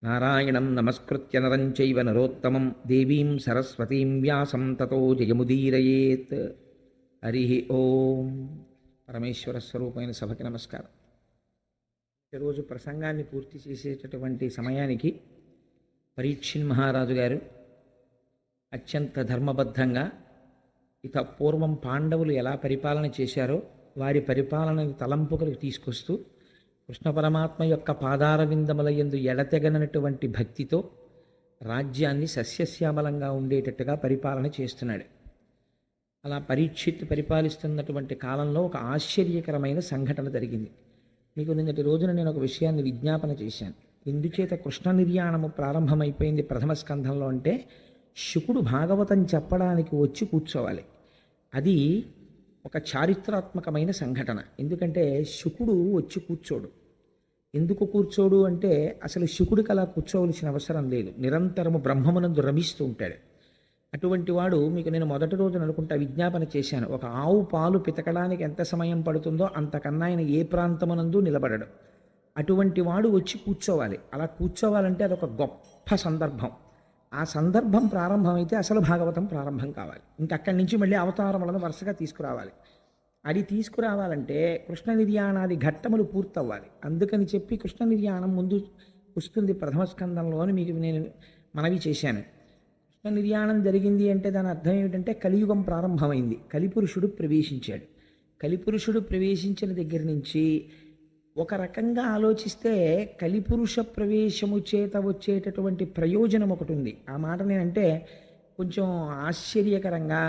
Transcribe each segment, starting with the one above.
నారాయణం నమస్కృత్య నరం చైవ నరోత్తమం దేవీం సరస్వతీం వ్యాసం తతో జయముదీరయేత్. హరి ఓం. పరమేశ్వర స్వరూపమైన సభకి నమస్కారం. ఈరోజు ప్రసంగాన్ని పూర్తి చేసేటటువంటి సమయానికి పరీక్షిన్ మహారాజు గారు అత్యంత ధర్మబద్ధంగా ఇక పూర్వం పాండవులు ఎలా పరిపాలన చేశారో వారి పరిపాలనని తలంపుకలకు తీసుకొస్తూ కృష్ణ పరమాత్మ యొక్క పాదార విందముల యందు ఎడతెగనటువంటి భక్తితో రాజ్యాన్ని సస్యశ్యామలంగా ఉండేటట్టుగా పరిపాలన చేస్తున్నాడు. అలా పరీక్షిత్ పరిపాలిస్తున్నటువంటి కాలంలో ఒక ఆశ్చర్యకరమైన సంఘటన జరిగింది. మీకు నిన్నటి రోజున నేను ఒక విషయాన్ని విజ్ఞాపన చేశాను. ఎందుచేత కృష్ణ నిర్యాణము ప్రారంభమైపోయింది ప్రథమ స్కంధంలో అంటే, శుకుడు భాగవతం చెప్పడానికి వచ్చి కూర్చోవాలి. అది ఒక చారిత్రాత్మకమైన సంఘటన. ఎందుకంటే శుకుడు వచ్చి కూర్చోడు. ఎందుకు కూర్చోడు అంటే, అసలు శుకుడికి అలా కూర్చోవలసిన అవసరం లేదు. నిరంతరము బ్రహ్మమునందు రమిస్తూ ఉంటాడు. అటువంటి వాడు మీకు నేను మొదటి రోజున అనుకుంటా విజ్ఞాపన చేశాను. ఒక ఆవు పాలు పితకడానికి ఎంత సమయం పడుతుందో అంతకన్నా ఆయన ఏ ప్రాంతమునందు నిలబడడు. అటువంటి వాడు వచ్చి కూర్చోవాలి. అలా కూర్చోవాలంటే అదొక గొప్ప సందర్భం. ఆ సందర్భం ప్రారంభమైతే అసలు భాగవతం ప్రారంభం కావాలి. ఇంకక్కడి నుంచి మళ్ళీ అవతారములను వరుసగా తీసుకురావాలి. అది తీసుకురావాలంటే కృష్ణ నిర్యాణాది ఘట్టములు పూర్తవ్వాలి. అందుకని చెప్పి కృష్ణ నిర్యాణం ముందు వస్తుంది ప్రథమ స్కందంలో అని మీకు నేను మనవి చేశాను. కృష్ణ నిర్యాణం జరిగింది అంటే దాని అర్థం ఏమిటంటే కలియుగం ప్రారంభమైంది. కలిపురుషుడు ప్రవేశించాడు. కలిపురుషుడు ప్రవేశించిన దగ్గర నుంచి ఒక రకంగా ఆలోచిస్తే కలిపురుష ప్రవేశము చేత వచ్చేటటువంటి ప్రయోజనం ఒకటి ఉంది. ఆ మాట నేనంటే కొంచెం ఆశ్చర్యకరంగా,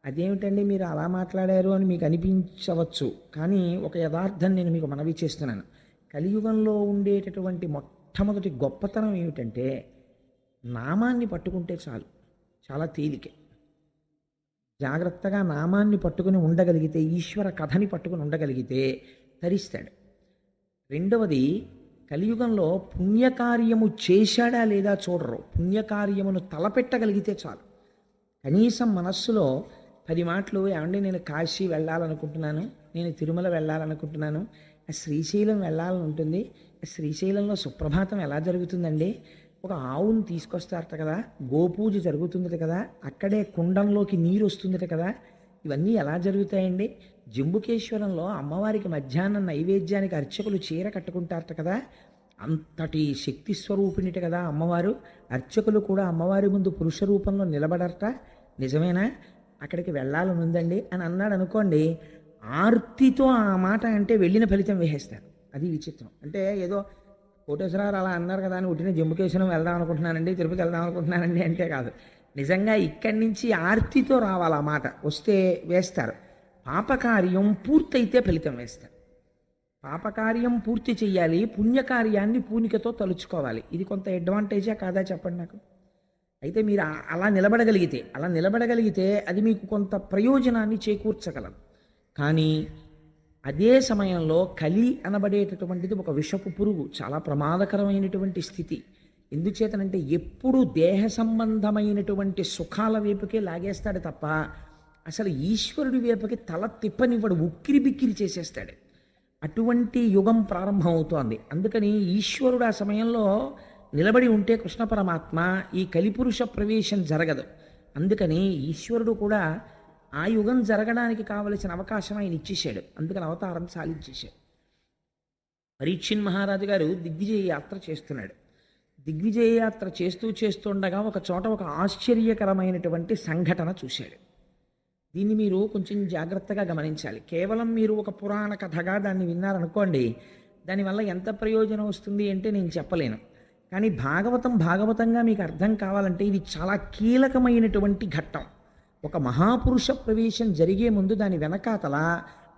అదేమిటండి మీరు అలా మాట్లాడారు అని మీకు అనిపించవచ్చు. కానీ ఒక యథార్థం నేను మీకు మనవి చేస్తున్నాను. కలియుగంలో ఉండేటటువంటి మొట్టమొదటి గొప్పతనం ఏమిటంటే, నామాన్ని పట్టుకుంటే చాలు, చాలా తేలికే. జాగ్రత్తగా నామాన్ని పట్టుకుని ఉండగలిగితే, ఈశ్వర కథని పట్టుకుని ఉండగలిగితే తరిస్తాడు. రెండవది, కలియుగంలో పుణ్యకార్యము చేశాడా లేదా చూడరు. పుణ్యకార్యమును తలపెట్టగలిగితే చాలు. కనీసం మనస్సులో 10 మాటలు, ఏమండి నేను కాశీ వెళ్ళాలనుకుంటున్నాను, నేను తిరుమల వెళ్ళాలనుకుంటున్నాను, శ్రీశైలం వెళ్ళాలని ఉంటుంది, శ్రీశైలంలో సుప్రభాతం ఎలా జరుగుతుందండి, ఒక ఆవును తీసుకొస్తారట కదా, గోపూజ జరుగుతుందట కదా, అక్కడే కుండంలోకి నీరు వస్తుందట కదా, ఇవన్నీ ఎలా జరుగుతాయండి, జంబుకేశ్వరంలో అమ్మవారికి మధ్యాహ్నం నైవేద్యానికి అర్చకులు చీర కట్టుకుంటారట కదా, అంతటి శక్తి స్వరూపిణిట కదా అమ్మవారు, అర్చకులు కూడా అమ్మవారి ముందు పురుష రూపంలో నిలబడరట, నిజమేనా, అక్కడికి వెళ్ళాలని ఉందండి అని అన్నాడు అనుకోండి, ఆర్తితో ఆ మాట అంటే వెళ్ళిన ఫలితం వేసేస్తారు. అది విచిత్రం. అంటే ఏదో కోటేశ్వరరావు అలా అన్నారు కదా అని ఉట్టిన జంబుకేశ్వరం వెళ్దాం అనుకుంటున్నానండి, తిరుపతి వెళ్దాం అనుకుంటున్నానండి అంటే కాదు. నిజంగా ఇక్కడి నుంచి ఆర్తితో రావాలి. ఆ మాట వస్తే వేస్తారు. పాపకార్యం పూర్తయితే ఫలితం వేస్తారు. పాపకార్యం పూర్తి చెయ్యాలి, పుణ్యకార్యాన్ని పూనికతో తలుచుకోవాలి. ఇది కొంత అడ్వాంటేజా కాదా చెప్పండి నాకు. అయితే మీరు అలా నిలబడగలిగితే అది మీకు కొంత ప్రయోజనాన్ని చేకూర్చగలదు. కానీ అదే సమయంలో కలి అనబడేటటువంటిది ఒక విషపు పురుగు, చాలా ప్రమాదకరమైనటువంటి స్థితి. ఎందుచేతనంటే ఎప్పుడు దేహ సంబంధమైనటువంటి సుఖాల వైపుకే లాగేస్తాడు తప్ప అసలు ఈశ్వరుడి వైపుకి తల తిప్పనివ్వడు, ఉక్కిరి బిక్కిరి చేసేస్తాడు. అటువంటి యుగం ప్రారంభం అవుతోంది. అందుకని ఈశ్వరుడు ఆ సమయంలో నిలబడి ఉంటే కృష్ణ పరమాత్మ ఈ కలిపురుష ప్రవేశం జరగదు. అందుకని ఈశ్వరుడు కూడా ఆ యుగం జరగడానికి కావలసిన అవకాశం ఆయన ఇచ్చేశాడు. అందుకని అవతారం సాధించేశాడు. పరీక్షిన్ మహారాజు గారు దిగ్విజయ యాత్ర చేస్తున్నాడు. దిగ్విజయ యాత్ర చేస్తుండగా ఒక చోట ఒక ఆశ్చర్యకరమైనటువంటి సంఘటన చూశాడు. దీన్ని మీరు కొంచెం జాగ్రత్తగా గమనించాలి. కేవలం మీరు ఒక పురాణ కథగా దాన్ని విన్నారనుకోండి, దానివల్ల ఎంత ప్రయోజనం వస్తుంది అంటే నేను చెప్పలేను. కానీ భాగవతంగా మీకు అర్థం కావాలంటే ఇది చాలా కీలకమైనటువంటి ఘట్టం. ఒక మహాపురుష ప్రవేశం జరిగే ముందు దాని వెనకాతల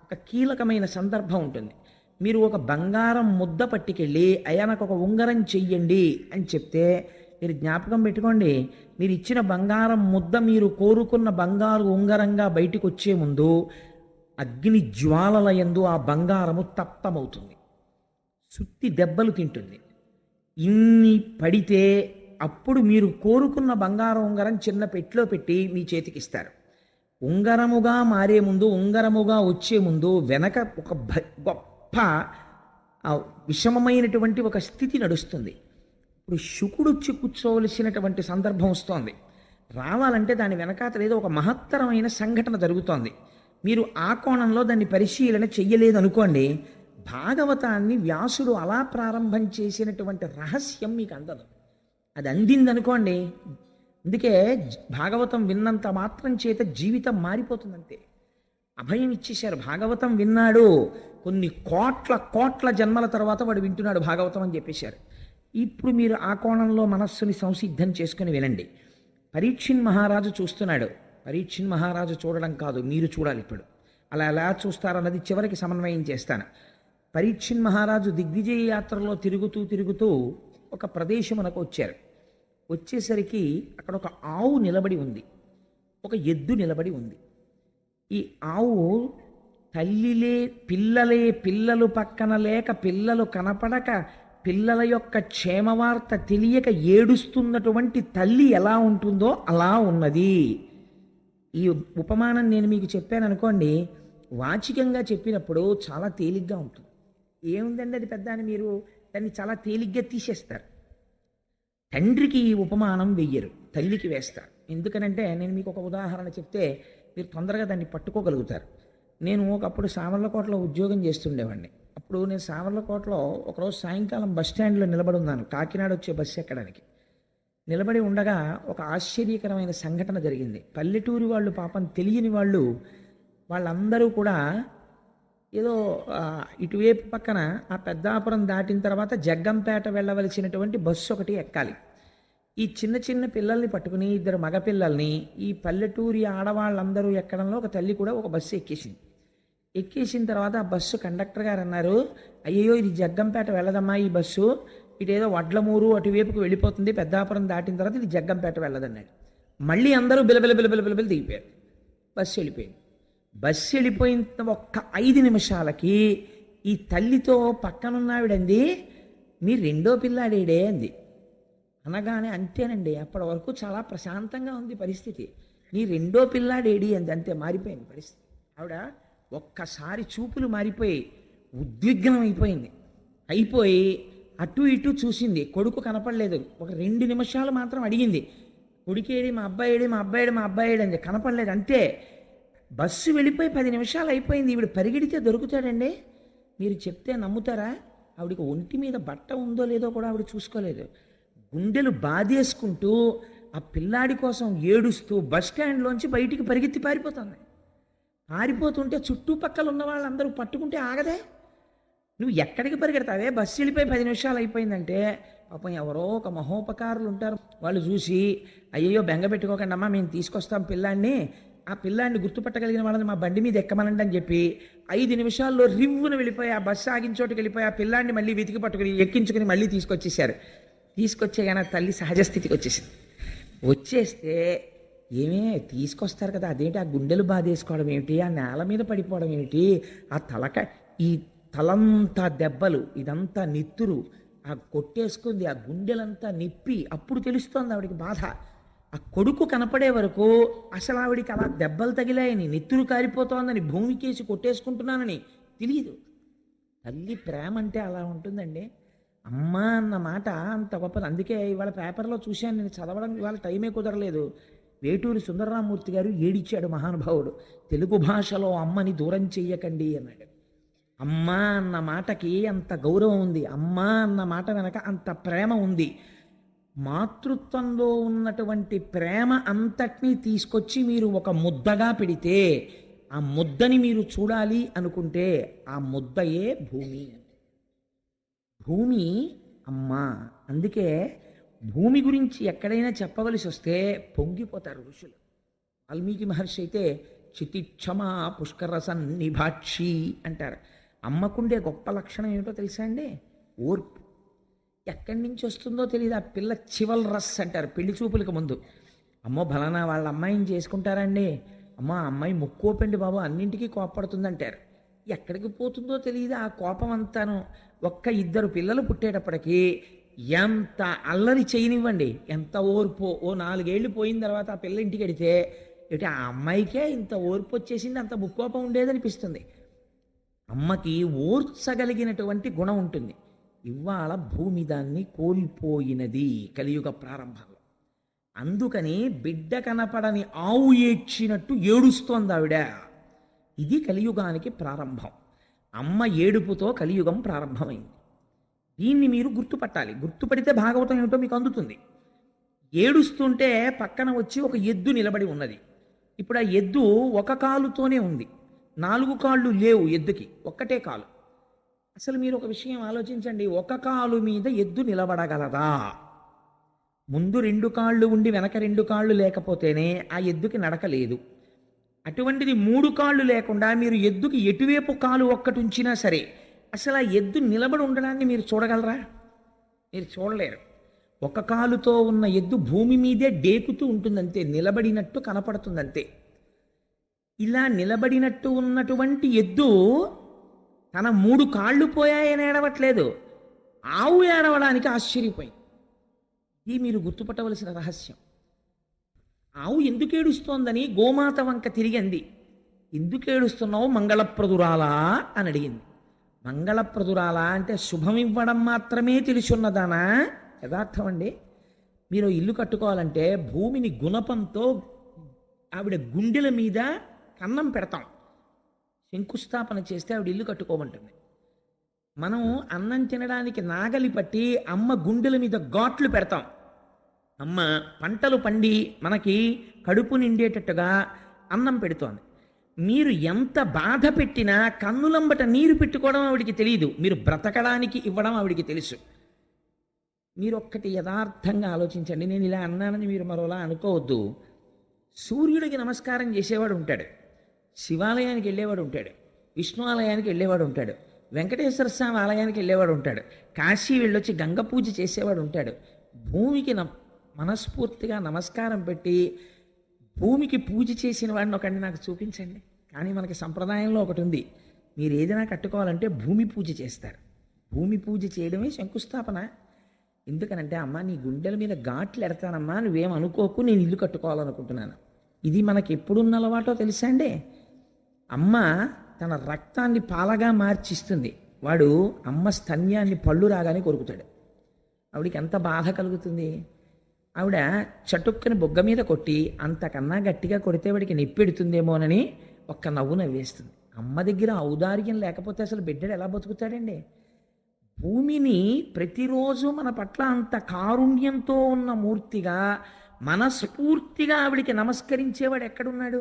ఒక కీలకమైన సందర్భం ఉంటుంది. మీరు ఒక బంగారం ముద్ద పట్టుకెళ్ళి అయ్యా నాకు ఒక ఉంగరం చెయ్యండి అని చెప్తే, మీరు జ్ఞాపకం పెట్టుకోండి, మీరు ఇచ్చిన బంగారం ముద్ద మీరు కోరుకున్న బంగారు ఉంగరంగా బయటికి వచ్చే ముందు అగ్ని జ్వాలల యందు ఆ బంగారము తప్తమవుతుంది, సుత్తి దెబ్బలు తింటుంది. ఇన్ని పడితే అప్పుడు మీరు కోరుకున్న బంగారం ఉంగరం చిన్న పెట్టిలో పెట్టి మీ చేతికి ఇస్తారు. ఉంగరముగా మారే ముందు, ఉంగరముగా వచ్చే ముందు వెనక ఒక గొప్ప విషమమైనటువంటి ఒక స్థితి నడుస్తుంది. ఇప్పుడు శుకుడు వచ్చి కూర్చోవలసినటువంటి సందర్భం వస్తోంది. రావాలంటే దాని వెనకాతల ఏదో ఒక మహత్తరమైన సంఘటన జరుగుతోంది. మీరు ఆ కోణంలో దాన్ని పరిశీలన చెయ్యలేదు అనుకోండి, భాగవతాన్ని వ్యాసుడు అలా ప్రారంభం చేసినటువంటి రహస్యం మీకు అందదు. అది అందిందనుకోండి, అందుకే భాగవతం విన్నంత మాత్రం చేత జీవితం మారిపోతుందంతే. అభయం ఇచ్చేశారు. భాగవతం విన్నాడు, కొన్ని కోట్ల కోట్ల జన్మల తర్వాత వాడు వింటున్నాడు భాగవతం అని చెప్పేశారు. ఇప్పుడు మీరు ఆ కోణంలో మనస్సుని సంసిద్ధం చేసుకుని వినండి. పరీక్షిన్ మహారాజు చూస్తున్నాడు. పరీక్షిన్ మహారాజు చూడడం కాదు, మీరు చూడాలి ఇప్పుడు. అలా ఎలా చూస్తారన్నది చివరికి సమన్వయం చేస్తాను. పరీక్షిన్ మహారాజు దిగ్విజయ యాత్రలో తిరుగుతూ తిరుగుతూ ఒక ప్రదేశమునకు వచ్చారు. వచ్చేసరికి అక్కడ ఒక ఆవు నిలబడి ఉంది, ఒక ఎద్దు నిలబడి ఉంది. ఈ ఆవు పిల్లలు పక్కన లేక పిల్లలు కనపడక పిల్లల యొక్క క్షేమవార్త తెలియక ఏడుస్తున్నటువంటి తల్లి ఎలా ఉంటుందో అలా ఉన్నది. ఈ ఉపమానం నేను మీకు చెప్పాను అనుకోండి, వాచికంగా చెప్పినప్పుడు చాలా తేలిగ్గా ఉంటుంది. ఏముందండి అది పెద్ద అని మీరు దాన్ని చాలా తేలిగ్గా తీసేస్తారు. తండ్రికి ఈ ఉపమానం వెయ్యరు, తల్లికి వేస్తారు. ఎందుకనంటే నేను మీకు ఒక ఉదాహరణ చెప్తే మీరు తొందరగా దాన్ని పట్టుకోగలుగుతారు. నేను ఒకప్పుడు సామర్లకోటలో ఉద్యోగం చేస్తుండేవాడిని. అప్పుడు నేను సామర్లకోటలో ఒకరోజు సాయంకాలం బస్ స్టాండ్లో నిలబడి ఉన్నాను, కాకినాడ వచ్చే బస్సు ఎక్కడానికి. నిలబడి ఉండగా ఒక ఆశ్చర్యకరమైన సంఘటన జరిగింది. పల్లెటూరి వాళ్ళు, పాపం తెలియని వాళ్ళు, వాళ్ళందరూ కూడా ఏదో ఇటువైపు పక్కన ఆ పెద్దాపురం దాటిన తర్వాత జగ్గంపేట వెళ్ళవలసినటువంటి బస్సు ఒకటి ఎక్కాలి. ఈ చిన్న చిన్న పిల్లల్ని పట్టుకుని, ఇద్దరు మగపిల్లల్ని ఈ పల్లెటూరి ఆడవాళ్ళందరూ ఎక్కడంలో ఒక తల్లి కూడా ఒక బస్సు ఎక్కేసింది. ఎక్కేసిన తర్వాత ఆ బస్సు కండక్టర్ గారు అన్నారు, అయ్యో ఇది జగ్గంపేట వెళ్ళదమ్మా ఈ బస్సు, ఇటేదో వడ్లమూరు అటువైపుకు వెళ్ళిపోతుంది, పెద్దాపురం దాటిన తర్వాత ఇది జగ్గంపేట వెళ్ళదన్నాడు. మళ్ళీ అందరూ బిలబిల దిగిపోయారు. బస్సు వెళ్ళిపోయింది. బస్సు వెళ్ళిపోయిన ఒక్క 5 నిమిషాలకి ఈ తల్లితో పక్కనున్నావిడంది, మీ రెండో పిల్లాడేడే అంది. అనగానే అంతేనండి, అప్పటి వరకు చాలా ప్రశాంతంగా ఉంది పరిస్థితి. నీ రెండో పిల్లాడేడి అంది, అంతే మారిపోయింది పరిస్థితి. ఆవిడ ఒక్కసారి చూపులు మారిపోయి ఉద్విగ్నం అయిపోయి అటు ఇటు చూసింది, కొడుకు కనపడలేదు. ఒక 2 నిమిషాలు మాత్రం అడిగింది, కొడుకేడి, మా అబ్బాయేడి అంది, కనపడలేదు. అంతే. బస్సు వెళ్ళిపోయి 10 నిమిషాలు అయిపోయింది. ఈవిడ పరిగెడితే దొరుకుతాడండి? మీరు చెప్తే నమ్ముతారా? ఆవిడికి ఒంటి మీద బట్ట ఉందో లేదో కూడా ఆవిడ చూసుకోలేదు. గుండెలు బాధేసుకుంటూ ఆ పిల్లాడి కోసం ఏడుస్తూ బస్ స్టాండ్లోంచి బయటికి పరిగెత్తి పారిపోతుంటే చుట్టుపక్కల ఉన్న వాళ్ళందరూ పట్టుకుంటే ఆగదే. నువ్వు ఎక్కడికి పరిగెడతావే, బస్సు వెళ్ళిపోయి 10 నిమిషాలు అయిపోయిందంటే పాపం ఎవరో ఒక మహోపకారులు ఉంటారు, వాళ్ళు చూసి అయ్యో బెంగ పెట్టుకోకండి అమ్మా, మేము తీసుకొస్తాం పిల్లాడిని, ఆ పిల్లాడిని గుర్తుపట్టగలిగిన వాళ్ళని మా బండి మీద ఎక్కమనండి అని చెప్పి 5 నిమిషాల్లో రివ్వును వెళ్ళిపోయి ఆ బస్సు ఆగిన చోటుకి వెళ్ళిపోయి ఆ పిల్లాడిని మళ్ళీ వెతికి పట్టుకుని ఎక్కించుకుని మళ్ళీ తీసుకొచ్చేసారు. తీసుకొచ్చే కానీ తల్లి సహజస్థితికి వచ్చేస్తే ఏమే తీసుకొస్తారు కదా, అదేంటి ఆ గుండెలు బాధేసుకోవడం ఏమిటి, ఆ నేల మీద పడిపోవడం ఏమిటి, ఆ ఈ తలంతా దెబ్బలు, ఇదంతా నెత్తురు, ఆ కొట్టేసుకుంది, ఆ గుండెలంతా నిప్పి, అప్పుడు తెలుస్తోంది ఆవిడికి బాధ. ఆ కొడుకు కనపడే వరకు అసలు ఆవిడికి అలా దెబ్బలు తగిలాయని, నెత్తురు కారిపోతోందని, భూమికేసి కొట్టేసుకుంటున్నానని తెలియదు. తల్లి ప్రేమ అంటే అలా ఉంటుందండి. అమ్మ అన్న మాట అంత గొప్పది. అందుకే ఇవాళ పేపర్లో చూశాను, నేను చదవడం ఇవాళ టైమే కుదరలేదు. వేటూరి సుందరరామూర్తి గారు ఏడిచాడు మహానుభావుడు, తెలుగు భాషలో అమ్మని దూరం చెయ్యకండి అన్నాడు. అమ్మ అన్న మాటకి అంత గౌరవం ఉంది, అమ్మ అన్న మాట వెనక అంత ప్రేమ ఉంది. మాతృత్వంలో ఉన్నటువంటి ప్రేమ అంతటినీ తీసుకొచ్చి మీరు ఒక ముద్దగా పెడితే, ఆ ముద్దని మీరు చూడాలి అనుకుంటే ఆ ముద్దయే భూమి. భూమి అమ్మ. అందుకే భూమి గురించి ఎక్కడైనా చెప్పవలసి వస్తే పొంగిపోతారు ఋషులు. వాల్మీకి మహర్షి అయితే చితిక్షమా పుష్కర సన్నిభాక్షి అంటారు. అమ్మకుండే గొప్ప లక్షణం ఏమిటో తెలుసా అండి? ఓర్పు. ఎక్కడి నుంచి వస్తుందో తెలియదు. ఆ పిల్ల చివల్ రస్ అంటారు పెళ్లి చూపులకు ముందు. అమ్మో బలానా వాళ్ళ అమ్మాయిని చేసుకుంటారండి, అమ్మ అమ్మాయి ముక్కోపండి బాబు, అన్నింటికీ కోపడుతుందంటారు. ఎక్కడికి పోతుందో తెలియదు ఆ కోపం అంతాను. ఒక్క 2 పిల్లలు పుట్టేటప్పటికీ ఎంత అల్లరి చేయనివ్వండి, ఎంత ఓర్పు. ఓ 4 ఏళ్ళు పోయిన తర్వాత ఆ పిల్ల ఇంటికి వెడితే ఇటు ఆ అమ్మాయికే ఇంత ఓర్పు వచ్చేసింది, అంత ముక్కోపం ఉండేదనిపిస్తుంది. అమ్మకి ఓర్చగలిగినటువంటి గుణం ఉంటుంది. ఇవాళ భూమి దాన్ని కోల్పోయినది కలియుగ ప్రారంభంలో. అందుకని బిడ్డ కనపడని ఆవు ఏడ్చినట్టు ఏడుస్తోంది ఆవిడ. ఇది కలియుగానికి ప్రారంభం. అమ్మ ఏడుపుతో కలియుగం ప్రారంభమైంది. దీన్ని మీరు గుర్తుపట్టాలి. గుర్తుపడితే భాగవతం ఏమిటో మీకు అందుతుంది. ఏడుస్తుంటే పక్కన వచ్చి ఒక ఎద్దు నిలబడి ఉన్నది. ఇప్పుడు ఆ ఎద్దు ఒక కాలుతోనే ఉంది, 4 కాళ్ళు లేవు ఎద్దుకి, ఒక్కటే కాలు. అసలు మీరు ఒక విషయం ఆలోచించండి, ఒక కాలు మీద ఎద్దు నిలబడగలదా? ముందు 2 కాళ్ళు ఉండి వెనక 2 కాళ్ళు లేకపోతేనే ఆ ఎద్దుకి నడక లేదు. అటువంటిది 3 కాళ్ళు లేకుండా మీరు ఎద్దుకి ఎటువైపు కాలు ఒక్కటి ఉంచినా సరే అసలు ఆ ఎద్దు నిలబడి ఉండడాన్ని మీరు చూడగలరా? మీరు చూడలేరు. ఒక కాలుతో ఉన్న ఎద్దు భూమి మీదే డేకుతూ ఉంటుందంతే, నిలబడినట్టు కనపడుతుందంతే. ఇలా నిలబడినట్టు ఉన్నటువంటి ఎద్దు తన 3 కాళ్ళు పోయాయని ఏడవట్లేదు, ఆవు ఏడవడానికి ఆశ్చర్యపోయింది. ఇది మీరు గుర్తుపట్టవలసిన రహస్యం. ఆవు ఎందుకు ఏడుస్తోందని గోమాత వంక తిరిగింది. ఎందుకు ఏడుస్తున్నావు మంగళప్రదురాలా అని అడిగింది. మంగళప్రదురాలా అంటే శుభమివ్వడం మాత్రమే తెలుసున్నదానా? యథార్థం అండి. మీరు ఇల్లు కట్టుకోవాలంటే భూమిని గుణపంతో ఆవిడ గుండెల మీద కన్నం పెడతాం. శంకుస్థాపన చేస్తే ఆవిడ ఇల్లు కట్టుకోమంటుంది. మనం అన్నం తినడానికి నాగలి పట్టి అమ్మ గుండెల మీద ఘాట్లు పెడతాం. అమ్మ పంటలు పండి మనకి కడుపు నిండేటట్టుగా అన్నం పెడుతోంది. మీరు ఎంత బాధ పెట్టినా కన్నులంబట నీరు పెట్టుకోవడం ఆవిడికి తెలియదు, మీరు బ్రతకడానికి ఇవ్వడం ఆవిడికి తెలుసు. మీరు ఒక్కటి యథార్థంగా ఆలోచించండి. నేను ఇలా అన్నానని మీరు మరోలా అనుకోవద్దు. సూర్యుడికి నమస్కారం చేసేవాడు ఉంటాడు, శివాలయానికి వెళ్ళేవాడు ఉంటాడు, విష్ణు ఆలయానికి వెళ్ళేవాడు ఉంటాడు, వెంకటేశ్వర స్వామి ఆలయానికి వెళ్ళేవాడు ఉంటాడు, కాశీ వెళ్ళొచ్చి గంగ పూజ చేసేవాడు ఉంటాడు. భూమికి మనస్ఫూర్తిగా నమస్కారం పెట్టి భూమికి పూజ చేసిన వాడిని ఒకటి నాకు చూపించండి. కానీ మనకి సంప్రదాయంలో ఒకటి ఉంది, మీరు ఏదైనా కట్టుకోవాలంటే భూమి పూజ చేస్తారు. భూమి పూజ చేయడమే శంకుస్థాపన. ఎందుకనంటే అమ్మ నీ గుండెల మీద ఘాట్లు ఎడతానమ్మా, నువ్వేం అనుకోకు, నేను ఇల్లు కట్టుకోవాలనుకుంటున్నాను. ఇది మనకి ఎప్పుడున్న అలవాటో తెలుసా అండి? అమ్మ తన రక్తాన్ని పాలగా మార్చిస్తుంది, వాడు అమ్మ స్తన్యాన్ని పళ్ళు రాగానే కొరుకుతాడు. ఆవిడికి ఎంత బాధ కలుగుతుంది. ఆవిడ చటుక్కని బొగ్గ మీద కొట్టి అంతకన్నా గట్టిగా కొడితే వాడికి నొప్పెడుతుందేమోనని ఒక్క నవ్వు నవ్వేస్తుంది. అమ్మ దగ్గర ఔదార్యం లేకపోతే అసలు బిడ్డడు ఎలా బతుకుతాడండి? భూమిని ప్రతిరోజు మన పట్ల అంత కారుణ్యంతో ఉన్న మూర్తిగా మనస్ఫూర్తిగా ఆవిడికి నమస్కరించేవాడు ఎక్కడున్నాడు?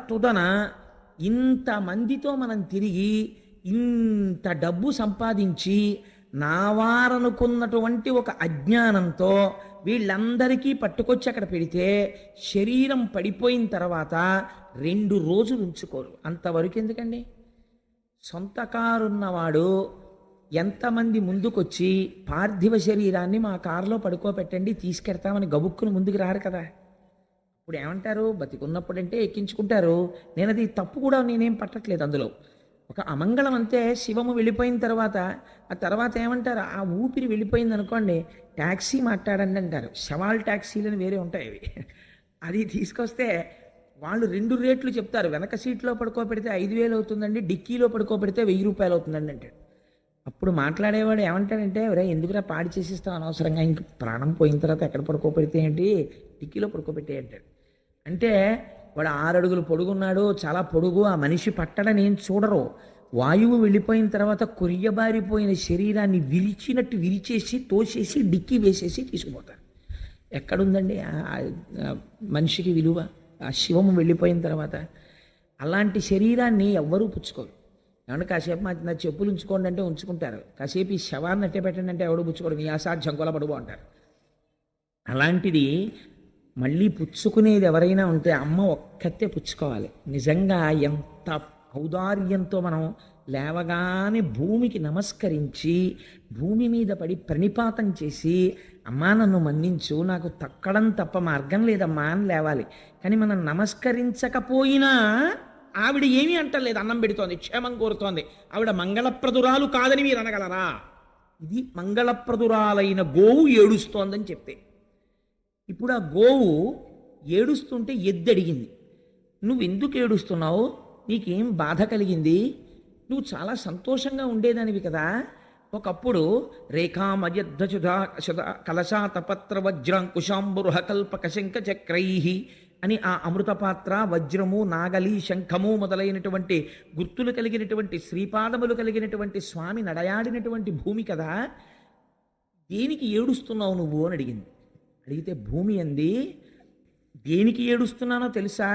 తుదన ఇంతమందితో మనం తిరిగి ఇంత డబ్బు సంపాదించి నావారనుకున్నటువంటి ఒక అజ్ఞానంతో వీళ్ళందరికీ పట్టుకొచ్చి అక్కడ పెడితే శరీరం పడిపోయిన తర్వాత 2 రోజులు ఉంచుకోరు. అంతవరకు ఎందుకండి? సొంత కారున్నవాడు ఎంతమంది ముందుకొచ్చి పార్థివ శరీరాన్ని మా కారులో పడుకోబెట్టండి తీసుకెడతామని గబుక్కును ముందుకు రారు కదా. ఇప్పుడు ఏమంటారు? బతికున్నప్పుడంటే ఎక్కించుకుంటారు. నేను అది తప్పు కూడా నేనేం పట్టట్లేదు అందులో. ఒక అమంగళం అంతే. శివము వెళ్ళిపోయిన తర్వాత ఆ తర్వాత ఏమంటారు? ఆ ఊపిరి వెళ్ళిపోయింది అనుకోండి, ట్యాక్సీ మాట్లాడండి అంటారు. శవాల్ ట్యాక్సీలని వేరే ఉంటాయి అవి. అది తీసుకొస్తే వాళ్ళు 2 రేట్లు చెప్తారు. వెనక సీట్లో పడుకోబెడితే 5,000 అవుతుందండి, డిక్కీలో పడుకోబెడితే 1,000 రూపాయలు అవుతుందండి అంటాడు. అప్పుడు మాట్లాడేవాడు ఏమంటాడంటే, ఒరే ఎందుకురా పాడి చేసిస్తాం అనవసరంగా, ఇంక ప్రాణం పోయిన తర్వాత ఎక్కడ పడుకోబెడితే ఏంటి, డిక్కీలో పడుకోబెట్టే అంటాడు. అంటే వాడు 6 అడుగులు పొడుగున్నాడు, చాలా పొడుగు, ఆ మనిషి పట్టడని ఏం చూడరు. వాయువు వెళ్ళిపోయిన తర్వాత కొరియబారిపోయిన శరీరాన్ని విరిచినట్టు విరిచేసి తోసేసి డిక్కీ వేసేసి తీసుకుపోతారు. ఎక్కడుందండి మనిషికి విలువ? ఆ శివము వెళ్ళిపోయిన తర్వాత అలాంటి శరీరాన్ని ఎవ్వరూ పుచ్చుకోరు. ఏమన్నా కాసేపు నా చెప్పులు ఉంచుకోండి అంటే ఉంచుకుంటారు, కాసేపు ఈ శవాన్ని అట్టే పెట్టండి అంటే ఎవడు పుచ్చుకోడు, నీ అసాధ్యం కొలబడుగు అంటారు. అలాంటిది మళ్ళీ పుచ్చుకునేది ఎవరైనా ఉంటే అమ్మ ఒక్కతే పుచ్చుకోవాలి. నిజంగా ఎంత ఔదార్యంతో మనం లేవగానే భూమికి నమస్కరించి భూమి మీద పడి ప్రణిపాతం చేసి అమ్మా నన్ను మన్నించు, నాకు తక్కడం తప్ప మార్గం లేదమ్మా అని లేవాలి. కానీ మనం నమస్కరించకపోయినా ఆవిడ ఏమీ అంటలేదు, అన్నం పెడుతోంది, క్షేమం కోరుతోంది. ఆవిడ మంగళప్రదురాలు కాదని మీరు అనగలరా? ఇది మంగళప్రదురాలైన గోవు ఏడుస్తోందని చెప్తే. ఇప్పుడు ఆ గోవు ఏడుస్తుంటే ఎద్దు అడిగింది, నువ్వు ఎందుకు ఏడుస్తున్నావు, నీకేం బాధ కలిగింది, నువ్వు చాలా సంతోషంగా ఉండేదానివి కదా, ఒకప్పుడు రేఖామయద్ధుధా కలశాతపత్ర వజ్రాంకుశాంబురుహ కల్పక శంఖ చక్రై అని ఆ అమృతపాత్ర, వజ్రము, నాగలి, శంఖము మొదలైనటువంటి గుర్తులు కలిగినటువంటి శ్రీపాదములు కలిగినటువంటి స్వామి నడయాడినటువంటి భూమి కదా, దేనికి ఏడుస్తున్నావు నువ్వు అని అడిగింది. అడిగితే భూమి అంది, దేనికి ఏడుస్తున్నానో తెలుసా,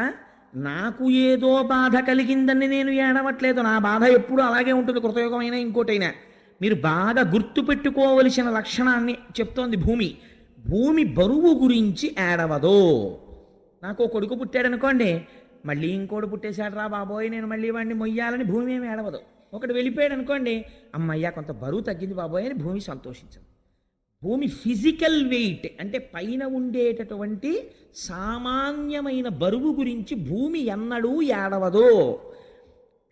నాకు ఏదో బాధ కలిగిందని నేను ఏడవట్లేదు, నా బాధ ఎప్పుడు అలాగే ఉంటుంది, కృతయుగమైనా ఇంకోటైనా. మీరు బాగా గుర్తుపెట్టుకోవలసిన లక్షణాన్ని చెప్తోంది భూమి. భూమి బరువు గురించి ఏడవదో. నాకు కొడుకు పుట్టాడనుకోండి, మళ్ళీ ఇంకోటి పుట్టేశాడు రా బాబోయ్, నేను మళ్ళీ వాడిని మొయ్యాలని భూమి ఏమి ఏడవదు. ఒకటి వెళ్ళిపోయాడు అనుకోండి, అమ్మయ్యా కొంత బరువు తగ్గింది బాబోయ్ అని భూమి సంతోషించదు. భూమి ఫిజికల్ వెయిట్ అంటే పైన ఉండేటటువంటి సామాన్యమైన బరువు గురించి భూమి ఎన్నడూ ఏడవదు.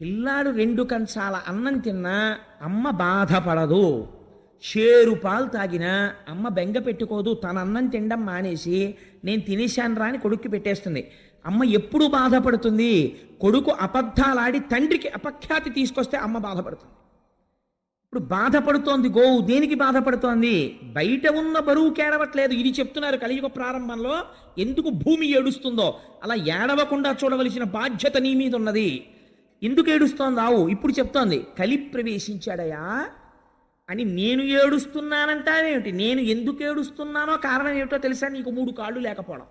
పిల్లాడు 2 కంచాల అన్నం తిన్నా అమ్మ బాధపడదు, షేరు పాలు తాగినా అమ్మ బెంగ పెట్టుకోదు, తన అన్నం తినడం మానేసి నేను తినేశాను రా అని కొడుక్కి పెట్టేస్తుంది. అమ్మ ఎప్పుడు బాధపడుతుంది, కొడుకు అబద్ధాలాడి తండ్రికి అపఖ్యాతి తీసుకొస్తే అమ్మ బాధపడుతుంది. ఇప్పుడు బాధపడుతోంది గోవు, దేనికి బాధపడుతోంది, బయట ఉన్న బరువు కేడవట్లేదు. ఇది చెప్తున్నారు కలియుగ ప్రారంభంలో ఎందుకు భూమి ఏడుస్తుందో. అలా ఏడవకుండా చూడవలసిన బాధ్యత నీ మీద ఉన్నది. ఎందుకు ఏడుస్తోంది ఆవు, ఇప్పుడు చెప్తోంది కలి ప్రవేశించాడయా అని. నేను ఏడుస్తున్నానంటావేమిటి, నేను ఎందుకు ఏడుస్తున్నానో కారణం ఏమిటో తెలుసా, నీకు 3 కాళ్ళు లేకపోవడం.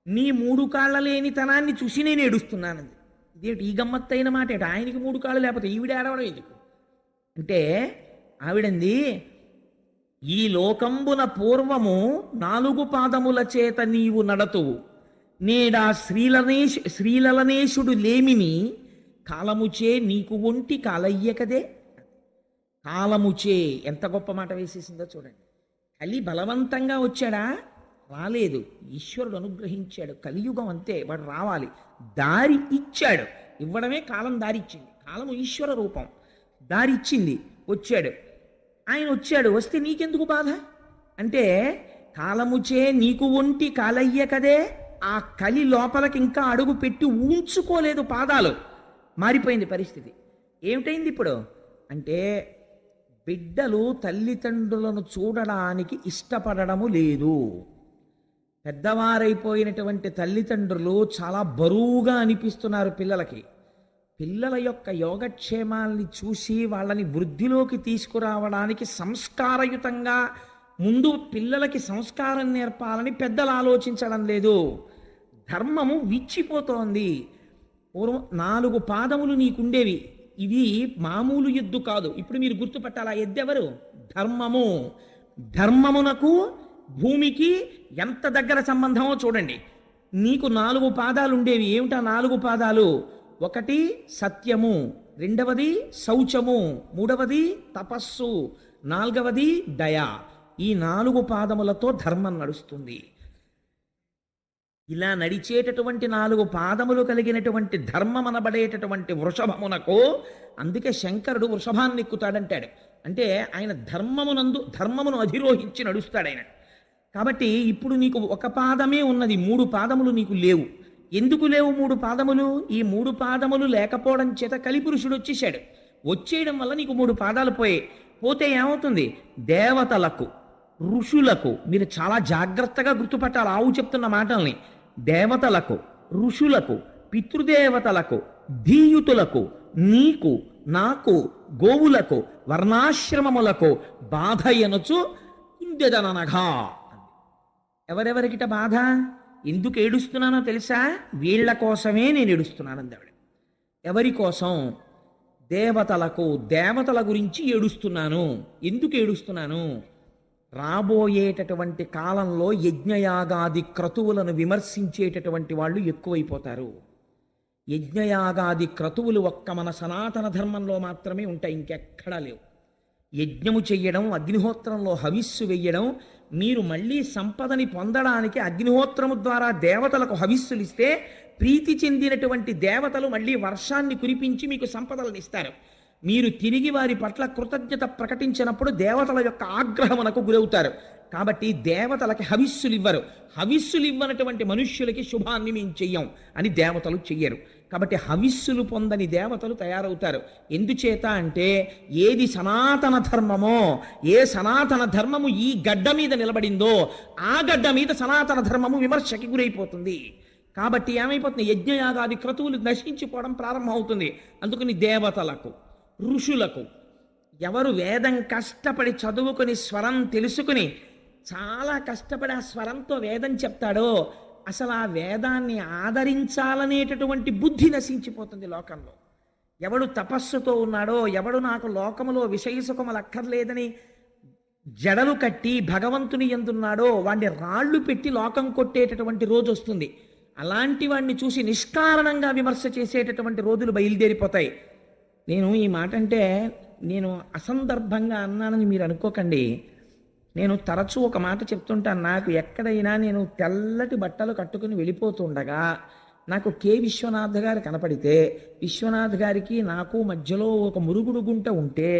నీ 3 కాళ్ళ లేనితనాన్ని చూసి నేను ఏడుస్తున్నానంది. ఇదేమిటి ఈ గమ్మత్తైన మాట ఏంటి, ఆయనకి 3 కాళ్ళు లేకపోతే ఈవిడ ఏడవడం ఎందుకు అంటే, ఆవిడంది, ఈ లోకంబున పూర్వము 4 పాదముల చేత నీవు నడతువు, నేడా శ్రీలలనేశుడు లేమిని కాలముచే నీకు ఒంటి కాలయ్యకదే. కాలముచే ఎంత గొప్ప మాట వేసేసిందో చూడండి. కలి బలవంతంగా వచ్చాడా, రాలేదు, ఈశ్వరుడు అనుగ్రహించాడు. కలియుగం అంతే, వాడు రావాలి, దారి ఇచ్చాడు. ఇవ్వడమే కాలం దారి ఇచ్చింది. కాలము ఈశ్వర రూపం, దారి ఇచ్చింది, వచ్చాడు. ఆయన వచ్చాడు, వస్తే నీకెందుకు బాధ అంటే, కాలముచే నీకు ఒంటి కాలయ్య కదే. ఆ కలి లోపలికి ఇంకా అడుగు పెట్టి ఉంచుకోలేదు, పాదాలు మారిపోయింది పరిస్థితి. ఏమిటైంది ఇప్పుడు అంటే, బిడ్డలు తల్లిదండ్రులను చూడడానికి ఇష్టపడము లేదు. పెద్దవారైపోయినటువంటి తల్లిదండ్రులు చాలా బరువుగా అనిపిస్తున్నారు పిల్లలకి. పిల్లల యొక్క యోగక్షేమాల్ని చూసి వాళ్ళని వృద్ధిలోకి తీసుకురావడానికి సంస్కారయుతంగా ముందు పిల్లలకి సంస్కారం నేర్పాలని పెద్దలు ఆలోచించడం లేదు. ధర్మము విచ్చిపోతోంది. పూర్వం 4 పాదములు నీకుండేవి, ఇవి మామూలు ఎద్దు కాదు. ఇప్పుడు మీరు గుర్తుపట్టాలి, ఆ ఎద్దెవరు, ధర్మము. ధర్మమునకు భూమికి ఎంత దగ్గర సంబంధమో చూడండి. నీకు 4 పాదాలు ఉండేవి. ఏమిటా 4 పాదాలు, ఒకటి సత్యము, రెండవది శౌచము, మూడవది తపస్సు, 4వది దయ. ఈ 4 పాదములతో ధర్మం నడుస్తుంది. ఇలా నడిచేటటువంటి 4 పాదములు కలిగినటువంటి ధర్మం అనబడేటటువంటి వృషభమునకు, అందుకే శంకరుడు వృషభాన్ని ఎక్కుతాడంటాడు. అంటే ఆయన ధర్మమును అధిరోహించి నడుస్తాడు ఆయన. కాబట్టి ఇప్పుడు నీకు 1 పాదమే ఉన్నది, 3 పాదములు నీకు లేవు. ఎందుకు లేవు 3 పాదములు? ఈ 3 పాదములు లేకపోవడం చేత కలిపురుషుడు వచ్చేసాడు. వచ్చేయడం వల్ల నీకు 3 పాదాలు పోతే ఏమవుతుంది, దేవతలకు, ఋషులకు, మీరు చాలా జాగ్రత్తగా గుర్తుపట్టాలి ఆవు చెప్తున్న మాటల్ని, దేవతలకు, ఋషులకు, పితృదేవతలకు, ధీయుతులకు, నీకు, నాకు, గోవులకు, వర్ణాశ్రమములకు బాధ ఎనుచు కుందెదననగా. ఎవరెవరికిట బాధ, ఎందుకు ఏడుస్తున్నానో తెలుసా, వీళ్ల కోసమే నేను ఏడుస్తున్నానంది ఆవిడ. ఎవరి కోసం, దేవతలకు, దేవతల గురించి ఏడుస్తున్నాను. ఎందుకు ఏడుస్తున్నాను, రాబోయేటటువంటి కాలంలో యజ్ఞయాగాది క్రతువులను విమర్శించేటటువంటి వాళ్ళు ఎక్కువైపోతారు. యజ్ఞయాగాది క్రతువులు ఒక్క మన సనాతన ధర్మంలో మాత్రమే ఉంటాయి, ఇంకెక్కడా లేవు. యజ్ఞము చెయ్యడం, అగ్నిహోత్రంలో హవిస్సు వెయ్యడం, మీరు మళ్ళీ సంపదని పొందడానికి అగ్నిహోత్రము ద్వారా దేవతలకు హవిస్సులు ఇస్తే ప్రీతి చెందినటువంటి దేవతలు మళ్ళీ వర్షాన్ని కురిపించి మీకు సంపదలను ఇస్తారు. మీరు తిరిగి వారి పట్ల కృతజ్ఞత ప్రకటించినప్పుడు దేవతల యొక్క ఆగ్రహమునకు గురవుతారు. కాబట్టి దేవతలకి హవిస్సులు ఇవ్వరు. హవిస్సులు ఇవ్వనటువంటి మనుష్యులకి శుభాన్ని మేము చెయ్యం అని దేవతలు చెయ్యరు. కాబట్టి హవిస్సులు పొందని దేవతలు తయారవుతారు. ఎందుచేత అంటే ఏది సనాతన ధర్మమో, ఏ సనాతన ధర్మము ఈ గడ్డ మీద నిలబడిందో ఆ గడ్డ మీద సనాతన ధర్మము విమర్శకి గురైపోతుంది. కాబట్టి ఏమైపోతుంది, యజ్ఞయాగాది క్రతువులు నశించిపోవడం ప్రారంభమవుతుంది. అందుకని దేవతలకు, ఋషులకు, ఎవరు వేదం కష్టపడి చదువుకుని స్వరం తెలుసుకుని చాలా కష్టపడి ఆ స్వరంతో వేదం చెప్తాడో అసలు ఆ వేదాన్ని ఆదరించాలనేటటువంటి బుద్ధి నశించిపోతుంది లోకంలో. ఎవడు తపస్సుతో ఉన్నాడో, ఎవడు నాకు లోకములో విషయసుఖములు అక్కర్లేదని జడలు కట్టి భగవంతుని ఎందున్నాడో వాడిని రాళ్ళు పెట్టి లోకం కొట్టేటటువంటి రోజు వస్తుంది. అలాంటి వాడిని చూసి నిష్కారణంగా విమర్శ చేసేటటువంటి రోజులు బయలుదేరిపోతాయి. నేను ఈ మాట అంటే నేను అసందర్భంగా అన్నానని మీరు అనుకోకండి. నేను తరచూ ఒక మాట చెప్తుంటాను. నాకు ఎక్కడైనా నేను తెల్లటి బట్టలు కట్టుకుని వెళ్ళిపోతుండగా నాకు కె విశ్వనాథ్ గారు కనపడితే, విశ్వనాథ్ గారికి నాకు మధ్యలో ఒక మురుగుడు గుంట ఉంటే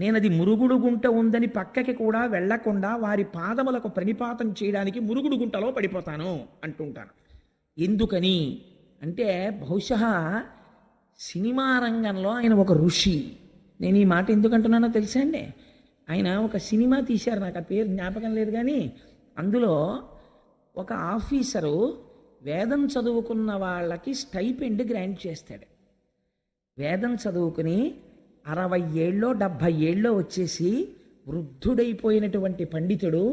నేను అది మురుగుడు గుంట ఉందని పక్కకి కూడా వెళ్లకుండా వారి పాదములకు ప్రణిపాతం చేయడానికి మురుగుడు గుంటలో పడిపోతాను అంటుంటాను. ఎందుకని అంటే బహుశా సినిమా రంగంలో ఆయన ఒక ఋషి. నేను ఈ మాట ఎందుకు అంటున్నానో తెలుసా అండి? ఆయన ఒక సినిమా తీశారు, నాకు ఆ పేరు జ్ఞాపకం లేదు, కానీ అందులో ఒక ఆఫీసరు వేదం చదువుకున్న వాళ్ళకి స్టైపెండ్ గ్రాంట్ చేస్తాడు. వేదం చదువుకుని 60 ఏళ్ళో 70 ఏళ్ళో వచ్చేసి వృద్ధుడైపోయినటువంటి పండితుడు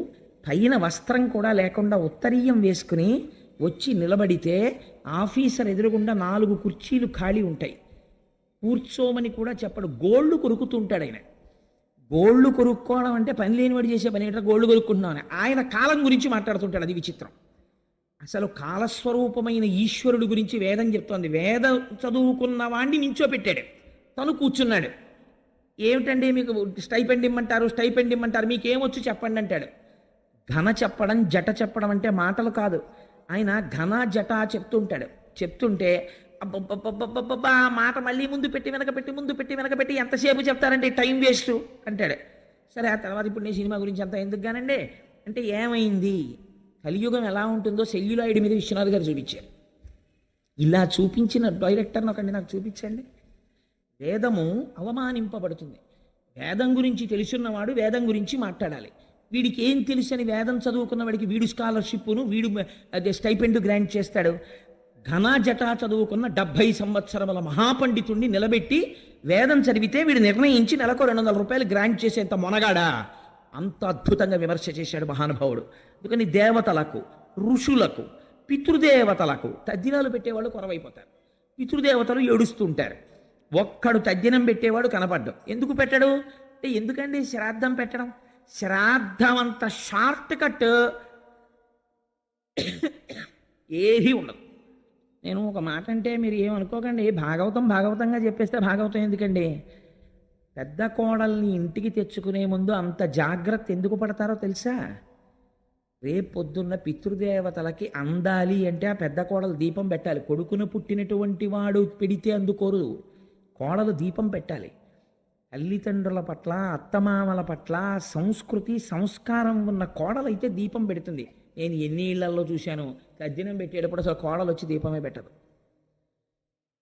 పైన వస్త్రం కూడా లేకుండా ఉత్తరీయం వేసుకుని వచ్చి నిలబడితే ఆఫీసర్ ఎదురుగుండా 4 కుర్చీలు ఖాళీ ఉంటాయి. కూర్చోమని కూడా చెప్పడు, గోళ్ళు కొరుకుతుంటాడు ఆయన. గోళ్ళు కొరుక్కోవడం అంటే పని లేనివాడు చేసే పని ఏంటంటే గోళ్ళు కొరుక్కుంటున్నామని. ఆయన కాలం గురించి మాట్లాడుతుంటాడు, అది విచిత్రం. అసలు కాలస్వరూపమైన ఈశ్వరుడు గురించి వేదం చెప్తోంది. వేదం చదువుకున్న వాడిని నించోపెట్టాడు, తను కూర్చున్నాడు. ఏమిటండి మీకు స్టైపెండ్ ఇమ్మంటారు, స్టైపెండ్ ఇమ్మంటారు, మీకేమొచ్చు చెప్పండి అంటాడు. ఘన చెప్పడం, జట చెప్పడం అంటే మాటలు కాదు. ఆయన ఘన జట చెప్తుంటాడు. చెప్తుంటే అబ్బబ్బబ్బబ్బబ్బబ్బా మాట మళ్ళీ ముందు పెట్టి వెనకపెట్టి, ముందు పెట్టి వెనకపెట్టి ఎంతసేపు చెప్తారంటే టైం వేస్ట్ అంటాడు. సరే, ఆ తర్వాత ఇప్పుడు నేను సినిమా గురించి అంత ఎందుకు కానండి అంటే ఏమైంది, కలియుగం ఎలా ఉంటుందో సెల్యులాయిడ్ మీద విశ్వనాథ్ గారు చూపించారు. ఇలా చూపించిన డైరెక్టర్ని ఒకటి నాకు చూపించండి. వేదము అవమానింపబడుతుంది. వేదం గురించి తెలుసున్నవాడు వేదం గురించి మాట్లాడాలి. వీడికి ఏం తెలుసని వేదం చదువుకున్న వాడికి వీడు స్కాలర్షిప్ను, వీడు అదే స్టైపెండ్ గ్రాంట్ చేస్తాడు. ఘన జటా చదువుకున్న 70 సంవత్సరముల మహాపండితుణ్ణి నిలబెట్టి వేదం చదివితే వీడు నిర్ణయించి నెలకు 200 రూపాయలు గ్రాంట్ చేసేంత మొనగాడా. అంత అద్భుతంగా విమర్శ చేశాడు మహానుభావుడు. అందుకని దేవతలకు, ఋషులకు, పితృదేవతలకు తద్దినాలు పెట్టేవాళ్ళు కొరవైపోతారు. పితృదేవతలు ఏడుస్తుంటారు. ఒక్కడు తద్దినం పెట్టేవాడు కనపడ్డం. ఎందుకు పెట్టాడు అంటే, ఎందుకండి శ్రాద్ధం పెట్టడం? శ్రాద్ధం అంత షార్ట్ కట్ ఏది ఉండదు. నేను ఒక మాట అంటే మీరు ఏమనుకోకండి, భాగవతంగా చెప్పేస్తే భాగవతం ఎందుకండి? పెద్ద కోడల్ని ఇంటికి తెచ్చుకునే ముందు అంత జాగ్రత్త ఎందుకు పడతారో తెలుసా? రేపొద్దున్న పితృదేవతలకి అందాలి అంటే ఆ పెద్ద కోడలు దీపం పెట్టాలి. కొడుకును పుట్టినటువంటి వాడు పెడితే అందుకోరు, కోడలు దీపం పెట్టాలి. తల్లిదండ్రుల పట్ల, అత్తమామల పట్ల సంస్కృతి సంస్కారం ఉన్న కోడలైతే దీపం పెడుతుంది. నేను ఎన్ని ఇళ్లలో చూశాను, తద్దినం పెట్టేటప్పుడు అసలు కోడలు వచ్చి దీపమే పెట్టదు.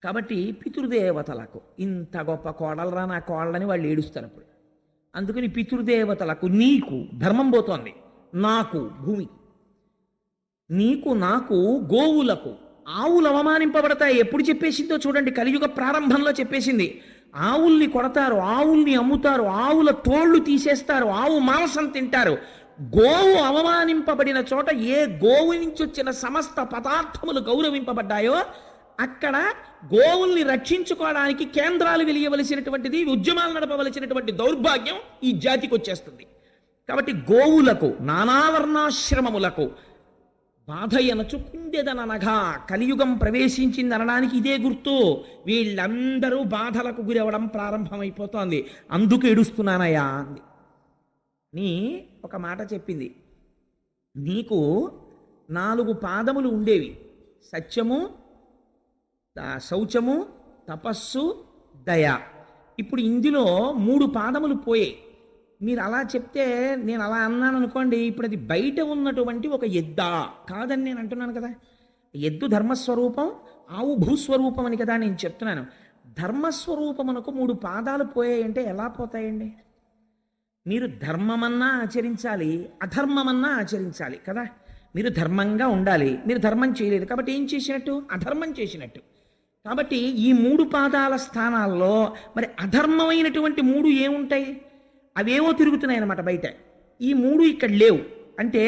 కాబట్టి పితృదేవతలకు ఇంత గొప్ప కోడలరా నా కోడలని వాళ్ళు ఏడుస్తారు అప్పుడు. అందుకని పితృదేవతలకు, నీకు ధర్మం పోతోంది, నాకు భూమికి, నీకు నాకు గోవులకు, ఆవులు అవమానింపబడతాయి. ఎప్పుడు చెప్పేసిందో చూడండి, కలియుగ ప్రారంభంలో చెప్పేసింది. ఆవుల్ని కొడతారు, ఆవుల్ని అమ్ముతారు, ఆవుల తోళ్లు తీసేస్తారు, ఆవు మాంసం తింటారు. గోవు అవమానింపబడిన చోట ఏ గోవు నుంచి వచ్చిన సమస్త పదార్థములు గౌరవింపబడ్డాయో అక్కడ గోవుల్ని రక్షించుకోవడానికి కేంద్రాలు వెలియవలసినటువంటిది, ఉద్యమాలు నడపవలసినటువంటి దౌర్భాగ్యం ఈ జాతికి వచ్చేస్తుంది. కాబట్టి గోవులకు, నానావర్ణాశ్రమములకు బాధయనచు కుండెదననగా కలియుగం ప్రవేశించింది అనడానికి ఇదే గుర్తు. వీళ్ళందరూ బాధలకు గురవడం ప్రారంభమైపోతోంది. అందుకు ఏడుస్తున్నానయ్యా అంది. నీ ఒక మాట చెప్పింది, నీకు 4 పాదములు ఉండేవి, సత్యము, శౌచము, తపస్సు, దయ. ఇప్పుడు ఇందులో 3 పాదములు పోయాయి. మీరు అలా చెప్తే నేను అలా అన్నాను అనుకోండి, ఇప్పుడు అది బయట ఉన్నటువంటి ఒక ఎద్దా కాదని నేను అంటున్నాను కదా. ఎద్దు ధర్మస్వరూపం, ఆవు భూస్వరూపం అని కదా నేను చెప్తున్నాను. ధర్మస్వరూపమునకు 3 పాదాలు పోయాయంటే ఎలా పోతాయండి? మీరు ధర్మమన్నా ఆచరించాలి, అధర్మమన్నా ఆచరించాలి కదా. మీరు ధర్మంగా ఉండాలి, మీరు ధర్మం చేయలేదు కాబట్టి ఏం చేసినట్టు? అధర్మం చేసినట్టు. కాబట్టి ఈ 3 పాదాల స్థానాల్లో మరి అధర్మమైనటువంటి 3 ఏముంటాయి? అవేవో తిరుగుతున్నాయి అన్నమాట బయట. ఈ 3 ఇక్కడ లేవు అంటే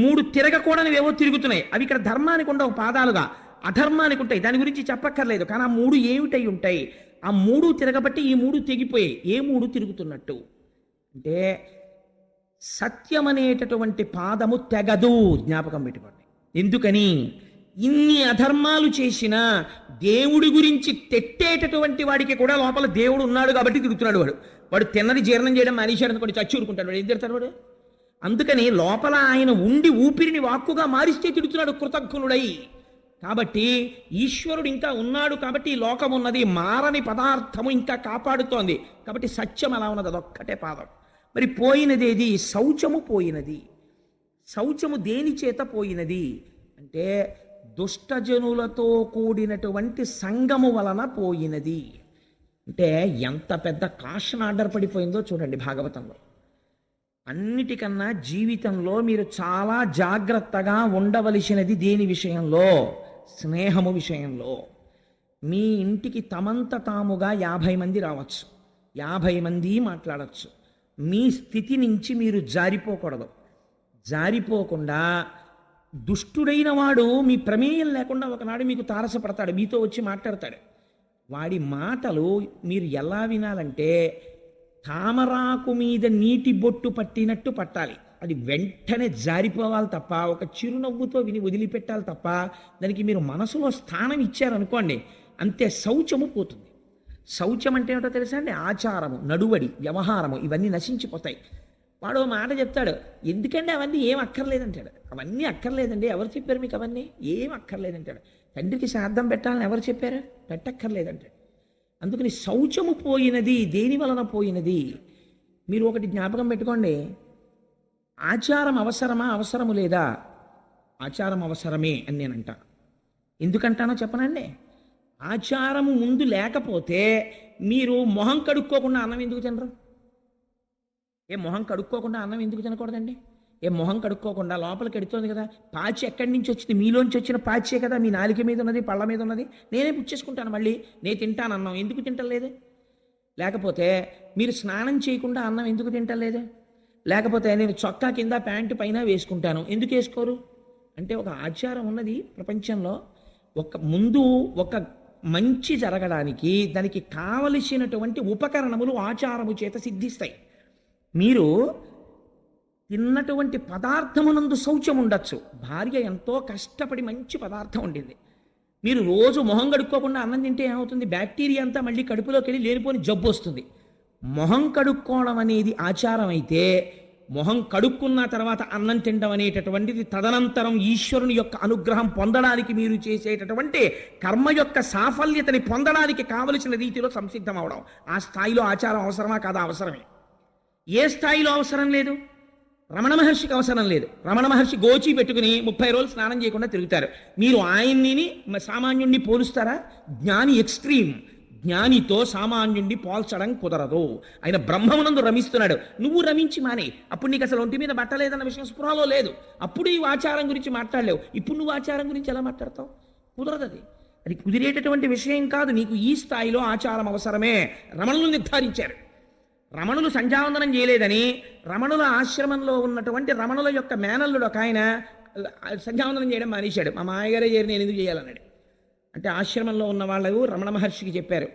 3 తిరగకూడనివేవో తిరుగుతున్నాయి. అవి ఇక్కడ ధర్మానికి ఉండవు పాదాలుగా, అధర్మానికి ఉంటాయి. దాని గురించి చెప్పక్కర్లేదు. కానీ ఆ 3 ఏమిటై ఉంటాయి? ఆ 3 తిరగబట్టి ఈ 3 తెగిపోయాయి. ఏ 3 తిరుగుతున్నట్టు అంటే సత్యం అనేటటువంటి పాదము తెగదు. జ్ఞాపకం పెట్టుకోండి. ఎందుకని? ఇన్ని అధర్మాలు చేసినా దేవుడి గురించి తెట్టేటటువంటి వాడికి కూడా లోపల దేవుడు ఉన్నాడు కాబట్టి తిరుగుతున్నాడు. వాడు తిన్నది జీర్ణం చేయడం మానేశాడు అనుకోండి, చచ్చి ఊరుకుంటాడు. వాడు ఏం తిడతాడు వాడు? అందుకని లోపల ఆయన ఉండి ఊపిరిని వాక్కుగా మారిస్తే తిడుతున్నాడు కృతజ్ఞుడై. కాబట్టి ఈశ్వరుడు ఇంకా ఉన్నాడు కాబట్టి ఈ లోకం ఉన్నది, మారని పదార్థము ఇంకా కాపాడుతోంది కాబట్టి సత్యం అలా ఉన్నది. అదొక్కటే పాదం. మరి పోయినది ఏది? శౌచము పోయినది. శౌచము దేని చేత పోయినది అంటే దుష్టజనులతో కూడినటువంటి సంగము వలన పోయినది. అంటే ఎంత పెద్ద కాషన్ ఆర్డర్ పడిపోయిందో చూడండి భాగవతంలో. అన్నిటికన్నా జీవితంలో మీరు చాలా జాగ్రత్తగా ఉండవలసినది దేని విషయంలో? స్నేహము విషయంలో. మీ ఇంటికి తమంత తాముగా 50 మంది రావచ్చు, 50 మంది మాట్లాడచ్చు. మీ స్థితి నుంచి మీరు జారిపోకూడదు. జారిపోకుండా దుష్టుడైన వాడు మీ ప్రమేయం లేకుండా ఒకనాడు మీకు తారసపడతాడు, మీతో వచ్చి మాట్లాడతాడు. వాడి మాటలు మీరు ఎలా వినాలంటే తామరాకు మీద నీటి బొట్టు పట్టినట్టు పట్టాలి. అది వెంటనే జారిపోవాలి తప్ప, ఒక చిరునవ్వుతో విని వదిలిపెట్టాలి తప్ప దానికి మీరు మనసులో స్థానం ఇచ్చారనుకోండి అంతే, శౌచము పోతుంది. శౌచం అంటే ఏమిటో తెలుసా అండి? ఆచారము, నడువడి, వ్యవహారము ఇవన్నీ నశించిపోతాయి. వాడు మాట చెప్తాడు, ఎందుకంటే అవన్నీ ఏం అక్కర్లేదంటాడు. అవన్నీ అక్కర్లేదండి, ఎవరు చెప్పారు మీకు? అవన్నీ ఏం అక్కర్లేదంటాడు. తండ్రికి శ్రాద్ధం పెట్టాలని ఎవరు చెప్పారు? పెట్టక్కర్లేదంటాడు. అందుకని శౌచము పోయినది. దేని వలన పోయినది? మీరు ఒకటి జ్ఞాపకం పెట్టుకోండి, ఆచారం అవసరమా అవసరము లేదా? ఆచారం అవసరమే అని నేనంట. ఎందుకంటానో చెప్పనండి. ఆచారము ముందు లేకపోతే మీరు మొహం కడుక్కోకుండా అన్నం ఎందుకు తినరు? మొహం కడుక్కోకుండా అన్నం ఎందుకు తినకూడదండి? మొహం కడుక్కోకుండా లోపలికి ఎడుతోంది కదా, పాచి ఎక్కడి నుంచి వచ్చింది? మీలోంచి వచ్చిన పాచే కదా మీ నాలిక మీద ఉన్నది, పళ్ళ మీద ఉన్నది. నేనే పుచ్చేసుకుంటాను, మళ్ళీ నేను తింటాను అన్నం. ఎందుకు తింటలేదు? లేకపోతే మీరు స్నానం చేయకుండా అన్నం ఎందుకు తింటలేదు? లేకపోతే నేను చొక్కా కింద ప్యాంటు పైన వేసుకుంటాను, ఎందుకు వేసుకోరు? అంటే ఒక ఆచారం ఉన్నది ప్రపంచంలో. ముందు ఒక మంచి జరగడానికి దానికి కావలసినటువంటి ఉపకరణములు ఆచారము చేత సిద్ధిస్తాయి. మీరు తిన్నటువంటి పదార్థమునందు శౌచం ఉండొచ్చు. భార్య ఎంతో కష్టపడి మంచి పదార్థం వండింది, మీరు రోజు మొహం కడుక్కోకుండా అన్నం తింటే ఏమవుతుంది? బ్యాక్టీరియా అంతా మళ్ళీ కడుపులోకి వెళ్ళి లేనిపోని జబ్బు వస్తుంది. మొహం కడుక్కోవడం అనేది ఆచారం అయితే, మొహం కడుక్కున్న తర్వాత అన్నం తినడం అనేటటువంటిది తదనంతరం ఈశ్వరుని యొక్క అనుగ్రహం పొందడానికి మీరు చేసేటటువంటి కర్మ యొక్క సాఫల్యతని పొందడానికి కావలసిన రీతిలో సంసిద్ధం అవడం. ఆ స్థాయిలో ఆచారం అవసరమా కాదా? అవసరమే. ఏ స్థాయిలో అవసరం లేదు? రమణ మహర్షికి అవసరం లేదు. రమణ మహర్షి గోచి పెట్టుకుని 30 రోజులు స్నానం చేయకుండా తిరుగుతారు. మీరు ఆయన్ని సామాన్యుణ్ణి పోలుస్తారా? జ్ఞాని ఎక్స్ట్రీమ్. జ్ఞానితో సామాన్యుణ్ణి పోల్చడం కుదరదు. ఆయన బ్రహ్మమునందు రమిస్తున్నాడు, నువ్వు రమించి మానే. అప్పుడు నీకు అసలు ఒంటి మీద బట్టలేదన్న విషయం స్పృహలో లేదు. అప్పుడు ఈ ఆచారం గురించి మాట్లాడలేవు. ఇప్పుడు నువ్వు ఆచారం గురించి ఎలా మాట్లాడతావు? కుదరదు. అది కుదిరేటటువంటి విషయం కాదు. నీకు ఈ స్థాయిలో ఆచారం అవసరమే. రమణులు నిర్ధారించారు. రమణులు సంధ్యావందనం చేయలేదని రమణుల ఆశ్రమంలో ఉన్నటువంటి రమణుల యొక్క మేనల్లుడు ఒక ఆయన సంధ్యావందనం చేయడం మానేశాడు. మా మాయగారే చేరి నేను ఎందుకు చేయాలన్నాడు. అంటే ఆశ్రమంలో ఉన్న వాళ్ళు రమణ మహర్షికి చెప్పారు,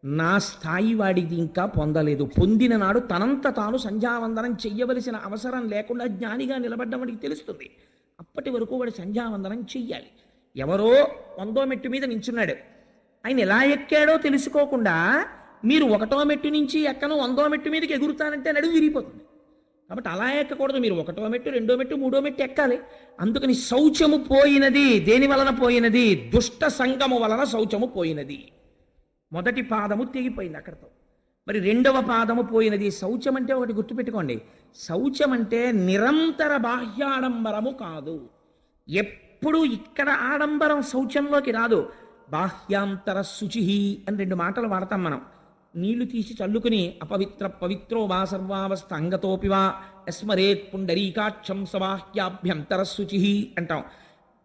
నా స్థాయి వాడిది ఇంకా పొందలేదు. పొందిన నాడు తనంత తాను సంధ్యావందనం చెయ్యవలసిన అవసరం లేకుండా జ్ఞానిగా నిలబడ్డం వాడికి తెలుస్తుంది. అప్పటి వరకు వాడు సంధ్యావందనం చెయ్యాలి. ఎవరో 100వ మెట్టు మీద నించున్నాడు, ఆయన ఎలా ఎక్కాడో తెలుసుకోకుండా మీరు 1వ మెట్టు నుంచి ఎక్కను 100వ మెట్టు మీదకి ఎగురుతానంటే నడుము విరిగిపోతుంది. కాబట్టి అలా ఎక్కకూడదు. మీరు 1వ మెట్టు, 2వ మెట్టు, 3వ మెట్టు ఎక్కాలి. అందుకని శౌచము పోయినది. దేని వలన పోయినది? దుష్ట సంగము వలన శౌచము పోయినది. మొదటి పాదము తెగిపోయింది అక్కడితో. మరి 2వ పాదము పోయినది. శౌచం అంటే ఒకటి గుర్తుపెట్టుకోండి, శౌచం అంటే నిరంతర బాహ్యాడంబరము కాదు. ఎప్పుడు ఇక్కడ ఆడంబరం శౌచంలోకి రాదు. బాహ్యాంతర శుచి అని రెండు మాటలు వాడతాం మనం. నీళ్లు తీసి చల్లుకుని అపవిత్ర పవిత్రో వా సర్వావస్థ అంగతోపివా యస్మరేత్ పుండరీకాక్షం సబాహ్యాభ్యంతర శుచి అంటాం.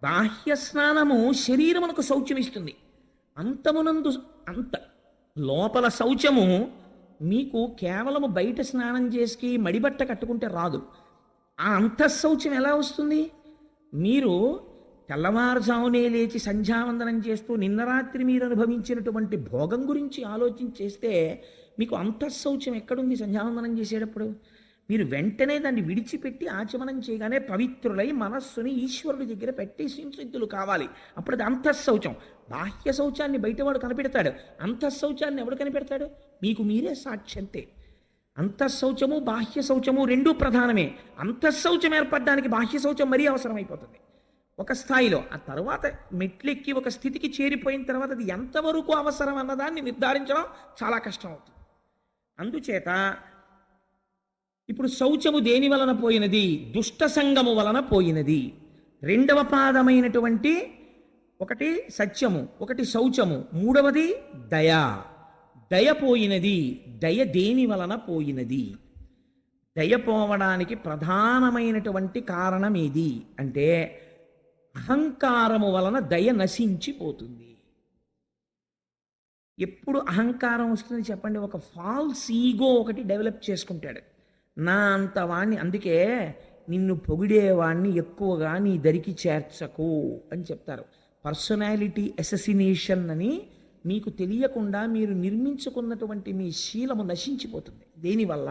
బాహ్య స్నానము శరీరమునకు శౌచమిస్తుంది. అంతమునందు అంత లోపల శౌచము మీకు కేవలము బయట స్నానం చేసి మడిబట్ట కట్టుకుంటే రాదు. ఆ అంతఃశౌచం ఎలా వస్తుంది? మీరు తెల్లవారుజామునే లేచి సంధ్యావందనం చేస్తూ నిన్న రాత్రి మీరు అనుభవించినటువంటి భోగం గురించి ఆలోచించేస్తే మీకు అంతఃశౌచం ఎక్కడుంది? సంధ్యావందనం చేసేటప్పుడు మీరు వెంటనే దాన్ని విడిచిపెట్టి ఆచమనం చేయగానే పవిత్రులై మనస్సుని ఈశ్వరుడి దగ్గర పెట్టి సంసిద్ధులు కావాలి. అప్పుడు అది అంతఃశౌచం. బాహ్య శౌచాన్ని బయటవాడు కనిపెడతాడు, అంతఃశౌచాన్ని ఎవడు కనిపెడతాడు? మీకు మీరే సాక్ష్యంతే. అంతఃశౌచము బాహ్య శౌచము రెండూ ప్రధానమే. అంతఃశౌచం ఏర్పడడానికి బాహ్య శౌచం మరీ అవసరమైపోతుంది ఒక స్థాయిలో. ఆ తర్వాత మెట్లెక్కి ఒక స్థితికి చేరిపోయిన తర్వాత అది ఎంతవరకు అవసరం అన్నదాన్ని నిర్ధారించడం చాలా కష్టం అవుతుంది. అందుచేత ఇప్పుడు శౌచము దేని వలన పోయినది? దుష్ట సంగము వలన పోయినది. రెండవ పాదమైనటువంటి ఒకటి సత్యము, ఒకటి శౌచము, మూడవది దయ. దయ పోయినది. దయ దేని వలన పోయినది? దయ పోవడానికి ప్రధానమైనటువంటి కారణం ఏది అంటే అహంకారము వలన దయ నశించిపోతుంది. ఎప్పుడు అహంకారం వస్తుంది చెప్పండి? ఒక ఫాల్స్ ఈగో ఒకటి డెవలప్ చేసుకుంటాడు. నా అంత వాణ్ణి, అందుకే నిన్ను పొగిడేవాణ్ణి ఎక్కువగా నీ దరికి చేర్చకు అని చెప్తారు. పర్సనాలిటీ అసెసినేషన్ అని మీకు తెలియకుండా మీరు నిర్మించుకున్నటువంటి మీ శీలము నశించిపోతుంది. దేనివల్ల?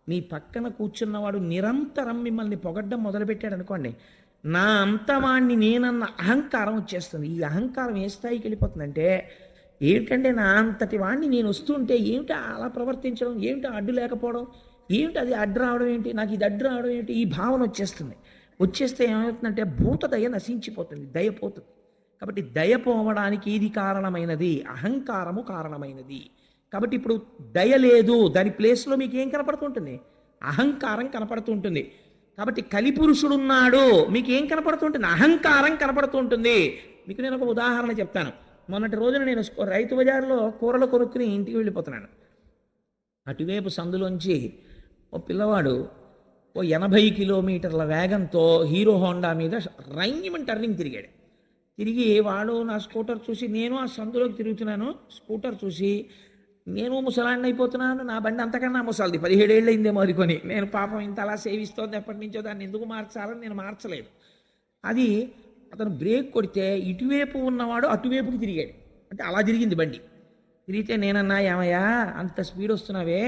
మీ పక్కన కూర్చున్నవాడు నిరంతరం మిమ్మల్ని పొగడ్డం మొదలుపెట్టాడు అనుకోండి, నా అంతవాణ్ణి నేనన్న అహంకారం వచ్చేస్తుంది. ఈ అహంకారం ఏ స్థాయికి వెళ్ళిపోతుందంటే, ఏమిటంటే నా అంతటి వాణ్ణి నేను వస్తుంటే ఏమిటి అలా ప్రవర్తించడం, ఏమిటి అడ్డు లేకపోవడం, ఏమిటి అది అడ్డు రావడం ఏంటి, నాకు ఇది అడ్డు రావడం ఏంటి, ఈ భావన వచ్చేస్తుంది. వచ్చేస్తే ఏమవుతుందంటే భూత దయ నశించిపోతుంది, దయ పోతుంది. కాబట్టి దయ పోవడానికి ఇది కారణమైనది, అహంకారము కారణమైనది. కాబట్టి ఇప్పుడు దయ లేదు, దాని ప్లేస్లో మీకు ఏం కనపడుతుంటుంది? అహంకారం కనపడుతుంటుంది. కాబట్టి కలిపురుషుడున్నాడు, మీకు ఏం కనపడుతుంటుంది? అహంకారం కనపడుతుంటుంది. మీకు నేను ఒక ఉదాహరణ చెప్తాను. మొన్నటి రోజున నేను రైతు బజార్లో కూరలు కొనుక్కుని ఇంటికి వెళ్ళిపోతున్నాను. అటువైపు సందులోంచి ఓ పిల్లవాడు ఓ 80 కిలోమీటర్ల వేగంతో హీరో హోండా మీద రంగిమని టర్నింగ్ తిరిగాడు. తిరిగి వాడు నా స్కూటర్ చూసి, నేను ఆ సందులోకి తిరుగుతున్నాను, స్కూటర్ చూసి నేను ముసలాండి అయిపోతున్నాను, నా బండి అంతకన్నా ముసలిది, 17 ఏళ్ళు అయిందేమో అది కొని, నేను పాపం ఇంత అలా సేవిస్తోంది ఎప్పటి నుంచో, దాన్ని ఎందుకు మార్చాలని నేను మార్చలేదు. అది అతను బ్రేక్ కొడితే ఇటువైపు ఉన్నవాడు అటువైపుకి తిరిగాడు. అంటే అలా తిరిగింది బండి. తిరిగితే నేనన్నా, ఏమయ్యా అంత స్పీడ్ వస్తున్నావే,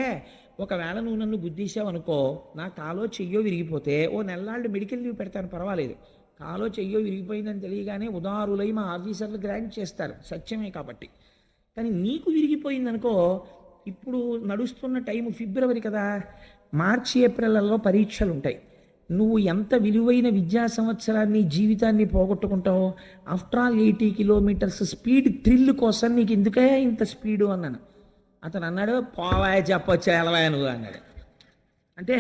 ఒకవేళ నువ్వు నన్ను గుద్దీసావు అనుకో, నా కాలో చెయ్యో విరిగిపోతే ఓ నెల్లాళ్ళు మెడికల్ లీవ్ పెడతాను, పర్వాలేదు. కాలో చెయ్యో విరిగిపోయిందని తెలియగానే ఉదారులై మా ఆఫీసర్లు గ్రాంట్ చేస్తారు, సత్యమే కాబట్టి. కానీ నీకు విరిగిపోయిందనుకో, ఇప్పుడు నడుస్తున్న టైము ఫిబ్రవరి కదా, మార్చి ఏప్రిల్లో పరీక్షలు ఉంటాయి. నువ్వు ఎంత విలువైన విద్యా సంవత్సరాన్ని జీవితాన్ని పోగొట్టుకుంటావు. After all 80 kilometres speed thrill కోసం నీకు ఎందుకే ఇంత స్పీడు అన్నాను. అతను అన్నాడు, పోవాయ చెప్పొచ్చా ఎలవాయ నువ్వు అన్నాడు. అంటే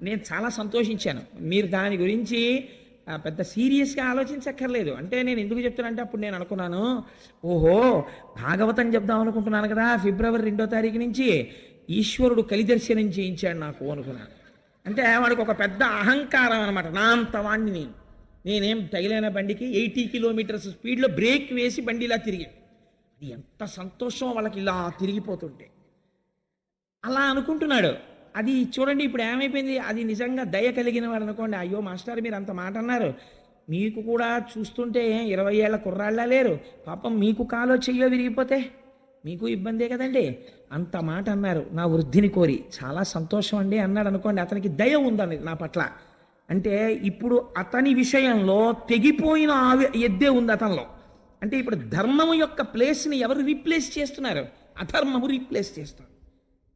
నేను చాలా సంతోషించాను. మీరు దాని గురించి పెద్ద సీరియస్గా ఆలోచించక్కర్లేదు. అంటే నేను ఎందుకు చెప్తానంటే, అప్పుడు నేను అనుకున్నాను, ఓహో భాగవతం చెప్దాం అనుకుంటున్నాను కదా, ఫిబ్రవరి 2వ తారీఖు నుంచి ఈశ్వరుడు కలిదర్శనం చేయించాడు నాకు అనుకున్నాను. అంటే వాడికి ఒక పెద్ద అహంకారం అనమాట. నా అంత వాణ్ణి నేనేం తగిలిన బండికి 80 కిలోమీటర్స్ స్పీడ్లో బ్రేక్ వేసి బండి ఇలా తిరిగి, అది ఎంత సంతోషం వాళ్ళకి ఇలా తిరిగిపోతుంటే. అలా అనుకుంటున్నాడు. అది చూడండి ఇప్పుడు ఏమైపోయింది. అది నిజంగా దయ కలిగిన వాడు అనుకోండి, అయ్యో మాస్టర్ మీరు అంత మాట అన్నారు, మీకు కూడా చూస్తుంటే 20 ఏళ్ల కుర్రాళ్ళ లేరు, పాపం మీకు కాలో చెయ్యో విరిగిపోతే మీకు ఇబ్బందే కదండి, అంత మాట అన్నారు నా వృద్ధిని కోరి, చాలా సంతోషం అండి అన్నాడు అనుకోండి. అతనికి దయ ఉందని నా పట్ల. అంటే ఇప్పుడు అతని విషయంలో తెగిపోయిన ఎద్దే ఉంది అతనిలో. అంటే ఇప్పుడు ధర్మము యొక్క ప్లేస్ని ఎవరు రీప్లేస్ చేస్తున్నారు? అధర్మము రీప్లేస్ చేస్తారు.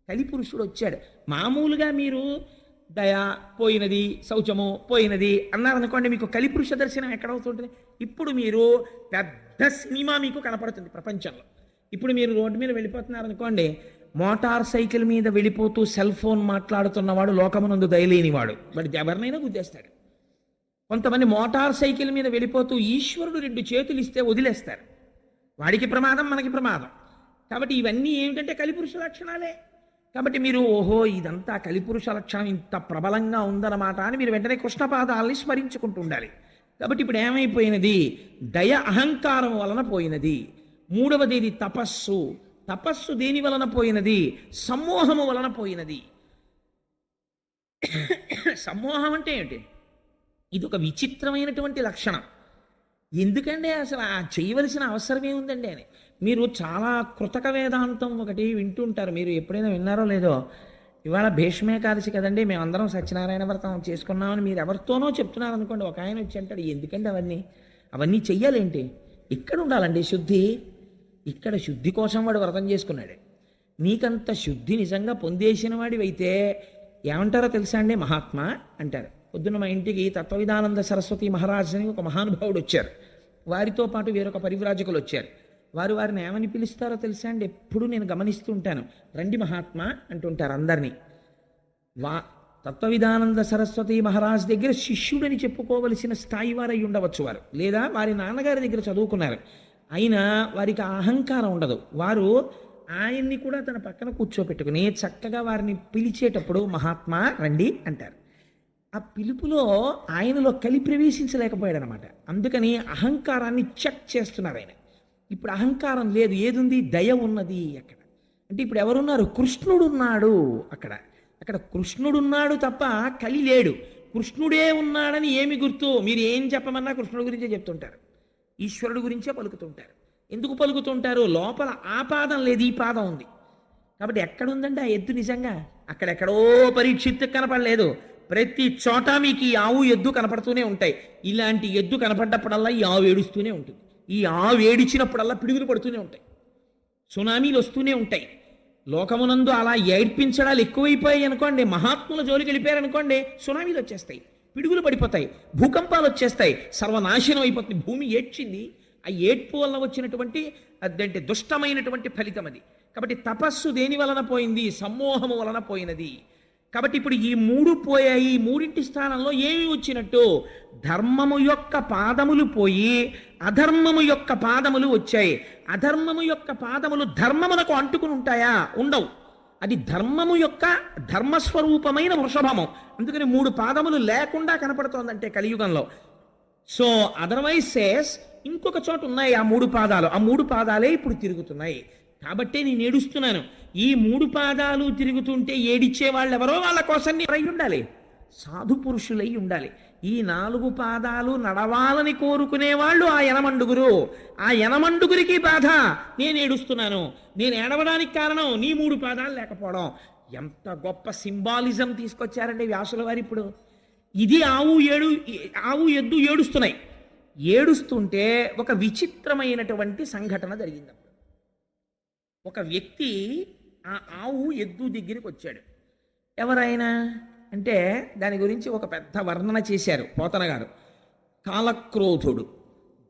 కలిపురుషుడు వచ్చాడు. మామూలుగా మీరు దయ పోయినది, శౌచము పోయినది అన్నారనుకోండి, మీకు కలిపురుష దర్శనం ఎక్కడవుతుంటుంది? ఇప్పుడు మీరు పెద్ద సినిమా మీకు కనపడుతుంది ప్రపంచంలో. ఇప్పుడు మీరు రోడ్డు మీద వెళ్ళిపోతున్నారనుకోండి, మోటార్ సైకిల్ మీద వెళ్ళిపోతూ సెల్ ఫోన్ మాట్లాడుతున్నవాడు లోకమునందు దయలేనివాడు, వాడు ఎవరినైనా గుద్దేస్తాడు. కొంతమంది మోటార్ సైకిల్ మీద వెళ్ళిపోతూ ఈశ్వరుడు 2 చేతులు ఇస్తే వదిలేస్తారు. వాడికి ప్రమాదం, మనకి ప్రమాదం. కాబట్టి ఇవన్నీ ఏమిటంటే కలిపురుష లక్షణాలే. కాబట్టి మీరు ఓహో ఇదంతా కలిపురుష లక్షణం ఇంత ప్రబలంగా ఉందన్నమాట అని మీరు వెంటనే కృష్ణపాదాలని స్మరించుకుంటూ ఉండాలి. కాబట్టి ఇప్పుడు ఏమైపోయినది? దయ అహంకారం వలన పోయినది. మూడవది ఇది తపస్సు. తపస్సు దేని వలన పోయినది? సమ్మోహము వలన పోయినది. సమ్మోహం అంటే ఏమిటి? ఇది ఒక విచిత్రమైనటువంటి లక్షణం. ఎందుకంటే అసలు ఆ చేయవలసిన అవసరం ఏముందండి అని. మీరు చాలా కృతక వేదాంతం ఒకటి వింటుంటారు. మీరు ఎప్పుడైనా విన్నారో లేదో, ఇవాళ భీష్మేకాదశి కదండి, మేమందరం సత్యనారాయణ వ్రతం చేసుకున్నామని మీరు ఎవరితోనో చెప్తున్నారు అనుకోండి. ఒక ఆయన వచ్చి అంటాడు, ఎందుకంటే అవన్నీ చెయ్యాలేంటి? ఇక్కడ ఉండాలండి శుద్ధి. ఇక్కడ శుద్ధి కోసం వాడు వ్రతం చేసుకున్నాడు. నీకంత శుద్ధి నిజంగా పొందేసిన వాడివైతే ఏమంటారో తెలుసా అండి? మహాత్మా అంటారు. పొద్దున్న మా ఇంటికి తత్వవిధానంద సరస్వతి మహారాజ్ అని ఒక మహానుభావుడు వచ్చారు. వారితో పాటు వేరొక పరివ్రాజకులు వచ్చారు. వారిని ఏమని పిలుస్తారో తెలుసా అండి? ఎప్పుడు నేను గమనిస్తూ ఉంటాను. రండి మహాత్మా అంటుంటారు అందరినీ. తత్వవిధానంద సరస్వతి మహారాజ్ దగ్గర శిష్యుడని చెప్పుకోవలసిన స్థాయి వారై ఉండవచ్చు వారు, లేదా వారి నాన్నగారి దగ్గర చదువుకున్నారు. అయినా వారికి అహంకారం ఉండదు. వారు ఆయన్ని కూడా తన పక్కన కూర్చోపెట్టుకుని చక్కగా వారిని పిలిచేటప్పుడు మహాత్మా రండి అంటారు. ఆ పిలుపులో ఆయనలో కలి ప్రవేశించలేకపోయాడు అనమాట. అందుకని అహంకారాన్ని చెక్ చేస్తున్నారు ఆయన. ఇప్పుడు అహంకారం లేదు, ఏదుంది? దయ ఉన్నది అక్కడ. అంటే ఇప్పుడు ఎవరున్నారు? కృష్ణుడున్నాడు అక్కడ. అక్కడ కృష్ణుడున్నాడు తప్ప కలి లేడు. కృష్ణుడే ఉన్నాడని ఏమి గుర్తు? మీరు ఏం చెప్పమన్నా కృష్ణుడి గురించే చెప్తుంటారు, ఈశ్వరుడు గురించే పలుకుతుంటారు. ఎందుకు పలుకుతుంటారు? లోపల ఆ పాదం లేదు, ఈ పాదం ఉంది. కాబట్టి ఎక్కడుందండి ఆ ఎద్దు? నిజంగా అక్కడెక్కడో పరీక్షిత్తు కనపడలేదు. ప్రతి చోట మీకు ఈ ఆవు ఎద్దు కనపడుతూనే ఉంటాయి. ఇలాంటి ఎద్దు కనపడ్డప్పుడల్లా ఈ ఆవు ఏడుస్తూనే ఉంటుంది. ఈ ఆవు ఏడిచినప్పుడల్లా పిడుగులు పడుతూనే ఉంటాయి, సునామీలు వస్తూనే ఉంటాయి. లోకమునందు అలా ఏడ్పించడాలు ఎక్కువైపోయాయి అనుకోండి, మహాత్ముల జోలికి వెళ్ళిపోయారనుకోండి, సునామీలు వచ్చేస్తాయి, పిడుగులు పడిపోతాయి, భూకంపాలు వచ్చేస్తాయి, సర్వనాశనం అయిపోతుంది. భూమి ఏడ్చింది. ఆ ఏడ్పు వలన వచ్చినటువంటి అదంటే దుష్టమైనటువంటి ఫలితం అది. కాబట్టి తపస్సు దేని వలన పోయింది? సమ్మోహము వలన పోయినది. కాబట్టి ఇప్పుడు ఈ మూడు పోయాయి. ఈ మూడింటి స్థానంలో ఏమి వచ్చినట్టు? ధర్మము యొక్క పాదములు పోయి అధర్మము యొక్క పాదములు వచ్చాయి. అధర్మము యొక్క పాదములు ధర్మమునకు అంటుకుని ఉంటాయా? ఉండవు. అది ధర్మము యొక్క ధర్మస్వరూపమైన వృషభము. అందుకని మూడు పాదములు లేకుండా కనపడుతోందంటే కలియుగంలో. సో అదర్వైజ్ సేస్ ఇంకొక చోట ఉన్నాయి ఆ మూడు పాదాలు. ఆ మూడు పాదాలే ఇప్పుడు తిరుగుతున్నాయి. కాబట్టే నేను ఏడుస్తున్నాను. ఈ మూడు పాదాలు తిరుగుతుంటే ఏడిచ్చే వాళ్ళు ఎవరో వాళ్ళ కోసం అయి ఉండాలి, సాధు పురుషులై ఉండాలి. ఈ నాలుగు పాదాలు నడవాలని కోరుకునే వాళ్ళు ఆ యనమండుగురు. ఆ యనమండుగురికి బాధ, నేను ఏడుస్తున్నాను. నేను ఏడవడానికి కారణం నీ మూడు పాదాలు లేకపోవడం. ఎంత గొప్ప సింబాలిజం తీసుకొచ్చారండి వ్యాసుల వారు. ఇప్పుడు ఇది ఆవు ఎద్దు ఏడుస్తున్నాయి. ఏడుస్తుంటే ఒక విచిత్రమైనటువంటి సంఘటన జరిగింది. ఒక వ్యక్తి ఆ ఆవు ఎద్దు దగ్గరికి వచ్చాడు. ఎవరైనా అంటే దాని గురించి ఒక పెద్ద వర్ణన చేశారు పోతన గారు. కాలక్రోధుడు,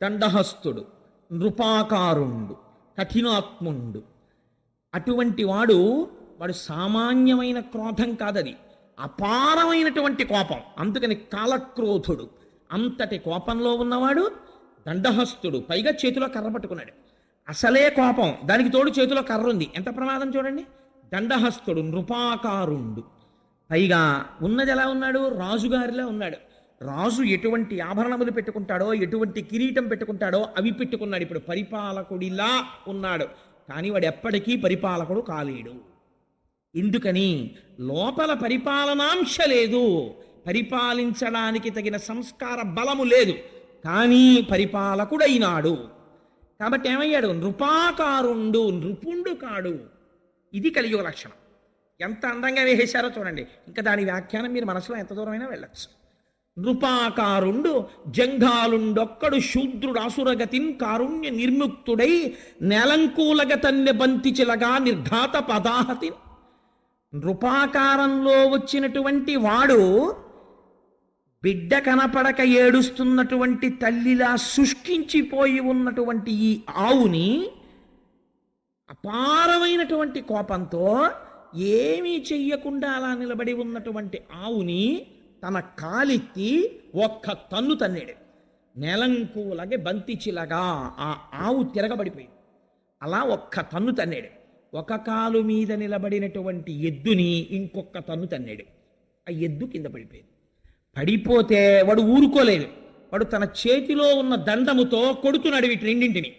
దండహస్తుడు, నృపాకారుండు, కఠినాత్ముండు. అటువంటి వాడు సామాన్యమైన క్రోధం కాదది, అపారమైనటువంటి కోపం. అందుకని కాలక్రోధుడు, అంతటి కోపంలో ఉన్నవాడు. దండహస్తుడు, పైగా చేతిలో కర్ర పట్టుకున్నాడు. అసలే కోపం, దానికి తోడు చేతిలో కర్ర ఉంది. ఎంత ప్రమాదం చూడండి. దండహస్తుడు, నృపాకారుండు, పైగా ఉన్నది ఎలా ఉన్నాడు? రాజుగారిలా ఉన్నాడు. రాజు ఎటువంటి ఆభరణములు పెట్టుకుంటాడో, ఎటువంటి కిరీటం పెట్టుకుంటాడో అవి పెట్టుకున్నాడు. ఇప్పుడు పరిపాలకుడిలా ఉన్నాడు. కానీ వాడు ఎప్పటికీ పరిపాలకుడు కాలేడు. ఎందుకని? లోపల పరిపాలనాంశ లేదు, పరిపాలించడానికి తగిన సంస్కార బలము లేదు. కానీ పరిపాలకుడైనాడు. కాబట్టి ఏమయ్యాడు? నృపాకారుండు, నృపుండు కాడు. ఇది కలియుగ లక్షణం. ఎంత అందంగా వేసేశారో చూడండి. ఇంకా దాని వ్యాఖ్యానం మీరు మనసులో ఎంత దూరమైనా వెళ్ళచ్చు. నృపాకారుండు జంఘాలుండొక్కడు శూద్రుడు అసురగతిన్ కారుణ్య నిర్ముక్తుడై నెలంకూలగతన్య బంతిచిలగా నిర్ఘాత పదాహతి. నృపాకారంలో వచ్చినటువంటి వాడు బిడ్డ కనపడక ఏడుస్తున్నటువంటి తల్లిలా శుష్కించిపోయి ఉన్నటువంటి ఈ ఆవుని అపారమైనటువంటి కోపంతో ఏమీ చెయ్యకుండా అలా నిలబడి ఉన్నటువంటి ఆవుని తన కాలెత్తి ఒక్క తన్ను తన్నాడు. నెలంకూలగే బంతిచిలగా ఆ ఆవు తిరగబడిపోయింది. అలా ఒక్క తన్ను తన్నాడు. ఒక కాలు మీద నిలబడినటువంటి ఎద్దుని ఇంకొక తన్ను తన్నాడు. ఆ ఎద్దు కింద పడిపోయింది. పడిపోతే వాడు ఊరుకోలేదు. వాడు తన చేతిలో ఉన్న దండముతో కొడుతున్నాడు వీటి రెండింటిని.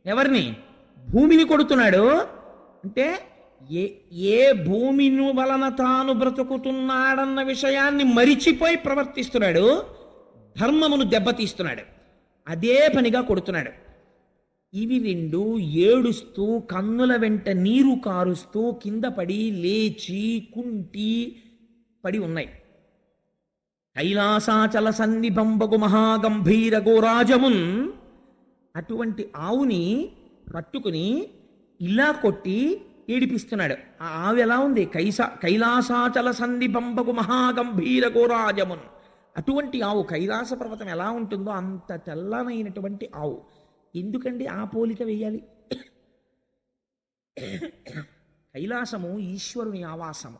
ఎవరిని? భూమిని కొడుతున్నాడు. అంటే ఏ భూమిని వలన తాను బ్రతుకుతున్నాడన్న విషయాన్ని మరిచిపోయి ప్రవర్తిస్తున్నాడు. ధర్మమును దెబ్బతీస్తున్నాడు. అదే పనిగా కొడుతున్నాడు. ఇవి రెండు ఏడుస్తూ కన్నుల వెంట నీరు కారుస్తూ కింద పడి లేచి కుంటి పడి ఉన్నాయి. కైలాసాచల సన్నిభంబగు మహాగంభీర గోరాజమున్ అటువంటి ఆవుని పట్టుకుని ఇలా కొట్టి ఏడిపిస్తున్నాడు. ఆ ఆవు ఎలా ఉంది? కైలాసాచల సన్నిభంబగు మహాగంభీర గోరాజమున్. అటువంటి ఆవు కైలాస పర్వతం ఎలా ఉంటుందో అంత తెల్లనైనటువంటి ఆవు. ఎందుకండి ఆ పోలిక వేయాలి? కైలాసము ఈశ్వరుని ఆవాసము.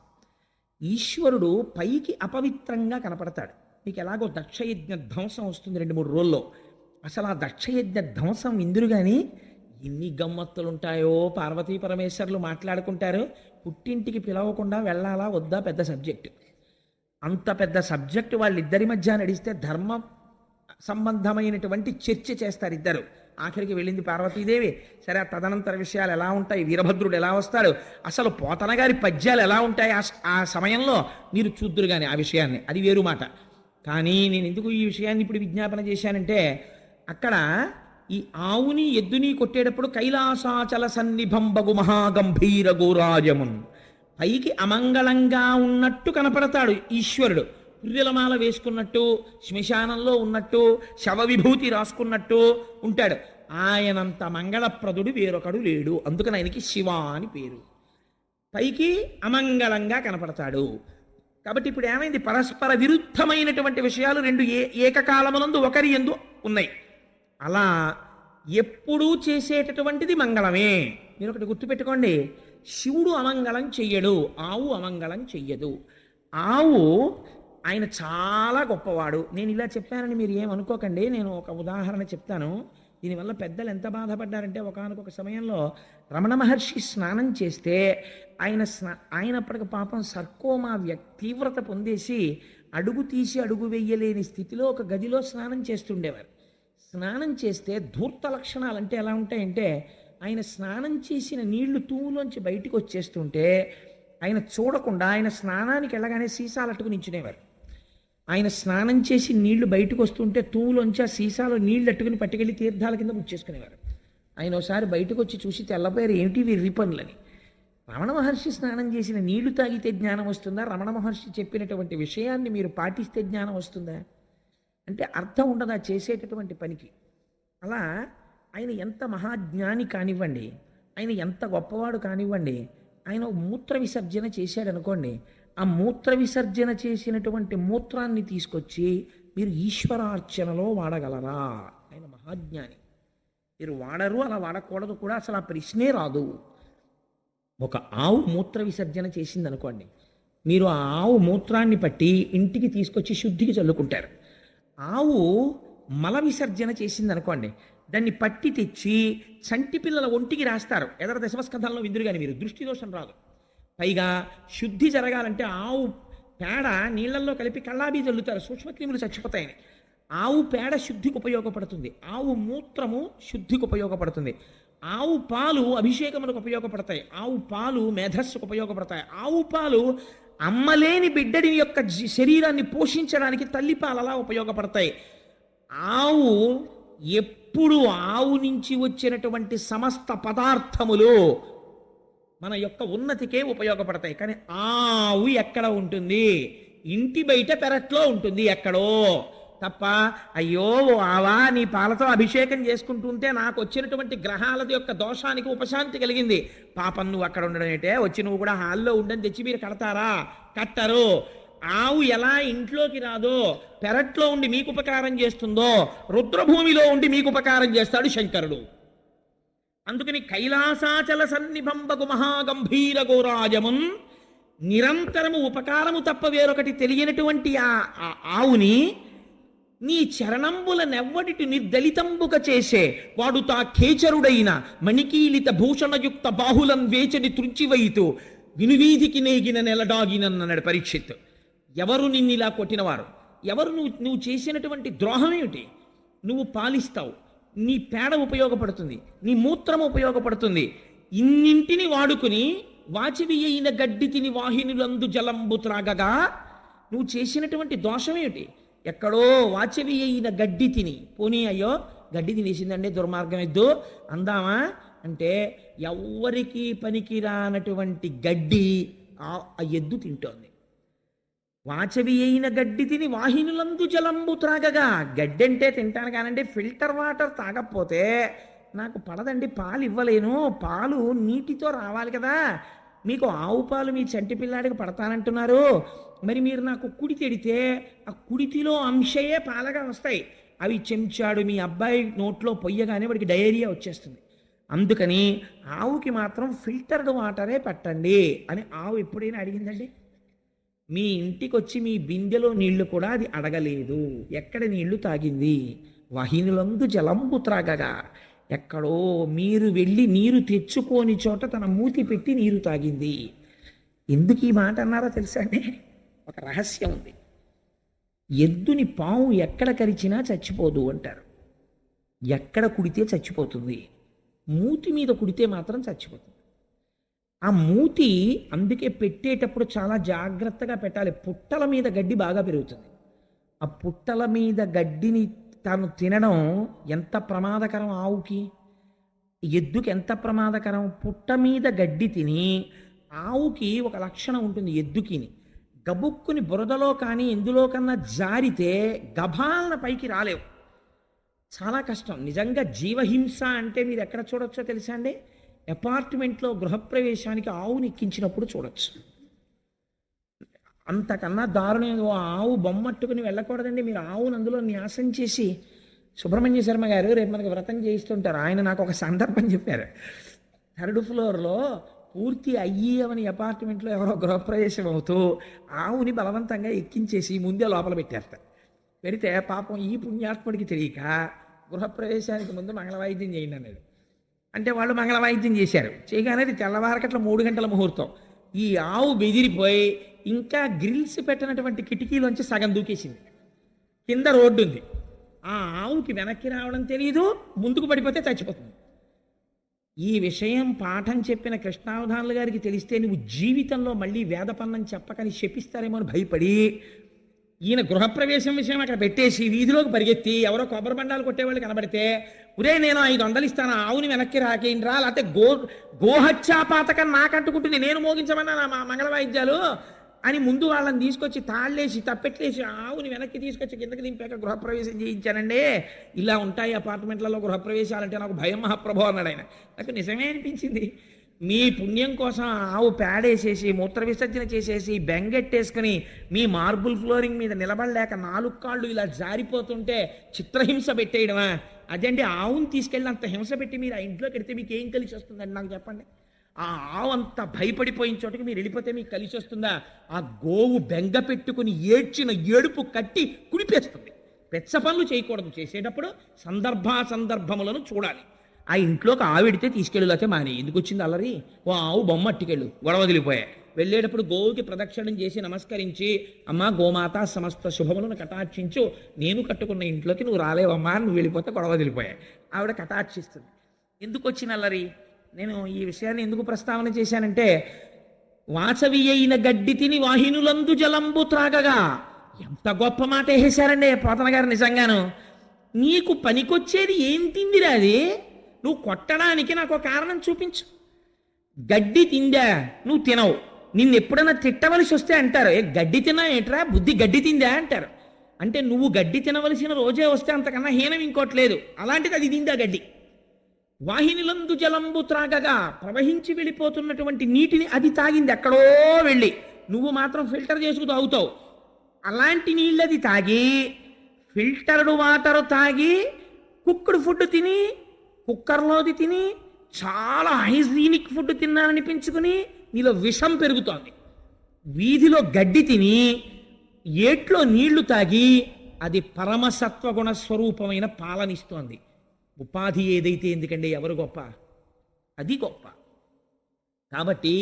ఈశ్వరుడు పైకి అపవిత్రంగా కనపడతాడు. మీకు ఎలాగో దక్షయజ్ఞ ధ్వంసం వస్తుంది 2-3 రోజుల్లో. అసలు ఆ దక్షయజ్ఞ ధ్వంసం ఇందురు కానీ ఎన్ని గమ్మత్తులు ఉంటాయో. పార్వతీ పరమేశ్వరులు మాట్లాడుకుంటారు. పుట్టింటికి పిలవకుండా వెళ్ళాలా వద్దా పెద్ద సబ్జెక్టు. అంత పెద్ద సబ్జెక్టు వాళ్ళిద్దరి మధ్య నడిస్తే ధర్మ సంబంధమైనటువంటి చర్చ చేస్తారు ఇద్దరు. ఆఖరికి వెళ్ళింది పార్వతీదేవి. సరే, తదనంతర విషయాలు ఎలా ఉంటాయి, వీరభద్రుడు ఎలా వస్తాడు, అసలు పోతన గారి పద్యాలు ఎలా ఉంటాయి ఆ సమయంలో మీరు చూద్దురు కానీ ఆ విషయాన్ని. అది వేరు మాట. కానీ నేను ఎందుకు ఈ విషయాన్ని ఇప్పుడు విజ్ఞాపన చేశానంటే, అక్కడ ఈ ఆవుని ఎద్దుని కొట్టేటప్పుడు కైలాసాచల సన్నిభంబగు మహాగంభీర గోరాజమున్, పైకి అమంగళంగా ఉన్నట్టు కనపడతాడు ఈశ్వరుడు. పుర్రెలమాల వేసుకున్నట్టు, శ్మశానంలో ఉన్నట్టు, శవ విభూతి రాసుకున్నట్టు ఉంటాడు. ఆయనంత మంగళప్రదుడు వేరొకడు లేడు. అందుకని ఆయనకి శివ అని పేరు. పైకి అమంగళంగా కనపడతాడు. కాబట్టి ఇప్పుడు ఏమైంది? పరస్పర విరుద్ధమైనటువంటి విషయాలు రెండు ఏకకాలమునందు ఒకరి యందు ఉన్నాయి. అలా ఎప్పుడూ చేసేటటువంటిది మంగళమే. మీరు ఒకటి గుర్తుపెట్టుకోండి, శివుడు అమంగళం చెయ్యడు, ఆవు అమంగళం చెయ్యదు. ఆవు ఆయన చాలా గొప్పవాడు. నేను ఇలా చెప్పానని మీరు ఏమనుకోకండి. నేను ఒక ఉదాహరణ చెప్తాను. దీనివల్ల పెద్దలు ఎంత బాధపడ్డారంటే, ఒకానొక సమయంలో రమణ మహర్షి స్నానం చేస్తే ఆయనప్పటికి పాపం సర్కోమా తీవ్రత పొందేసి అడుగు తీసి అడుగు వెయ్యలేని స్థితిలో ఒక గదిలో స్నానం చేస్తుండేవారు. స్నానం చేస్తే ధూర్త లక్షణాలు అంటే ఎలా ఉంటాయంటే, ఆయన స్నానం చేసిన నీళ్లు తూములోంచి బయటికి వచ్చేస్తుంటే ఆయన చూడకుండా ఆయన స్నానానికి వెళ్ళగానే సీసాలు అట్టుకు నించునేవారు. ఆయన స్నానం చేసి నీళ్లు బయటకు వస్తుంటే తూములోంచి ఆ సీసాలో నీళ్లు అట్టుకుని పట్టుకెళ్ళి తీర్థాల కింద ముచ్చేసుకునేవారు. ఆయన ఒకసారి బయటకు వచ్చి చూసి తెల్లపోయారు, ఏమిటి వీరి పనులని. రమణ మహర్షి స్నానం చేసిన నీళ్లు తాగితే జ్ఞానం వస్తుందా? రమణ మహర్షి చెప్పినటువంటి విషయాన్ని మీరు పాటిస్తే జ్ఞానం వస్తుందా? అంటే అర్థం ఉండదా చేసేటటువంటి పనికి. అలా ఆయన ఎంత మహాజ్ఞాని కానివ్వండి, ఆయన ఎంత గొప్పవాడు కానివ్వండి, ఆయన మూత్ర విసర్జన చేశాడు అనుకోండి, ఆ మూత్ర విసర్జన చేసినటువంటి మూత్రాన్ని తీసుకొచ్చి మీరు ఈశ్వరార్చనలో వాడగలరా? ఆయన మహాజ్ఞాని. మీరు వాడరు, అలా వాడకూడదు కూడా, అసలు ఆ ప్రశ్నే రాదు. ఒక ఆవు మూత్ర విసర్జన చేసింది అనుకోండి, మీరు ఆ ఆవు మూత్రాన్ని పట్టి ఇంటికి తీసుకొచ్చి శుద్ధికి చల్లుకుంటారు. ఆవు మల విసర్జన చేసింది అనుకోండి, దాన్ని పట్టి తెచ్చి చంటి పిల్లల ఒంటికి రాస్తారు. ఎదర దశమస్కంధాలలో విందురు కానీ మీరు దృష్టి దోషం రాదు. పైగా శుద్ధి జరగాలంటే ఆవు పేడ నీళ్లలో కలిపి కళ్ళాబీ చల్లుతారు, సూక్ష్మక్రిములు చచ్చిపోతాయని. ఆవు పేడ శుద్ధికి ఉపయోగపడుతుంది, ఆవు మూత్రము శుద్ధికి ఉపయోగపడుతుంది, ఆవు పాలు అభిషేకములకు ఉపయోగపడతాయి, ఆవు పాలు మేధస్సుకు ఉపయోగపడతాయి, ఆవు పాలు అమ్మలేని బిడ్డడి యొక్క శరీరాన్ని పోషించడానికి తల్లిపాలలా ఉపయోగపడతాయి. ఆవు ఎప్పుడు ఆవు నుంచి వచ్చినటువంటి సమస్త పదార్థములు మన యొక్క ఉన్నతికే ఉపయోగపడతాయి. కానీ ఆవు ఎక్కడ ఉంటుంది? ఇంటి బయట పెరట్లో ఉంటుంది ఎక్కడో తప్ప. అయ్యో ఆవా, నీ పాలతో అభిషేకం చేసుకుంటుంటే నాకు వచ్చినటువంటి గ్రహాల యొక్క దోషానికి ఉపశాంతి కలిగింది. పాపం నువ్వు అక్కడ ఉండడం ఏంటే, వచ్చి నువ్వు కూడా హాల్లో ఉండని తెచ్చి మీరు కడతారా? కట్టరు. ఆవు ఎలా ఇంట్లోకి రాదో, పెరట్లో ఉండి మీకు ఉపకారం చేస్తుందో, రుద్రభూమిలో ఉండి మీకు ఉపకారం చేస్తాడు శంకరుడు. అందుకని కైలాసాచల సన్నిభంబగు మహాగంభీర గోరాజమున్, నిరంతరము ఉపకారము తప్ప వేరొకటి తెలియనటువంటి ఆ ఆవుని నీ చరణంబుల నెవ్వడిటి నిర్దలితంబుక చేసే వాడు తా ఖేచరుడైన మణికీలిత భూషణయుక్త బాహులం వేచని త్రుంచివైతూ వినువీధికి నేగిన నెలడాగినన్నాడు పరీక్షిత్. ఎవరు నిన్నిలా కొట్టినవారు? ఎవరు? నువ్వు చేసినటువంటి ద్రోహం ఏమిటి? నువ్వు పాలిస్తావు, నీ పేడ ఉపయోగపడుతుంది, నీ మూత్రం ఉపయోగపడుతుంది. ఇన్నింటిని వాడుకుని వాచివి అయిన గడ్డి తిని వాహినులందు జలంబు త్రాగగా నువ్వు చేసినటువంటి దోషం ఏమిటి? ఎక్కడో వాచవి అయిన గడ్డి తిని, పోనీ అయ్యో గడ్డి తినేసిందండి దుర్మార్గం ఎద్దు అందామా అంటే, ఎవ్వరికీ పనికిరానటువంటి గడ్డి ఆ ఎద్దు తింటోంది. వాచవి అయిన గడ్డి తిని వాహినులందు జలంబు త్రాగగా, గడ్డి అంటే తింటాను కానండి, ఫిల్టర్ వాటర్ తాగకపోతే నాకు పడదండి, పాలు ఇవ్వలేను, పాలు నీటితో రావాలి కదా. మీకు ఆవు పాలు మీ చంటి పిల్లాడికి పడతానంటున్నారు, మరి మీరు నాకు కుడి తెడితే ఆ కుడితిలో అంశయే పాలగా వస్తాయి, అవి చెంచాడు మీ అబ్బాయి నోట్లో పొయ్యగానే వాడికి డయేరియా వచ్చేస్తుంది. అందుకని ఆవుకి మాత్రం ఫిల్టర్డ్ వాటరే పెట్టండి అని ఆవు ఎప్పుడైనా అడిగిందండి? మీ ఇంటికి వచ్చి మీ బిందెలో నీళ్లు కూడా అది అడగలేదు. ఎక్కడ నీళ్లు తాగింది? వాహినులందు జలంబు త్రాగగా, ఎక్కడో మీరు వెళ్ళి నీరు తెచ్చుకోని చోట తన మూతి పెట్టి నీరు తాగింది. ఎందుకు ఈ మాట అన్నారో తెలుసా అండి? ఒక రహస్యం ఉంది. ఎద్దుని పాము ఎక్కడ కరిచినా చచ్చిపోదు అంటారు. ఎక్కడ కుడితే చచ్చిపోతుంది, మూతి మీద కుడితే మాత్రం చచ్చిపోతుంది. ఆ మూతి అందుకే పెట్టేటప్పుడు చాలా జాగ్రత్తగా పెట్టాలి. పుట్టల మీద గడ్డి బాగా పెరుగుతుంది. ఆ పుట్టల మీద గడ్డిని తాను తినడం ఎంత ప్రమాదకరం ఆవుకి, ఎద్దుకి ఎంత ప్రమాదకరం. పుట్ట మీద గడ్డి తిని ఆవుకి ఒక లక్షణం ఉంటుంది, ఎద్దుకిని గబుక్కుని బురదలో కానీ ఎందులో కన్నా జారితే గభాలన పైకి రాలేవు, చాలా కష్టం. నిజంగా జీవహింస అంటే మీరు ఎక్కడ చూడొచ్చో తెలుసా అండి? అపార్ట్మెంట్లో గృహప్రవేశానికి ఆవుని ఎక్కించినప్పుడు చూడొచ్చు. అంతకన్నా దారుణం. ఆవు బొమ్మట్టుకుని వెళ్ళకూడదండి. మీరు ఆవును అందులో న్యాసం చేసి, సుబ్రహ్మణ్య శర్మ గారు రేపు మనకి వ్రతం చేయిస్తుంటారు, ఆయన నాకు ఒక సందర్భం చెప్పారు. 3rd ఫ్లోర్లో పూర్తి అయ్యేవని అపార్ట్మెంట్లో ఎవరో గృహప్రవేశం అవుతూ ఆవుని బలవంతంగా ఎక్కించేసి ముందే లోపల పెట్టారట. పెడితే పాపం ఈ పుణ్యాత్ముడికి తెలియక గృహప్రవేశానికి ముందు మంగళవాయిద్యం చేయండి అన్నాడు. అంటే వాళ్ళు మంగళవాయిద్యం చేశారు. చేయగానే తెల్లవారకట్ల 3 గంటల ముహూర్తం. ఈ ఆవు బెదిరిపోయి ఇంకా గ్రిల్స్ పెట్టినటువంటి కిటికీలోంచి సగం దూకేసింది. కింద రోడ్డు ఉంది. ఆ ఆవుకి వెనక్కి రావడం తెలియదు, ముందుకు పడిపోతే చచ్చిపోతుంది. ఈ విషయం పాఠం చెప్పిన కృష్ణావధానులు గారికి తెలిస్తే నువ్వు జీవితంలో మళ్ళీ వేదపన్నం చెప్పకని శపిస్తారేమో అని భయపడి ఈయన గృహప్రవేశం విషయం అక్కడ పెట్టేసి వీధిలోకి పరిగెత్తి ఎవరో కొబ్బరి బండాలు కొట్టేవాళ్ళు కనబడితే, ఒరే నేను 500 ఇస్తాను, ఆవుని వెనక్కి రాకేంట్రా, లేకపోతే గోహత్యాపాతకం నాకంటుకుంటుంది, నేను మోగించమన్నా నా మంగళ వాయిద్యాలు అని ముందు వాళ్ళని తీసుకొచ్చి తాళ్ళేసి తప్పెట్లేసి ఆవుని వెనక్కి తీసుకొచ్చి కిందకి దింపాక గృహప్రవేశం చేయించానండి. ఇలా ఉంటాయి అపార్ట్మెంట్లలో గృహప్రవేశాలంటే నాకు భయం మహాప్రభు అన్నాడు ఆయన. నాకు నిజమే అనిపించింది. మీ పుణ్యం కోసం ఆవు పేడేసేసి మూత్ర విసర్జన చేసేసి బెంగెట్టేసుకుని మీ మార్బుల్ ఫ్లోరింగ్ మీద నిలబడలేక 4 కాళ్ళు ఇలా జారిపోతుంటే చిత్రహింస పెట్టేయడమా? అదండి ఆవుని తీసుకెళ్ళి అంత హింస పెట్టి మీరు ఆ ఇంట్లోకి వెడితే మీకు ఏం కలిసి వస్తుందని నాకు చెప్పండి. ఆ ఆవు అంత భయపడిపోయిన చోటకి మీరు వెళ్ళిపోతే మీకు కలిసి వస్తుందా? ఆ గోవు బెంగ పెట్టుకుని ఏడ్చిన ఏడుపు కట్టి కుడిపేస్తుంది. పెచ్చ పనులు చేయకూడదు. చేసేటప్పుడు సందర్భములను చూడాలి. ఆ ఇంట్లోకి ఆవిడితే తీసుకెళ్ళలేకపోతే మానే, ఎందుకు వచ్చింది అల్లరి? ఓ ఆవు బొమ్మ అట్టుకెళ్ళు, గొడవ వదిలిపోయాయి. వెళ్ళేటప్పుడు గోవుకి ప్రదక్షిణం చేసి నమస్కరించి, అమ్మా గోమాత సమస్త శుభములను కటాక్షించు, నేను కట్టుకున్న ఇంట్లోకి నువ్వు రాలేవమ్మా, నువ్వు వెళ్ళిపోతే గొడవ వదిలిపోయాయి. ఆవిడ కటాక్షిస్తుంది. ఎందుకు వచ్చిన అల్లరి? నేను ఈ విషయాన్ని ఎందుకు ప్రస్తావన చేశానంటే, వాచవి అయిన గడ్డి తిని వాహినులందు జలంబు త్రాగగా, ఎంత గొప్ప మాట వేసేశారండి పోతన గారు. నిజంగాను నీకు పనికొచ్చేది ఏం తిందిరా అది? నువ్వు కొట్టడానికి నాకు ఒక కారణం చూపించు. గడ్డి తిందా? నువ్వు తినవు. నిన్ను ఎప్పుడైనా తిట్టవలసి వస్తే అంటారు, ఏ గడ్డి తిన్నా ఏంట్రా, బుద్ధి గడ్డి తిందా అంటారు. అంటే నువ్వు గడ్డి తినవలసిన రోజే వస్తే అంతకన్నా హీనం ఇంకోట్లేదు. అలాంటిది అది తిందా గడ్డి. వాహినిలందు జలంబు త్రాగగా, ప్రవహించి వెళ్ళిపోతున్నటువంటి నీటిని అది తాగింది ఎక్కడో వెళ్ళి. నువ్వు మాత్రం ఫిల్టర్ చేసుకు తాగుతావు. అలాంటి నీళ్ళది తాగి, ఫిల్టర్డ్ వాటర్ తాగి, కుక్కుడు ఫుడ్ తిని, కుక్కర్లోది తిని, చాలా హైజీనిక్ ఫుడ్ తిన్నాననిపించుకుని నీలో విషం పెరుగుతోంది. వీధిలో గడ్డి తిని, ఏట్లో నీళ్లు తాగి, అది పరమసత్వగుణ స్వరూపమైన పాలనిస్తోంది. ఉపాధి ఏదైతే ఎందుకండి, ఎవరు గొప్ప? అది గొప్ప. కాబట్టి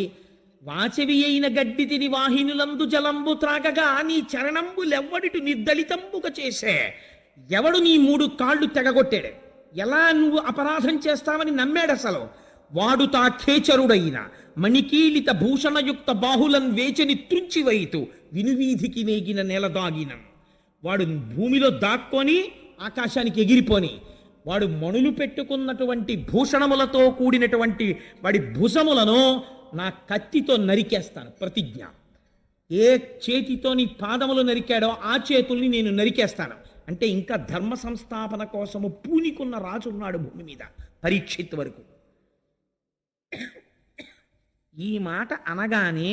వాచవి అయిన గడ్డి తిని వాహినులందు జలంబు త్రాగగా నీ చరణంబులెవ్వడిటు నిర్దళితంబుగా చేసే. ఎవడు నీ 3 కాళ్ళు తెగగొట్టాడు? ఎలా నువ్వు అపరాధం చేస్తావని నమ్మాడు అసలు? వాడు తా ఖేచరుడైన మణికీలిత భూషణయుక్త బాహులన్ వేచని త్రుంచివైతు వినువీధికి నేగిన నెలదాగిన. వాడు భూమిలో దాక్కొని ఆకాశానికి ఎగిరిపోని, వాడు మణులు పెట్టుకున్నటువంటి భూషణములతో కూడినటువంటి వాడి భుజములను నా కత్తితో నరికేస్తాను, ప్రతిజ్ఞ. ఏ చేతితో నీ పాదములు నరికాడో ఆ చేతుల్ని నేను నరికేస్తాను. అంటే ఇంకా ధర్మ సంస్థాపన కోసము పూనికున్న రాజు ఉన్నాడు భూమి మీద, పరీక్షిత్ వరకు. ఈ మాట అనగానే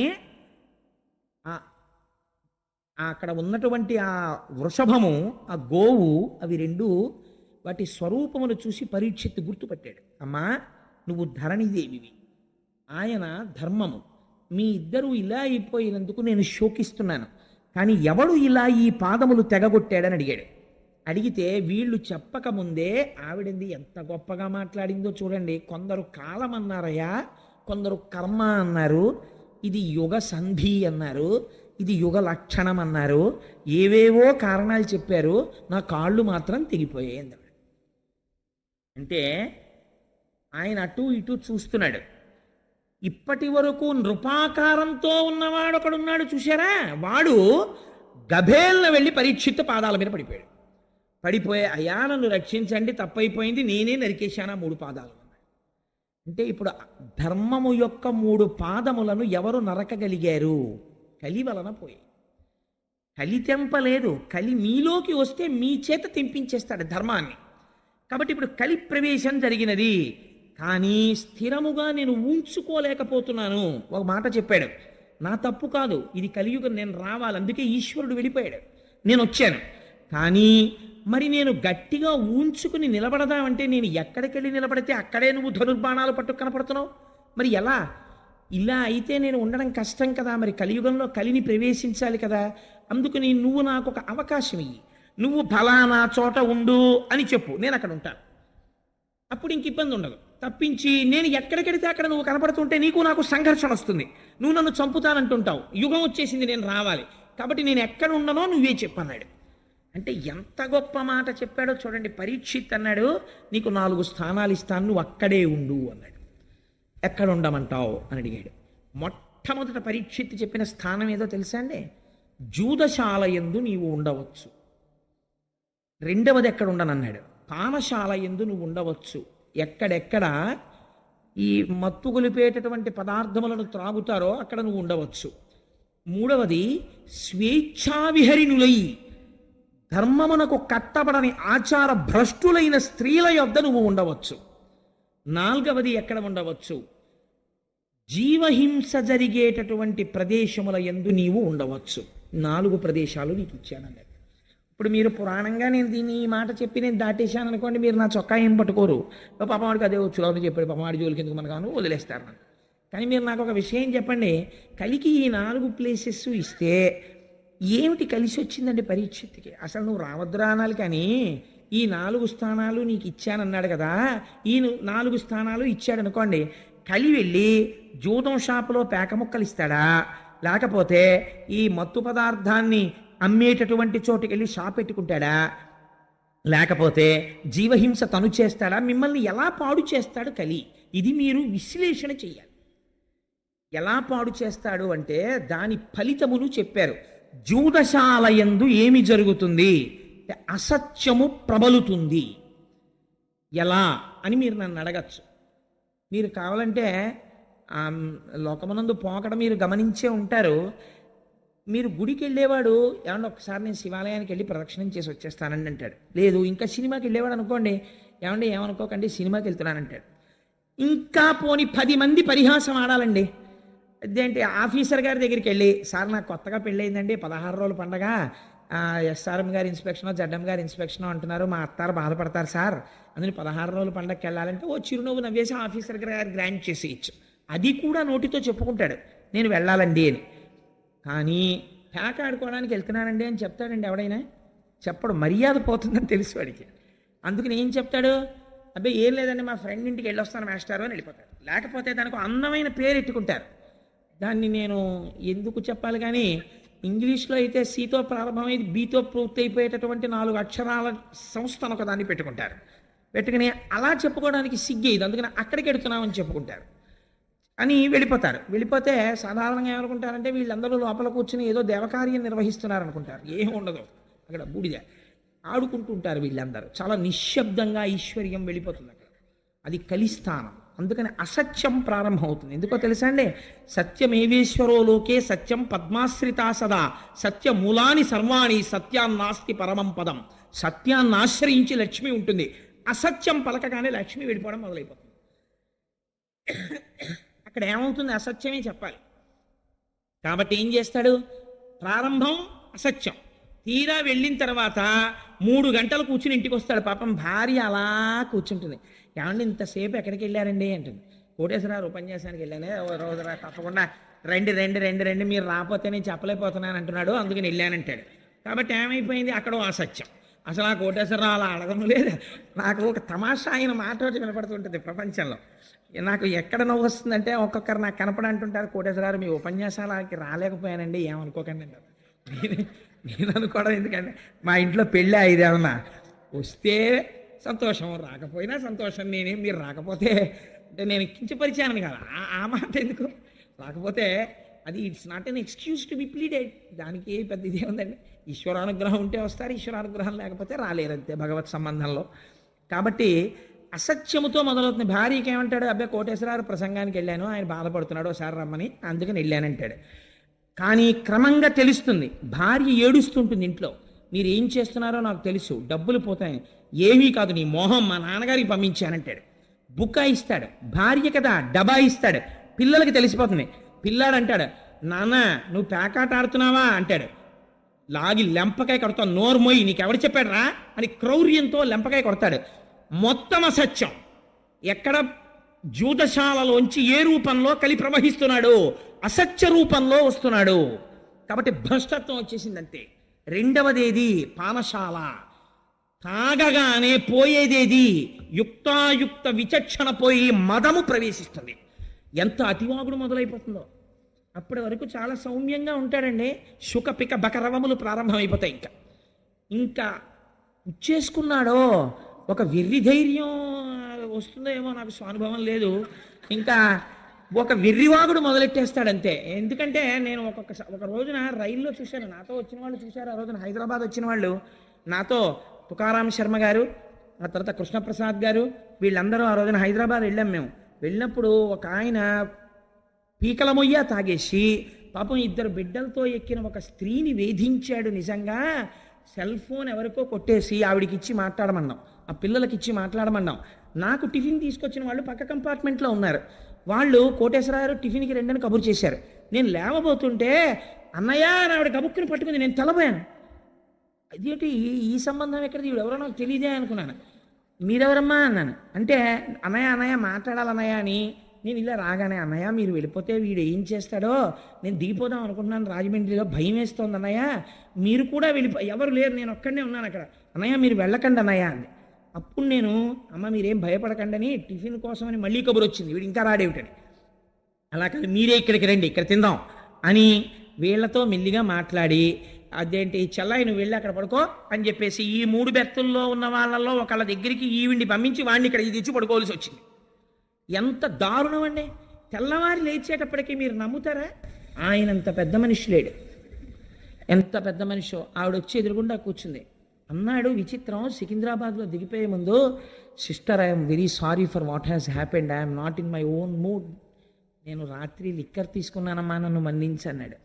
అక్కడ ఉన్నటువంటి ఆ వృషభము, ఆ గోవు, అవి రెండు వాటి స్వరూపమును చూసి పరీక్షిత్ గుర్తుపట్టాడు. అమ్మా, నువ్వు ధరణిదేవివి, ఆయన ధర్మము. మీ ఇద్దరూ ఇలా అయిపోయినందుకు నేను శోకిస్తున్నాను. కానీ ఎవడు ఇలా ఈ పాదములు తెగగొట్టాడని అడిగాడు. అడిగితే వీళ్ళు చెప్పకముందే ఆవిడంది ఎంత గొప్పగా మాట్లాడిందో చూడండి. కొందరు కాలం అన్నారయ్యా, కొందరు కర్మ అన్నారు, ఇది యుగ సంధి అన్నారు, ఇది యుగ లక్షణం అన్నారు, ఏవేవో కారణాలు చెప్పారు. నా కాళ్ళు మాత్రం తెగిపోయాయి అన్నాడు. అంటే ఆయన అటు ఇటు చూస్తున్నాడు. ఇప్పటి వరకు నృపాకారంతో ఉన్నవాడు ఒకడున్నాడు చూశారా, వాడు గభేల్న వెళ్ళి పరీక్షిత్ పాదాల మీద పడిపోయాడు. పడిపోయే, అయ్యా నన్ను రక్షించండి, తప్పైపోయింది, నేనే నరికేశానా 3 పాదాలు. అంటే ఇప్పుడు ధర్మము యొక్క 3 పాదములను ఎవరు నరకగలిగారు? కలి వలన పోయి. కలి తెంపలేదు, కలి మీలోకి వస్తే మీ చేత తెంపించేస్తాడు ధర్మాన్ని. కాబట్టి ఇప్పుడు కలి ప్రవేశం జరిగినది, కానీ స్థిరముగా నేను ఉంచుకోలేకపోతున్నాను. ఒక మాట చెప్పాడు, నా తప్పు కాదు, ఇది కలియుగం, నేను రావాలి, అందుకే ఈశ్వరుడు వెళ్ళిపోయాడు, నేను వచ్చాను. కానీ మరి నేను గట్టిగా ఉంచుకుని నిలబడదామంటే నేను ఎక్కడికెళ్ళి నిలబడితే అక్కడే నువ్వు ధనుర్బాణాలు పట్టు కనపడుతున్నావు. మరి ఎలా? ఇలా అయితే నేను ఉండడం కష్టం కదా. మరి కలియుగంలో కలిని ప్రవేశించాలి కదా. అందుకని నువ్వు నాకు ఒక అవకాశం ఇయ్యి, నువ్వు ఫలానా చోట ఉండు అని చెప్పు, నేను అక్కడ ఉంటాను. అప్పుడు ఇంక ఇబ్బంది ఉండదు. తప్పించి నేను ఎక్కడికెడితే అక్కడ నువ్వు కనపడుతుంటే నీకు నాకు సంఘర్షణ వస్తుంది, నువ్వు నన్ను చంపుతానంటుంటావు. యుగం వచ్చేసింది, నేను రావాలి, కాబట్టి నేను ఎక్కడ ఉండనో నువ్వే చెప్పన్నాడు. అంటే ఎంత గొప్ప మాట చెప్పాడో చూడండి. పరీక్షిత్ అన్నాడు, నీకు 4 స్థానాలు ఇస్తాను, నువ్వు అక్కడే ఉండు అన్నాడు. ఎక్కడ ఉండమంటావు అని అడిగాడు. మొట్టమొదట పరీక్షిత్ చెప్పిన స్థానం ఏదో తెలుసా అండి? జూదశాల యందు నీవు ఉండవచ్చు. రెండవది ఎక్కడ ఉండనన్నాడు, పానశాల యందు నువ్వు ఉండవచ్చు. ఎక్కడెక్కడ ఈ మత్తు గొలిపేటటువంటి పదార్థములను త్రాగుతారో అక్కడ నువ్వు ఉండవచ్చు. మూడవది స్వేచ్ఛావిహరిణులై ధర్మమునకు కట్టబడని ఆచార భ్రష్టులైన స్త్రీల యొద్ద నువ్వు ఉండవచ్చు. నాలుగవది ఎక్కడ ఉండవచ్చు? జీవహింస జరిగేటటువంటి ప్రదేశముల యందు నీవు ఉండవచ్చు. 4 ప్రదేశాలు నీకు ఇచ్చానన్నాడు. ఇప్పుడు మీరు పురాణంగా నేను దీన్ని ఈ మాట చెప్పి నేను దాటేశాను అనుకోండి, మీరు నా చొక్కా ఏం పట్టుకోరు. పాపవాడికి అదే వచ్చు లోపల చెప్పాడు, పాపవాడి జోలికి ఎందుకు మనకు వదిలేస్తారు నన్ను. కానీ మీరు నాకు ఒక విషయం చెప్పండి, కలికి ఈ 4 ప్లేసెస్ ఇస్తే ఏమిటి కలిసి వచ్చిందండి పరీక్షిత్తుకి? అసలు నువ్వు రావద్దురా అనాలి, కానీ ఈ 4 స్థానాలు నీకు ఇచ్చానన్నాడు కదా, ఈ 4 స్థానాలు ఇచ్చాడు అనుకోండి, కలి వెళ్ళి జూదం షాపులో పేక ముక్కలు ఇస్తాడా, లేకపోతే ఈ మత్తు పదార్థాన్ని అమ్మేటటువంటి చోటుకి వెళ్ళి షాప్ పెట్టుకుంటాడా, లేకపోతే జీవహింస తను చేస్తాడా? మిమ్మల్ని ఎలా పాడు చేస్తాడు కలి? ఇది మీరు విశ్లేషణ చేయాలి. ఎలా పాడు చేస్తాడు అంటే దాని ఫలితమును చెప్పారు. జూదశాలయందు ఏమి జరుగుతుంది? అసత్యము ప్రబలుతుంది. ఎలా అని మీరు నన్ను అడగచ్చు. మీరు కావాలంటే లోకమునందు పోకడ మీరు గమనించే ఉంటారు. మీరు గుడికి వెళ్ళేవాడు ఏమన్నా ఒకసారి నేను శివాలయానికి వెళ్ళి ప్రదక్షిణం చేసి వచ్చేస్తానండి అంటాడు. లేదు, ఇంకా సినిమాకి వెళ్ళేవాడు అనుకోండి, ఏమండి ఏమనుకోకండి సినిమాకి వెళ్తున్నానంటాడు. ఇంకా పోని 10 మంది పరిహాసం ఆడాలండి. అదేంటి ఆఫీసర్ గారి దగ్గరికి వెళ్ళి, సార్ నాకు కొత్తగా పెళ్ళయిందండి, 16 రోజుల పండగ, ఎస్ఆర్ఎం గారి ఇన్స్పెక్షనో జడ్ఎం గారి ఇన్స్పెక్షనో అంటున్నారు, మా అత్తారు బాధపడతారు సార్, అందుకని 16 రోజుల పండగకి వెళ్ళాలంటే ఓ చిరునవ్వు నవ్వేసి ఆఫీసర్ గారు గ్రాంట్ చేసేయచ్చు. అది కూడా నోటితో చెప్పుకుంటాడు నేను వెళ్ళాలండి అని. కానీ పేక ఆడుకోవడానికి వెళ్తున్నానండి అని చెప్తాడండి ఎవడైనా? చెప్పడు, మర్యాద పోతుందని తెలుసు వాడికి. అందుకని ఏం చెప్తాడు, అబ్బాయి ఏం లేదండి మా ఫ్రెండ్ ఇంటికి వెళ్ళొస్తాను మాస్టారు అని వెళ్ళిపోతాడు. లేకపోతే దానికి అందమైన పేరు ఎట్టుకుంటారు. దాన్ని నేను ఎందుకు చెప్పాలి కానీ ఇంగ్లీష్లో అయితే సితో ప్రారంభమైంది బీతో పూర్తి అయిపోయేటటువంటి 4 అక్షరాల సంస్థను ఒక దాన్ని పెట్టుకుంటారు. పెట్టుకుని అలా చెప్పుకోవడానికి సిగ్గేది, అందుకని అక్కడికి వెడుతున్నామని చెప్పుకుంటారు అని వెళ్ళిపోతారు. వెళ్ళిపోతే సాధారణంగా ఏమనుకుంటారంటే వీళ్ళందరూ లోపల కూర్చుని ఏదో దేవకార్యం నిర్వహిస్తున్నారు అనుకుంటారు. ఏం ఉండదు అక్కడ, బూడిద ఆడుకుంటుంటారు వీళ్ళందరూ. చాలా నిశ్శబ్దంగా ఐశ్వర్యం వెళ్ళిపోతుంది అక్కడ. అది కలిస్థానం. అందుకని అసత్యం ప్రారంభమవుతుంది. ఎందుకో తెలుసా అండి, సత్యమేవేశ్వరో లోకే సత్యం పద్మాశ్రితా సదా సత్యమూలాని సర్వాణి సత్యాన్నాస్తి పరమం పదం. సత్యాన్ని ఆశ్రయించి లక్ష్మి ఉంటుంది. అసత్యం పలకగానే లక్ష్మి వెళ్ళిపోవడం మొదలైపోతుంది. అక్కడ ఏమవుతుంది, అసత్యమే చెప్పాలి. కాబట్టి ఏం చేస్తాడు, ప్రారంభం అసత్యం, తీరా వెళ్ళిన తర్వాత 3 గంటలు కూర్చుని ఇంటికి వస్తాడు. పాపం భార్య అలా కూర్చుంటుంది. ఏమంటే ఇంతసేపు ఎక్కడికి వెళ్ళారండి అంటుంది. కోటేశ్వరరావు ఉపన్యాసానికి వెళ్ళానే, రోజు తప్పకుండా రండి రండి రండి రండి, మీరు రాకపోతే నేను చెప్పలేకపోతున్నాను అంటున్నాడు, అందుకని వెళ్ళానంటాడు. కాబట్టి ఏమైపోయింది, అక్కడ అసత్యం. అసలు ఆ కోటేశ్వరరావు అలా అడగడం లేదు. నాకు ఒక తమాషా ఆయన మాట వినపడుతుంటుంది ప్రపంచంలో. నాకు ఎక్కడ నవ్వు వస్తుందంటే, ఒక్కొక్కరు నాకు కనపడంటుంటారు, కోటేశ్వరరావు మీ ఉపన్యాసాలకి రాలేకపోయానండి ఏమనుకోకండి అంటారు. నేను అనుకోవడం ఎందుకంటే మా ఇంట్లో పెళ్ళి ఐదేమన్నా వస్తే సంతోషం, రాకపోయినా సంతోషం. మీరు రాకపోతే అంటే నేను కించపరిచాను కదా, ఆ మాట ఎందుకు. రాకపోతే అది it's not an excuse to be pleaded. దానికి పెద్ద ఇదే ఉందండి. ఈశ్వరానుగ్రహం ఉంటే వస్తారు, ఈశ్వరానుగ్రహం లేకపోతే రాలేరంతే భగవత్ సంబంధంలో. కాబట్టి అసత్యముతో మొదలవుతుంది. భార్యకి ఏమంటాడు, అబ్బాయి కోటేశ్వరరావు ప్రసంగానికి వెళ్ళాను, ఆయన బాధపడుతున్నాడు, ఒకసారి రమ్మని, అందుకని వెళ్ళానంటాడు. కానీ క్రమంగా తెలుస్తుంది, భార్య ఏడుస్తుంటుంది ఇంట్లో, మీరు ఏం చేస్తున్నారో నాకు తెలుసు, డబ్బులు పోతాయి, ఏమీ కాదు నీ మోహం, మా నాన్నగారికి పంపించానంటాడు. బుక్కా ఇస్తాడు, భార్య కదా డబ్బా ఇస్తాడు, పిల్లలకి తెలిసిపోతుంది. పిల్లాడు అంటాడు, నాన్న నువ్వు పేకాట ఆడుతున్నావా అంటాడు. లాగి లెంపకాయ కొడతావు, నోరు మొయ్యి, నీకెవడు చెప్పాడు రా అని క్రౌర్యంతో లెంపకాయ కొడతాడు. మొత్తం అసత్యం. ఎక్కడ జూదశాలలోంచి ఏ రూపంలో కలి ప్రవహిస్తున్నాడు, అసత్య రూపంలో వస్తున్నాడు. కాబట్టి భ్రష్టత్వం వచ్చేసిందంతే. రెండవదేది పానశాల, తాగగానే పోయేదేది యుక్తాయుక్త విచక్షణ పోయి మదము ప్రవేశిస్తుంది. ఎంత అతివాగుడు మొదలైపోతుందో. అప్పటి వరకు చాలా సౌమ్యంగా ఉంటాడండి, శుక పిక బకరవములు ప్రారంభమైపోతాయి. ఇంకా ఉచ్చేసుకున్నాడో ఒక వెర్రి ధైర్యం వస్తుందో ఏమో, నాకు స్వానుభవం లేదు. ఇంకా ఒక వెర్రివాగుడు మొదలెట్టేస్తాడంతే. ఎందుకంటే నేను ఒక రోజున రైల్లో చూశాను, నాతో వచ్చిన వాళ్ళు చూశారు. ఆ రోజున హైదరాబాద్ వచ్చిన వాళ్ళు నాతో, తుకారాం శర్మ గారు, ఆ తర్వాత కృష్ణప్రసాద్ గారు, వీళ్ళందరూ ఆ రోజున హైదరాబాద్ వెళ్ళాం. మేము వెళ్ళినప్పుడు ఒక ఆయన పీకల మొయ్య తాగేసి పాపం 2 బిడ్డలతో ఎక్కిన ఒక స్త్రీని వేధించాడు. నిజంగా సెల్ ఫోన్ ఎవరికో కొట్టేసి ఆవిడికి ఇచ్చి మాట్లాడమన్నాం, ఆ పిల్లలకి ఇచ్చి మాట్లాడమన్నాం. నాకు టిఫిన్ తీసుకొచ్చిన వాళ్ళు పక్క కంపార్ట్మెంట్లో ఉన్నారు. వాళ్ళు కోటేశ్వరరావు టిఫిన్కి రెండని కబురు చేశారు. నేను లేవబోతుంటే అన్నయ్య అని ఆవిడ కబుక్కుని పట్టుకుంది. నేను తెలబోయాను, అదేంటి ఈ సంబంధం ఎక్కడిది, ఈవిడ ఎవరో నాకు తెలియదే అనుకున్నాను. మీరెవరమ్మా అన్నాను. అంటే అన్నయ్య అన్నయ్య మాట్లాడాలన్నయ్య అని. నేను ఇలా రాగానే, అన్నయ్య మీరు వెళ్ళిపోతే వీడు ఏం చేస్తాడో, నేను దిగిపోదాం అనుకుంటున్నాను రాజమండ్రిలో, భయం వేస్తోంది అన్నయ్య, మీరు కూడా ఎవరు లేరు, నేను ఒక్కడనే ఉన్నాను అక్కడ, అన్నయ్య మీరు వెళ్ళకండి అన్నయ్య అంది. అప్పుడు నేను, అమ్మ మీరేం భయపడకండి అని టిఫిన్ కోసమని మళ్ళీ కబురు వచ్చింది, వీడు ఇంకా రాడేమిటని. అలా కాదు, మీరే ఇక్కడికి రండి, ఇక్కడ తిందాం అని వీళ్లతో మెల్లిగా మాట్లాడి, అదేంటి చెల్లాయి నువ్వు వెళ్ళి అక్కడ పడుకో అని చెప్పేసి ఈ 3 బెర్తుల్లో ఉన్న వాళ్ళల్లో ఒకళ్ళ దగ్గరికి ఈవిడిని పంపించి వాడిని ఇక్కడ ఇది ఇచ్చి పడుకోవాల్సి వచ్చింది. ఎంత దారుణం అండి. తెల్లవారి లేచేటప్పటికీ మీరు నమ్ముతారా, ఆయనంత పెద్ద మనిషి లేడు. ఎంత పెద్ద మనిషో. ఆవిడ వచ్చి ఎదురుగుండా కూర్చుంది. అన్నాడు విచిత్రం, సికింద్రాబాద్లో దిగిపోయే ముందు, sister I'm very sorry for what has happened, I'm not in my own mood, నేను రాత్రి లిక్కర్ తీసుకున్నానమ్మా, నన్ను మన్నించి అన్నాడు.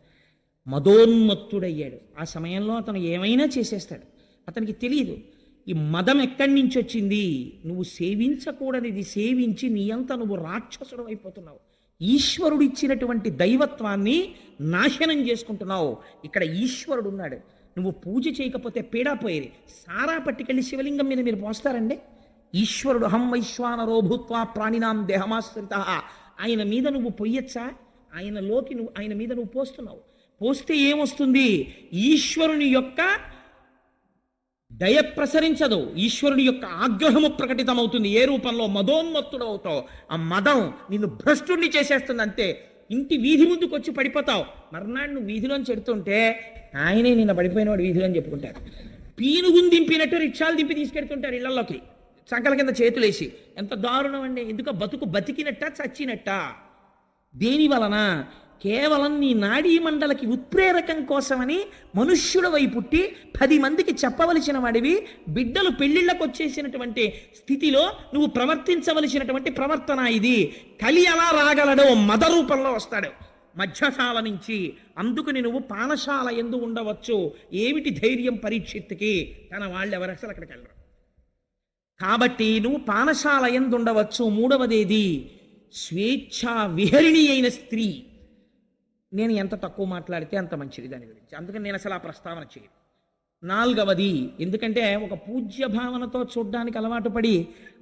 మదోన్మత్తుడయ్యాడు. ఆ సమయంలో అతను ఏమైనా చేసేస్తాడు. అతనికి తెలియదు ఈ మదం ఎక్కడి నుంచి వచ్చింది. నువ్వు సేవించకూడనిది సేవించి నీ అంతా నువ్వు రాక్షసుడు అయిపోతున్నావు. ఈశ్వరుడు ఇచ్చినటువంటి దైవత్వాన్ని నాశనం చేసుకుంటున్నావు. ఇక్కడ ఈశ్వరుడు ఉన్నాడు, నువ్వు పూజ చేయకపోతే పీడాపోయేది. సారా పట్టుకెళ్ళి శివలింగం మీద మీరు పోస్తారండి. ఈశ్వరుడు హం వైశ్వానరో భూత్వా ప్రాణినాం దేహమాశ్రిత, ఆయన మీద నువ్వు పొయ్యొచ్చా? ఆయన మీద నువ్వు పోస్తున్నావు. పోస్తే ఏమొస్తుంది? ఈశ్వరుని యొక్క దయ ప్రసరించదు, ఈశ్వరుని యొక్క ఆగ్రహము ప్రకటితమవుతుంది. ఏ రూపంలో? మదోన్మత్తుడవుతావు. ఆ మదం నిన్ను భ్రష్టుణ్ణి చేసేస్తుంది అంతే. ఇంటి వీధి ముందుకు వచ్చి పడిపోతావు. మర్నాడు నువ్వు వీధిలోంచి చెడుతుంటే ఆయనే నిన్న పడిపోయిన వాడు వీధిలో అని చెప్పుకుంటారు. పీనుగుని దింపినట్టు రిక్షాలు దింపి తీసుకెడుతుంటారు ఇళ్లలోకి సంకల కింద చేతులేసి. ఎంత దారుణం అండి! ఎందుకు? బతుకు బతికినట్ట చచ్చినట్ట? దేని వలన? కేవలం నీ నాడీ మండలకి ఉత్ప్రేరకం కోసమని మనుష్యుడవై పుట్టి 10 మందికి చెప్పవలసిన వాడివి, బిడ్డలు పెళ్లిళ్ళకు వచ్చేసినటువంటి స్థితిలో నువ్వు ప్రవర్తించవలసినటువంటి ప్రవర్తన ఇది. కలి అలా రాగలడు, మద రూపంలో వస్తాడు మధ్యశాల నుంచి. అందుకుని నువ్వు పానశాల ఎందు ఉండవచ్చు. ఏమిటి ధైర్యం పరీక్షిత్తుకి? తన వాళ్ళు ఎవరు అసలు అక్కడికి వెళ్ళరు. కాబట్టి నువ్వు పానశాల ఎందు ఉండవచ్చు. మూడవదేది స్వేచ్ఛా విహరిణి అయిన స్త్రీ. నేను ఎంత తక్కువ మాట్లాడితే అంత మంచిది దాని గురించి, అందుకని నేను అసలు ఆ ప్రస్తావన చేయను. నాలుగవది, ఎందుకంటే ఒక పూజ్య భావనతో చూడ్డానికి అలవాటు పడి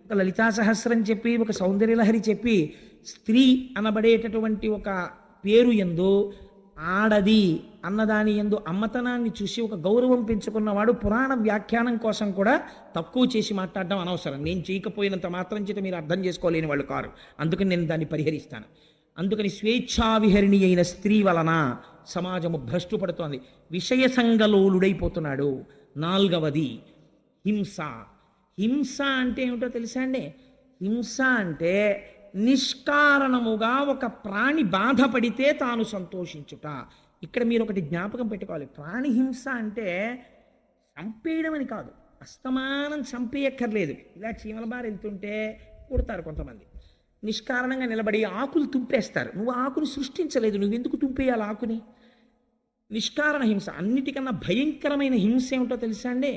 ఒక లలితా సహస్రం చెప్పి, ఒక సౌందర్యలహరి చెప్పి, స్త్రీ అనబడేటటువంటి ఒక పేరు యందు ఆడది అన్నదాని యందు అమ్మతనాన్ని చూసి ఒక గౌరవం పెంచుకున్నవాడు పురాణ వ్యాఖ్యానం కోసం కూడా తక్కువ చేసి మాట్లాడడం అనవసరం. నేను చేయకపోయినంత మాత్రం చేత మీరు అర్థం చేసుకోలేని వాళ్ళు కారు. అందుకని నేను దాన్ని పరిహరిస్తాను. అందుకని స్వేచ్ఛావిహరిణి అయిన స్త్రీ వలన సమాజము భ్రష్టుపడుతోంది, విషయ సంగలోలుడైపోతున్నాడు. నాలుగవది హింస. హింస అంటే ఏమిటో తెలుసా అండి? హింస అంటే నిష్కారణముగా ఒక ప్రాణి బాధపడితే తాను సంతోషించుట. ఇక్కడ మీరు ఒకటి జ్ఞాపకం పెట్టుకోవాలి. ప్రాణి హింస అంటే చంపేయడం అని కాదు, అస్తమానం చంపేయక్కర్లేదు. ఇలా చీమల బారి వెళ్తుంటే కుడతారు కొంతమంది, నిష్కారణంగా నిలబడి ఆకులు తుంపేస్తారు. నువ్వు ఆకుని సృష్టించలేదు, నువ్వెందుకు తుంపేయాలి ఆకుని? నిష్కారణ హింస. అన్నిటికన్నా భయంకరమైన హింస ఏమిటో తెలుసా అండి?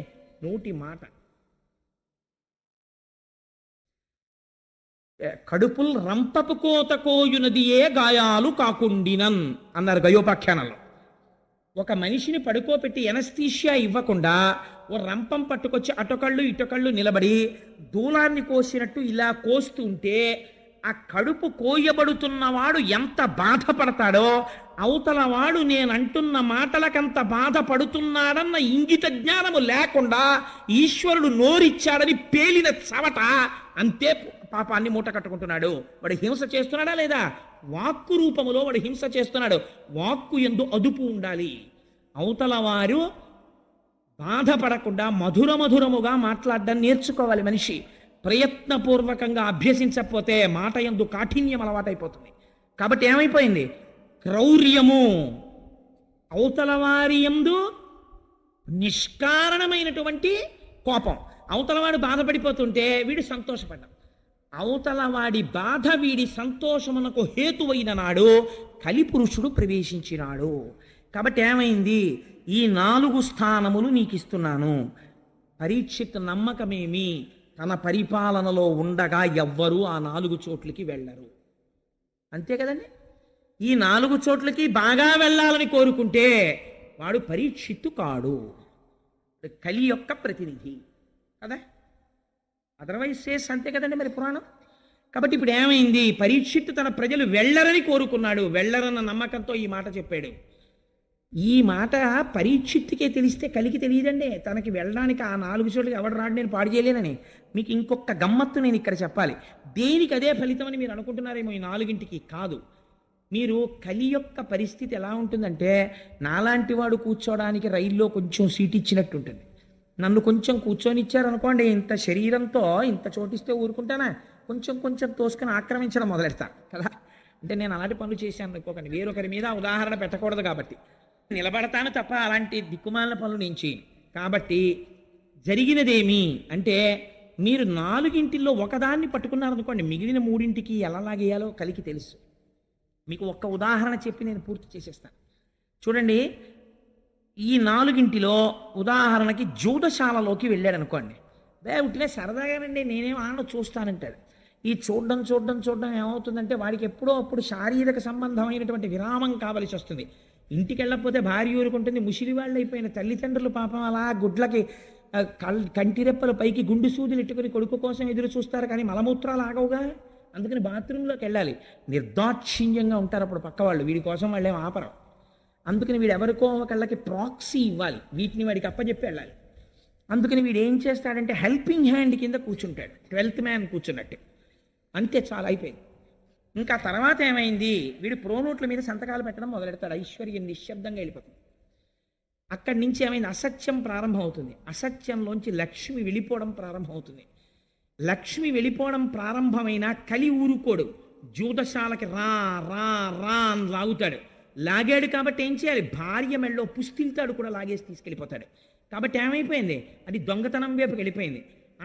నోటి మాట. కడుపుల్ రంపపు కోత కోయునదియే గాయాలు కాకుండినన్ అన్నారు గయోపాఖ్యానంలో. ఒక మనిషిని పడుకోబెట్టి ఎనస్థీషియా ఇవ్వకుండా ఓ రంపం పట్టుకొచ్చి అటొకళ్ళు ఇటొకళ్ళు నిలబడి దూలాన్ని కోసినట్టు ఇలా కోస్తుంటే ఆ కడుపు కోయబడుతున్నవాడు ఎంత బాధపడతాడో, అవతల వాడు నేనంటున్న మాటలకంత బాధపడుతున్నాడన్న ఇంగిత జ్ఞానము లేకుండా ఈశ్వరుడు నోరిచ్చాడని పేలిన చవట అంతే పాపాన్ని మూట కట్టుకుంటున్నాడు. వాడు హింస చేస్తున్నాడా లేదా? వాక్కు రూపములో వాడు హింస చేస్తున్నాడు. వాక్కు యందు అదుపు ఉండాలి. అవతల వారు బాధపడకుండా మధుర మధురముగా మాట్లాడడం నేర్చుకోవాలి మనిషి. ప్రయత్నపూర్వకంగా అభ్యసించకపోతే మాట యందు కాఠిన్యం అలవాటైపోతుంది. కాబట్టి ఏమైపోయింది? క్రౌర్యము. అవతల వారి యందు నిష్కారణమైనటువంటి కోపం. అవతలవాడు బాధపడిపోతుంటే వీడు సంతోషపడ్డాం. అవతల వాడి బాధ వీడి సంతోషమునకు హేతువైన నాడు కలిపురుషుడు ప్రవేశించినాడు. కాబట్టి ఏమైంది? ఈ 4 స్థానములు నీకు ఇస్తున్నాను. పరీక్షిత్ నమ్మకమేమి? తన పరిపాలనలో ఉండగా ఎవ్వరూ ఆ 4 చోట్లకి వెళ్ళరు. అంతే కదండి? ఈ 4 చోట్లకి బాగా వెళ్ళాలని కోరుకుంటే వాడు పరీక్షిత్తు కాడు, కలి యొక్క ప్రతినిధి కదా. అదర్వైజ్ సేస్ అంతే కదండి మరి పురాణం. కాబట్టి ఇప్పుడు ఏమైంది? పరీక్షిత్తు తన ప్రజలు వెళ్ళరని కోరుకున్నాడు. వెళ్ళరన్న నమ్మకంతో ఈ మాట చెప్పాడు. ఈ మాట పరీక్షిత్తుకే తెలిస్తే కలికి తెలియదండి. తనకి వెళ్ళడానికి ఆ 4 చోట్లకి ఎవడు రాడు, నేను పాడు చేయలేనని. మీకు ఇంకొక గమ్మత్తు నేను ఇక్కడ చెప్పాలి. దేనికి అదే ఫలితం అని మీరు అనుకుంటున్నారేమో. ఈ 4ంటికి కాదు. మీరు కలి యొక్క పరిస్థితి ఎలా ఉంటుందంటే, నాలాంటి వాడు కూర్చోడానికి రైల్లో కొంచెం సీట్ ఇచ్చినట్టు ఉంటుంది. నన్ను కొంచెం కూర్చొని ఇచ్చారనుకోండి, ఇంత శరీరంతో ఇంత చోటిస్తే ఊరుకుంటానా? కొంచెం కొంచెం తోసుకొని ఆక్రమించడం మొదలెడతా కదా. అంటే నేను అలాంటి పనులు చేశాను అనుకోకండి, వేరొకరి మీద ఉదాహరణ పెట్టకూడదు కాబట్టి. నిలబడతాను తప్ప అలాంటి దిక్కుమాలిన పనులు నేను చేయను. కాబట్టి జరిగినదేమి అంటే, మీరు 4ంటిల్లో ఒకదాన్ని పట్టుకున్నారనుకోండి, మిగిలిన 3ంటికి ఎలా లాగేయాలో కలికి తెలుసు. మీకు ఒక్క ఉదాహరణ చెప్పి నేను పూర్తి చేసేస్తాను. చూడండి, ఈ 4ంటిలో ఉదాహరణకి జూదశాలలోకి వెళ్ళాడు అనుకోండి. ఉట్టినే సరదాగానండి, నేనేం ఆడ చూస్తానంటాడు. ఈ చూడడం ఏమవుతుందంటే, వాడికి ఎప్పుడో అప్పుడు శారీరక సంబంధమైనటువంటి విరామం కావలసి వస్తుంది. ఇంటికి వెళ్ళకపోతే భార్య ఊరుకుంటుంది. ముసిలి వాళ్ళు అయిపోయిన తల్లిదండ్రులు పాపం అలా గుడ్లకి కంటిరెప్పల పైకి గుండు సూదులు ఇట్టుకుని కొడుకు కోసం ఎదురు చూస్తారు, కానీ మలమూత్రాలు ఆగవుగా. అందుకని బాత్రూంలోకి వెళ్ళాలి. నిర్దాక్షిణ్యంగా ఉంటారు అప్పుడు పక్క వాళ్ళు, వీడి కోసం వాళ్ళేం ఆపరం. అందుకని వీడు ఎవరికో ఒకళ్ళకి ప్రాక్సీ ఇవ్వాలి, వీటిని వాడికి అప్పచెప్పి వెళ్ళాలి. అందుకని వీడు ఏం చేస్తాడంటే హెల్పింగ్ హ్యాండ్ కింద కూర్చుంటాడు, 12th మ్యాన్ కూర్చున్నట్టు. అంతే, చాలా అయిపోయింది. ఇంకా తర్వాత ఏమైంది, వీడు ప్రోనోట్ల మీద సంతకాలు పెట్టడం మొదలెడతాడు. ఐశ్వర్యం నిశ్శబ్దంగా వెళ్ళిపోతుంది. అక్కడి నుంచి ఏమైంది, అసత్యం ప్రారంభం అవుతుంది. అసత్యంలోంచి లక్ష్మి వెళ్ళిపోవడం ప్రారంభం అవుతుంది. లక్ష్మి వెళ్ళిపోవడం ప్రారంభమైన కలి ఊరుకోడు, జూదశాలకి రా రా రా అని లాగుతాడు. లాగాడు కాబట్టి ఏం చేయాలి, భార్య మెళ్ళో పుస్తిల్తాడు కూడా లాగేసి తీసుకెళ్ళిపోతాడు. కాబట్టి ఏమైపోయింది, అది దొంగతనం వైపుకి వెళ్ళిపోయింది.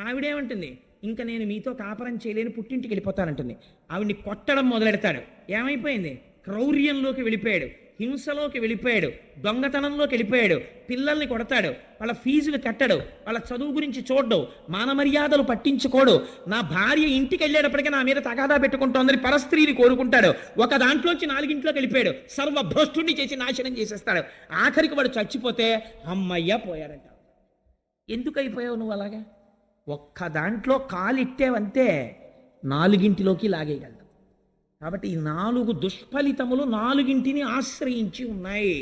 ఆవిడేమంటుంది, ఇంకా నేను మీతో కాపరం చేయలేని పుట్టింటికి వెళ్ళిపోతానంటుంది. ఆవిడ్ని కొట్టడం మొదలెడతాడు. ఏమైపోయింది, క్రౌర్యంలోకి వెళ్ళిపోయాడు, హింసలోకి వెళ్ళిపోయాడు, దొంగతనంలోకి వెళ్ళిపోయాడు. పిల్లల్ని కొడతాడు, వాళ్ళ ఫీజులు కట్టడు, వాళ్ళ చదువు గురించి చూడడు, మానమర్యాదలు పట్టించుకోడు. నా భార్య ఇంటికి వెళ్ళేటప్పటికీ నా మీద తగాదా పెట్టుకుంటోందని పరస్త్రీని కోరుకుంటాడు. ఒక దాంట్లోంచి 4 వెళ్ళిపోయాడు, సర్వభ్రష్టుణ్ణి చేసి నాశనం చేసేస్తాడు. ఆఖరికి వాడు చచ్చిపోతే అమ్మయ్య పోయాడంట. ఎందుకు అయిపోయావు నువ్వు అలాగా? ఒక్క దాంట్లో కాలిట్టేవంతే 4 లాగేయగలడు. కాబట్టి ఈ 4 దుష్ఫలితములు 4 ఆశ్రయించి ఉన్నాయి.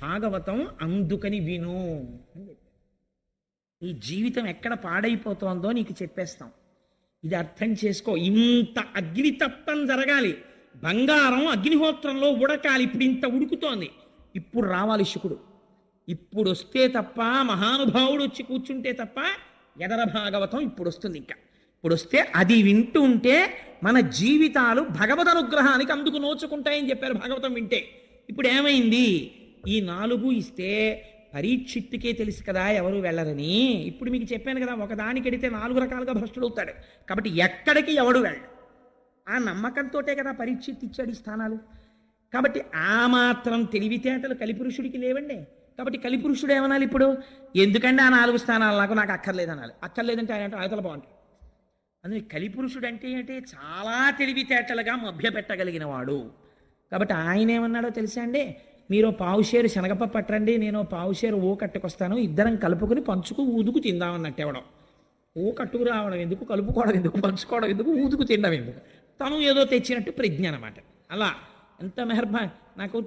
భాగవతం అందుకని విను. ఈ జీవితం ఎక్కడ పాడైపోతోందో నీకు చెప్పేస్తాం. ఇది అర్థం చేసుకో. ఇంత అగ్నితప్తం జరగాలి, బంగారం అగ్నిహోత్రంలో ఉడకాలి. ఇప్పుడు ఇంత ఉడుకుతోంది, ఇప్పుడు రావాలి శుకుడు. ఇప్పుడు వస్తే తప్ప, మహానుభావుడు వచ్చి కూర్చుంటే తప్ప ఎదర భాగవతం ఇప్పుడు వస్తుంది. ఇంకా ఇప్పుడు వస్తే అది వింటూ ఉంటే మన జీవితాలు భగవద్ అనుగ్రహానికి అందుకు నోచుకుంటాయని చెప్పారు భాగవతం వింటే. ఇప్పుడు ఏమైంది, ఈ 4 ఇస్తే పరీక్షిత్తుకే తెలుసు కదా ఎవరు వెళ్ళరని. ఇప్పుడు మీకు చెప్పాను కదా, ఒకదానికి ఎడితే 4 రకాలుగా భ్రష్టుడవుతాడు. కాబట్టి ఎక్కడికి ఎవడు వెళ్ళడు. ఆ నమ్మకంతోటే కదా పరీక్షిత్ ఇచ్చాడు ఈ స్థానాలు. కాబట్టి ఆ మాత్రం తెలివితేటలు కలిపురుషుడికి లేవండి. కాబట్టి కలిపురుషుడు ఏమనాలి ఇప్పుడు, ఎందుకంటే ఆ 4 స్థానాలు నాకు అక్కర్లేదు అనాలి. అక్కర్లేదంటే ఆయన అవతల బాగుంటాడు. అందుకే కలిపురుషుడు అంటే ఏంటి, చాలా తెలివితేటలుగా మభ్యపెట్టగలిగిన వాడు. కాబట్టి ఆయన ఏమన్నాడో తెలుసా అండి, మీరు పావుషేరు శనగపప్పు పట్టరండి, నేను పావుషేరు ఓ కట్టుకొస్తాను, ఇద్దరం కలుపుకొని పంచుకు ఊదుకు తిందామన్నట్టు. ఎవడం ఓ కట్టుకు రావడం ఎందుకు, కలుపుకోవడం ఎందుకు, పంచుకోవడం ఎందుకు, ఊదుకు తినడం ఎందుకు, తను ఏదో తెచ్చినట్టు ప్రజ్ఞ అనమాట. అలా ఎంత మెహర్బా. నాకు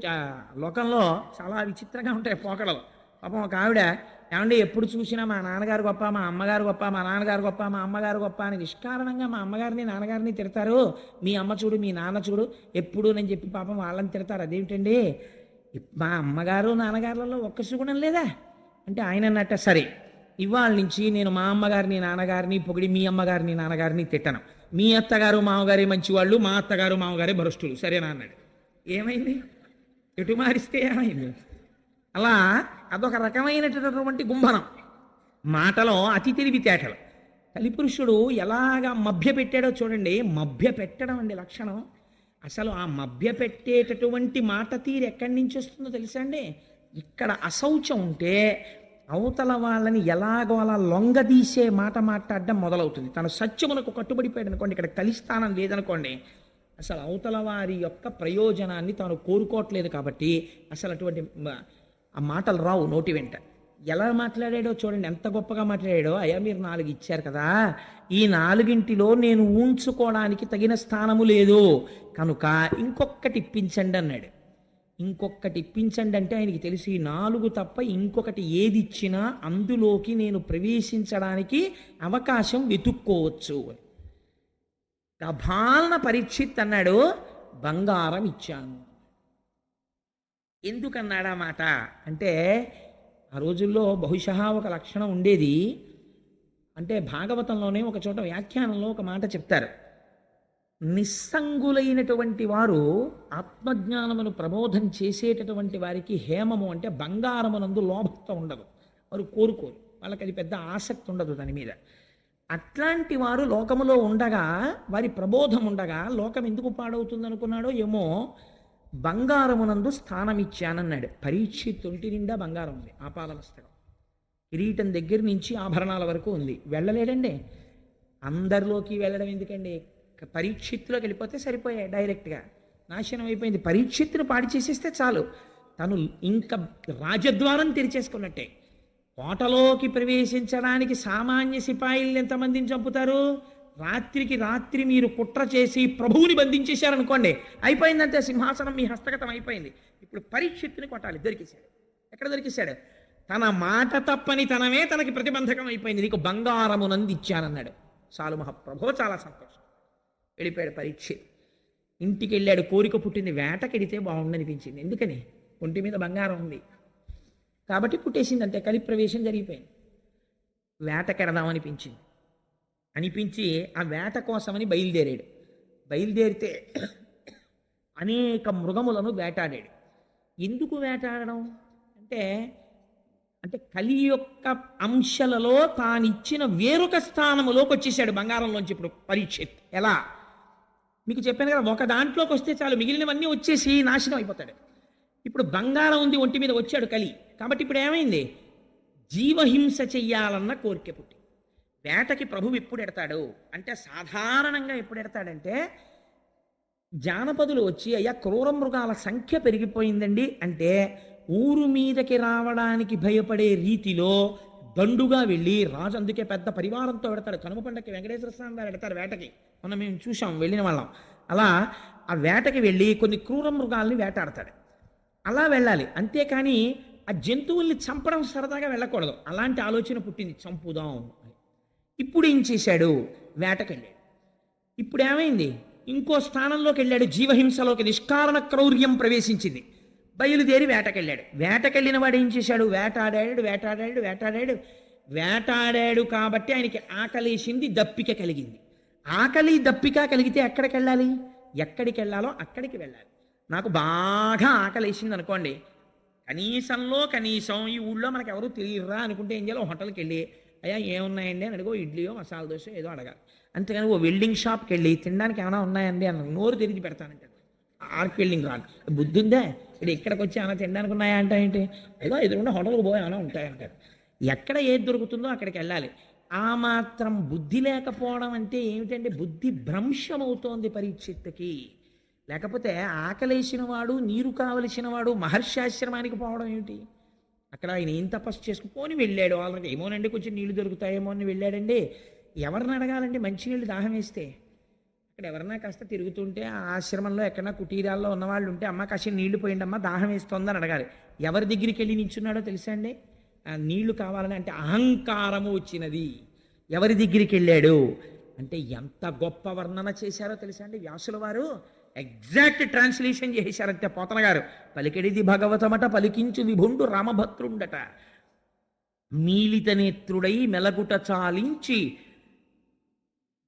లోకంలో చాలా విచిత్రంగా ఉంటాయి పోకడలు. పాపం ఒక ఆవిడ, ఏమంటే ఎప్పుడు చూసినా మా నాన్నగారు గొప్ప, మా అమ్మగారు గొప్ప, మా నాన్నగారు గొప్ప, మా అమ్మగారు గొప్ప అని నిష్కారణంగా మా అమ్మగారిని నాన్నగారిని తిడతారు. మీ అమ్మ చూడు, మీ నాన్న చూడు ఎప్పుడు అని చెప్పి పాపం వాళ్ళని తిడతారు. అదేమిటండి, మా అమ్మగారు నాన్నగారులలో ఒక్క సుగుణం లేదా అంటే ఆయన అన్నట్ట, సరే ఇవాళ నుంచి నేను మా అమ్మగారిని నాన్నగారిని పొగిడి మీ అమ్మగారిని నాన్నగారిని తిట్టను. మీ అత్తగారు మామగారే మంచివాళ్ళు, మా అత్తగారు మామగారే భ్రష్టులు, సరేనా అన్నాడు. ఏమైంది, ఎటు మారిస్తే ఏమైంది? అలా అదొక రకమైనటువంటి గుంభనం. మాటలో అతి తెలివితేటలు. కలిపురుషుడు ఎలాగా మభ్య పెట్టాడో చూడండి. మభ్య పెట్టడం అండి లక్షణం. అసలు ఆ మభ్య పెట్టేటటువంటి మాట తీరు ఎక్కడి నుంచి వస్తుందో తెలుసా అండి, ఇక్కడ అశౌచం ఉంటే అవతల వాళ్ళని ఎలాగో అలా లొంగదీసే మాట మాట్లాడడం మొదలవుతుంది. తన సత్యమునకు కట్టుబడిపోయాడు అనుకోండి, ఇక్కడ కలిస్థానం లేదనుకోండి, అసలు అవతల వారి యొక్క ప్రయోజనాన్ని తాను కోరుకోవట్లేదు. కాబట్టి అసలు అటువంటి ఆ మాటలు రావు నోటి వెంట. ఎలా మాట్లాడాడో చూడండి, ఎంత గొప్పగా మాట్లాడాడో. అయ్యా మీరు 4 ఇచ్చారు కదా, ఈ 4 నేను ఊంచుకోవడానికి తగిన స్థానము లేదు కనుక ఇంకొకటి ఇప్పించండి అన్నాడు. ఇంకొకటి ఇప్పించండి అంటే ఆయనకి తెలిసి 4 తప్ప ఇంకొకటి ఏది ఇచ్చినా అందులోకి నేను ప్రవేశించడానికి అవకాశం వెతుక్కోవచ్చు. గభాలన పరీక్షిత్ అన్నాడు, బంగారం ఇచ్చాను. ఎందుకన్నాడా మాట అంటే, ఆ రోజుల్లో బహుశా ఒక లక్షణం ఉండేది. అంటే భాగవతంలోనే ఒక చోట వ్యాఖ్యానంలో ఒక మాట చెప్తారు. నిస్సంగులైనటువంటి వారు ఆత్మజ్ఞానమును ప్రబోధం చేసేటటువంటి వారికి హేమము అంటే బంగారమునందు లోభత్వం ఉండదు. వారు కోరుకోరు, వాళ్ళకి అది పెద్ద ఆసక్తి ఉండదు దాని మీద. అట్లాంటి వారు లోకములో ఉండగా, వారి ప్రబోధం ఉండగా లోకం ఎందుకు పాడవుతుంది అనుకున్నాడో ఏమో, బంగారమునందు స్థానం ఇచ్చానన్నాడు. పరీక్షిత్ ఒంటి నిండా బంగారం ఉంది, ఆపాదమస్తకం, కిరీటం దగ్గర నుంచి ఆభరణాల వరకు ఉంది. వెళ్ళలేడండి. అందరిలోకి వెళ్ళడం ఎందుకండి, పరీక్షిత్తులోకి వెళ్ళిపోతే సరిపోయాయి, డైరెక్ట్గా నాశనం అయిపోయింది. పరీక్షిత్తును పాడి చేసేస్తే చాలు, తను ఇంకా రాజద్వారం తెరిచేసుకున్నట్టే. కోటలోకి ప్రవేశించడానికి సామాన్య సిపాయిల్ని ఎంతమందిని చంపుతారు? రాత్రికి రాత్రి మీరు కుట్ర చేసి ప్రభువుని బంధించేశారనుకోండి, అయిపోయిందంటే సింహాసనం మీ హస్తగతం అయిపోయింది. ఇప్పుడు పరీక్షిత్తుని కొట్టాలి. దొరికేశాడు. ఎక్కడ దొరికేశాడు? తన మాట తప్పని తనమే తనకి ప్రతిబంధకం అయిపోయింది. నీకు బంగారమునంది ఇచ్చానన్నాడు. చాలు మహాప్రభో, చాలా సంతోషం. వెళ్ళిపోయాడు పరీక్ష. ఇంటికి వెళ్ళాడు. కోరిక పుట్టింది, వేటకెడితే బాగుండనిపించింది. ఎందుకని? ఒంటి మీద బంగారం ఉంది కాబట్టి పుట్టేసింది, అంతే. కలి ప్రవేశం జరిగిపోయింది. వేటకెడదామనిపించింది. అనిపించి ఆ వేట కోసమని బయలుదేరాడు. బయలుదేరితే అనేక మృగములను వేటాడాడు. ఎందుకు వేటాడడం అంటే, కలి యొక్క అంశలలో తానిచ్చిన వేరొక స్థానములోకి వచ్చేసాడు బంగారంలోంచి. ఇప్పుడు పరీక్షిత్ ఎలా మీకు చెప్పాను కదా, ఒక దాంట్లోకి వస్తే చాలు, మిగిలినవన్నీ వచ్చేసి నాశనం అయిపోతాడు. ఇప్పుడు బంగారం ఉంది ఒంటి మీద, వచ్చాడు కలి. కాబట్టి ఇప్పుడు ఏమైంది? జీవహింస చెయ్యాలన్న కోరిక పుట్టి. వేటకి ప్రభువు ఎప్పుడు ఎడతాడు అంటే, సాధారణంగా ఎప్పుడు ఎడతాడంటే, జానపదులు వచ్చి అయ్యా క్రూర మృగాల సంఖ్య పెరిగిపోయిందండి అంటే, ఊరు మీదకి రావడానికి భయపడే రీతిలో దండుగా వెళ్ళి, రాజు అందుకే పెద్ద పరివారంతో పెడతాడు. కనుమ పండగకి వెంకటేశ్వర స్వామి గారు పెడతారు వేటకి. మనం మేము చూసాం, వెళ్ళిన వాళ్ళం. అలా ఆ వేటకి వెళ్ళి కొన్ని క్రూర మృగాల్ని వేటాడతాడు. అలా వెళ్ళాలి, అంతేకాని ఆ జంతువుల్ని చంపడం సరదాగా వెళ్ళకూడదు. అలాంటి ఆలోచన పుట్టింది, చంపుదాం. ఇప్పుడు ఏం చేశాడు? వేటకెళ్ళాడు. ఇప్పుడు ఏమైంది? ఇంకో స్థానంలోకి వెళ్ళాడు, జీవహింసలోకి. నిష్కారణ క్రౌర్యం ప్రవేశించింది. బయలుదేరి వేటకెళ్ళాడు. వేటకెళ్ళిన వాడు ఏం చేశాడు? వేటాడాడు కాబట్టి ఆయనకి ఆకలేసింది, దప్పిక కలిగింది. ఆకలి దప్పిక కలిగితే ఎక్కడికి వెళ్ళాలి? ఎక్కడికి వెళ్ళాలో అక్కడికి వెళ్ళాలి. నాకు బాగా ఆకలేసింది అనుకోండి, కనీసంలో కనీసం ఈ ఊళ్ళో మనకు ఎవరు తెలియరా అనుకుంటే ఏం చేయాలి? హోటల్కి వెళ్ళి అయ్యా ఏమున్నాయండి అని అడిగో, ఇడ్లీయో మసాలా దోశ ఏదో అడగాలి. అంతేగాని ఓ వెల్డింగ్ షాప్కి వెళ్ళి తినడానికి ఏమైనా ఉన్నాయండి అన్న నోరు తెరిచి పెడతానంటే ఆర్క్ వెల్డింగ్ రాదు. బుద్ధి ఉందే, ఇక్కడికి వచ్చి ఏమైనా తినడానికి ఉన్నాయా అంటే ఏంటి? ఏదో ఎదురుకుండా హోటల్కి పోయి ఏమైనా ఉంటాయంటారు. ఎక్కడ ఏది దొరుకుతుందో అక్కడికి వెళ్ళాలి. ఆ మాత్రం బుద్ధి లేకపోవడం అంటే ఏమిటంటే, బుద్ధి భ్రంశమవుతోంది పరీక్షిత్తుకి. లేకపోతే ఆకలేసిన వాడు, నీరు కావలసిన వాడు మహర్షాశ్రమానికి పోవడం ఏమిటి? అక్కడ ఆయన ఏం తపస్సు చేసుకుని వెళ్ళాడు. వాళ్ళకి ఏమోనండి కొంచెం నీళ్లు దొరుకుతాయేమో అని వెళ్ళాడండి. ఎవరిని అడగాలండి? మంచినీళ్ళు దాహం వేస్తే అక్కడ ఎవరన్నా కాస్త తిరుగుతుంటే, ఆ ఆశ్రమంలో ఎక్కడన్నా కుటీరాల్లో ఉన్నవాళ్ళు ఉంటే, అమ్మ కాసిన నీళ్లు పోయిండమ్మా దాహం వేస్తోందని అడగాలి. ఎవరి దగ్గరికి వెళ్ళి నించున్నాడో తెలుసా అండి? ఆ నీళ్లు కావాలని అంటే అహంకారము వచ్చినది. ఎవరి దగ్గరికి వెళ్ళాడు అంటే, ఎంత గొప్ప వర్ణన చేశారో తెలుసా అండి వ్యాసుల వారు. ఎగ్జాక్ట్ ట్రాన్స్లేషన్ చేశారంటే పోతన గారు. పలికెడిది భగవతమట పలికించు విభుండు రామభద్రుండట. మీలిత నేత్రుడై మెలగుట చాలించి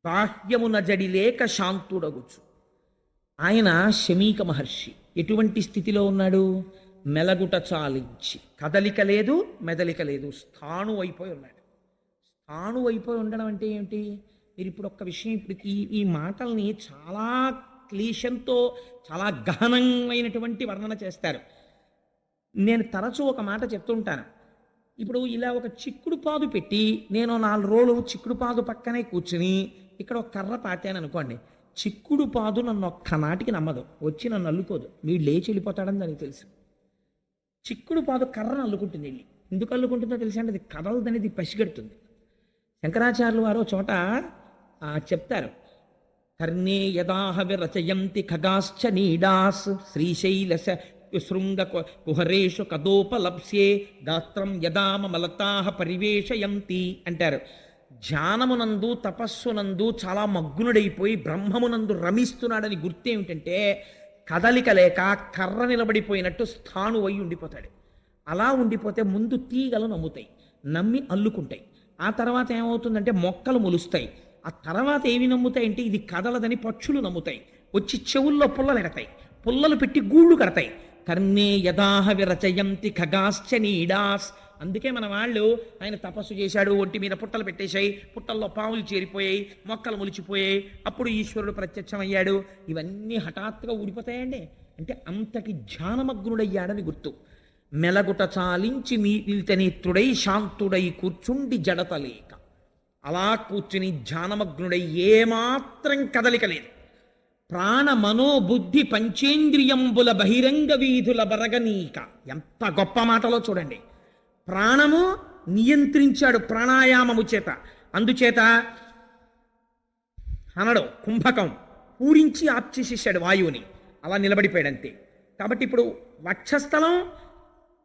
బాహ్యమున జడిలేక శాంతుడగుచు. ఆయన శమీక మహర్షి. ఎటువంటి స్థితిలో ఉన్నాడు? మెలగుట చాలించి, కదలిక లేదు, మెదలిక లేదు, స్థాణు అయిపోయి ఉన్నాడు. స్థాణు అయిపోయి ఉండడం అంటే ఏమిటి? మీరు ఇప్పుడు ఒక్క విషయం, ఇప్పుడు ఈ మాటల్ని చాలా క్లీశంతో, చాలా గహనమైనటువంటి వర్ణన చేస్తారు. నేను తరచూ ఒక మాట చెప్తుంటాను. ఇప్పుడు ఇలా ఒక చిక్కుడు పాదు పెట్టి, నేను 4 రోజులు చిక్కుడు పాదు పక్కనే కూర్చుని ఇక్కడ ఒక కర్ర పాతాను అనుకోండి, చిక్కుడు పాదు నన్ను ఒక్కనాటికి నమ్మదు, వచ్చి నన్ను అల్లుకోదు, వీడు లేచి వెళ్ళిపోతాడని దానికి తెలుసు. చిక్కుడు పాదు కర్రను అల్లుకుంటుంది. వెళ్ళి ఎందుకు అల్లుకుంటుందో తెలుసా అంటే, అది కదలదనేది పసిగడుతుంది. శంకరాచార్యులు వారు చోట చెప్తారు, కర్ణే యదాహ విరచయంతి ఖగాశ్చ నీడాస్ శ్రీశైలస శృంగ కుహరేషు కదోపలప్స్యే గాత్రం యదామ మలతాహ పరివేషయంతి అంటారు. ధ్యానమునందు తపస్సునందు చాలా మగ్నుడైపోయి బ్రహ్మమునందు రమిస్తున్నాడని గుర్తేమిటంటే, కదలిక లేక కర్ర నిలబడిపోయినట్టు స్థాణు అయి ఉండిపోతాడు. అలా ఉండిపోతే ముందు తీగలు నమ్ముతాయి, నమ్మి అల్లుకుంటాయి. ఆ తర్వాత ఏమవుతుందంటే మొక్కలు మొలుస్తాయి. ఆ తర్వాత ఏమి నమ్ముతాయంటే, ఇది కదలదని పక్షులు నమ్ముతాయి, వచ్చి చెవుల్లో పుల్లలు ఎడతాయి, పుల్లలు పెట్టి గూళ్ళు కడతాయి. కర్ణే యదాహ విరచయంతి ఖగాశ్చ నీడాస్. అందుకే మన వాళ్ళు, ఆయన తపస్సు చేశాడు, ఒంటి మీద పుట్టలు పెట్టేశాయి, పుట్టల్లో పాములు చేరిపోయాయి, మొక్కలు మొలిచిపోయాయి, అప్పుడు ఈశ్వరుడు ప్రత్యక్షమయ్యాడు. ఇవన్నీ హఠాత్తుగా ఊడిపోతాయండి. అంటే అంతటి ధ్యానమగ్నుడయ్యాడని గుర్తు. మెలగుట చాలించి మీల్తనేత్రుడై శాంతుడై కూర్చుండి జడతలేక. అలా కూర్చుని ధ్యానమగ్నుడై ఏమాత్రం కదలికలేదు. ప్రాణ మనోబుద్ధి పంచేంద్రియంబుల బహిరంగ వీధుల బరగనీక. ఎంత గొప్ప మాటలో చూడండి. ప్రాణము నియంత్రించాడు ప్రాణాయామము చేత. అందుచేత అనడు కుంభకం పూరించి ఆప్చేసేసాడు వాయువుని, అలా నిలబడిపోయాడు అంతే. కాబట్టి ఇప్పుడు వక్షస్థలం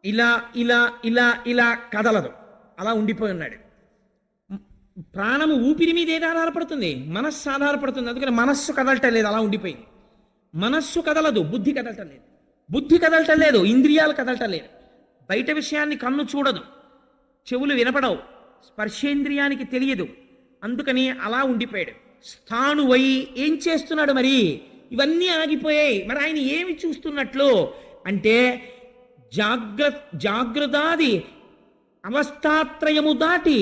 ఇలా ఇలా ఇలా ఇలా కదలదు, అలా ఉండిపోయి ఉన్నాడు. ప్రాణము ఊపిరి మీద ఏది ఆధారపడుతుంది? మనస్సు ఆధారపడుతుంది. అందుకని మనస్సు కదలటం లేదు, అలా ఉండిపోయింది. మనస్సు కదలదు, బుద్ధి కదలటం లేదు. బుద్ధి కదలటం లేదు, ఇంద్రియాలు కదలటం లేదు. బయట విషయాన్ని కన్ను చూడదు, చెవులు వినపడవు, స్పర్శేంద్రియానికి తెలియదు. అందుకని అలా ఉండిపోయాడు. స్థాణువై ఏం చేస్తున్నాడు మరి? ఇవన్నీ ఆగిపోయాయి. మరి ఆయన ఏమి చూస్తున్నట్లు అంటే జాగ్రత్తాది అవస్థాత్రయము దాటి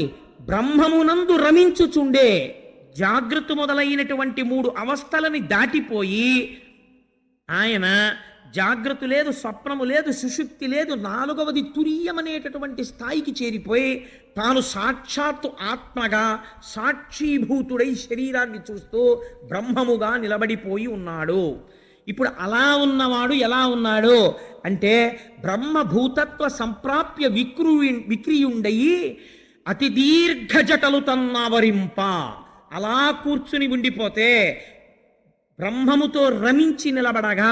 బ్రహ్మమునందు రమించుచుండే, జాగ్రత్త మొదలైనటువంటి 3 అవస్థలని దాటిపోయి ఆయన జాగ్రత్త లేదు, స్వప్నము లేదు, సుషుప్తి లేదు, 4వది తురీయమనేటటువంటి స్థాయికి చేరిపోయి తాను సాక్షాత్తు ఆత్మగా సాక్షీభూతుడై శరీరాన్ని చూస్తూ బ్రహ్మముగా నిలబడిపోయి ఉన్నాడు. ఇప్పుడు అలా ఉన్నవాడు ఎలా ఉన్నాడు అంటే బ్రహ్మభూతత్వ సంప్రాప్య విక్రియుండయి అతి దీర్ఘ జటలు తన్నావరింప. అలా కూర్చుని ఉండిపోతే బ్రహ్మముతో రమించి నిలబడగా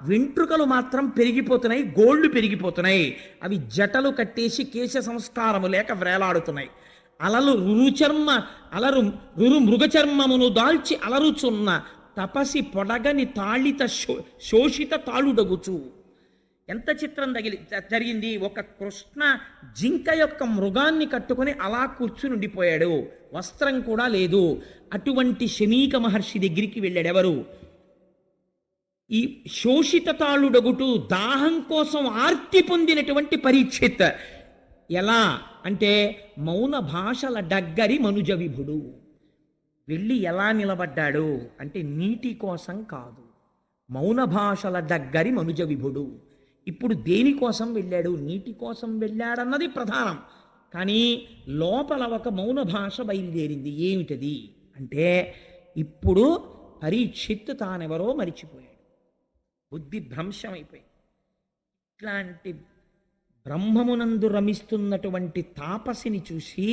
వెంట్రుకలు మాత్రం పెరిగిపోతున్నాయి, గోళ్లు పెరిగిపోతున్నాయి. అవి జటలు కట్టేసి కేశ సంస్కారము లేక వ్రేలాడుతున్నాయి. రురు మృగచర్మమును దాల్చి అలరుచున్న తపసి పొడగని తాళిత శోషిత తాళుడగుచు. ఎంత చిత్రం జరిగింది! ఒక కృష్ణ జింక యొక్క మృగాన్ని కట్టుకుని అలా కూర్చుని ఉండిపోయాడు, వస్త్రం కూడా లేదు. అటువంటి శమీక మహర్షి దగ్గరికి వెళ్ళాడు. ఎవరు? ఈ శోషిత తాళుడగుటు, దాహం కోసం ఆర్తి పొందినటువంటి పరీక్షిత్. ఎలా అంటే మౌన భాషల డగ్గరి మనుజ విభుడు. వెళ్ళి ఎలా నిలబడ్డాడు అంటే నీటి కోసం కాదు, మౌన భాషల దగ్గరి మనుజ విభుడు. ఇప్పుడు దేనికోసం వెళ్ళాడు? నీటి కోసం వెళ్ళాడన్నది ప్రధానం. కానీ లోపల ఒక మౌన భాష బయలుదేరింది. ఏమిటది అంటే ఇప్పుడు పరీక్షిత్ తానెవరో మరిచిపోయాడు, బుద్ధి భ్రంశమైపోయింది. ఇట్లాంటి బ్రహ్మమునందు రమిస్తున్నటువంటి తాపసిని చూసి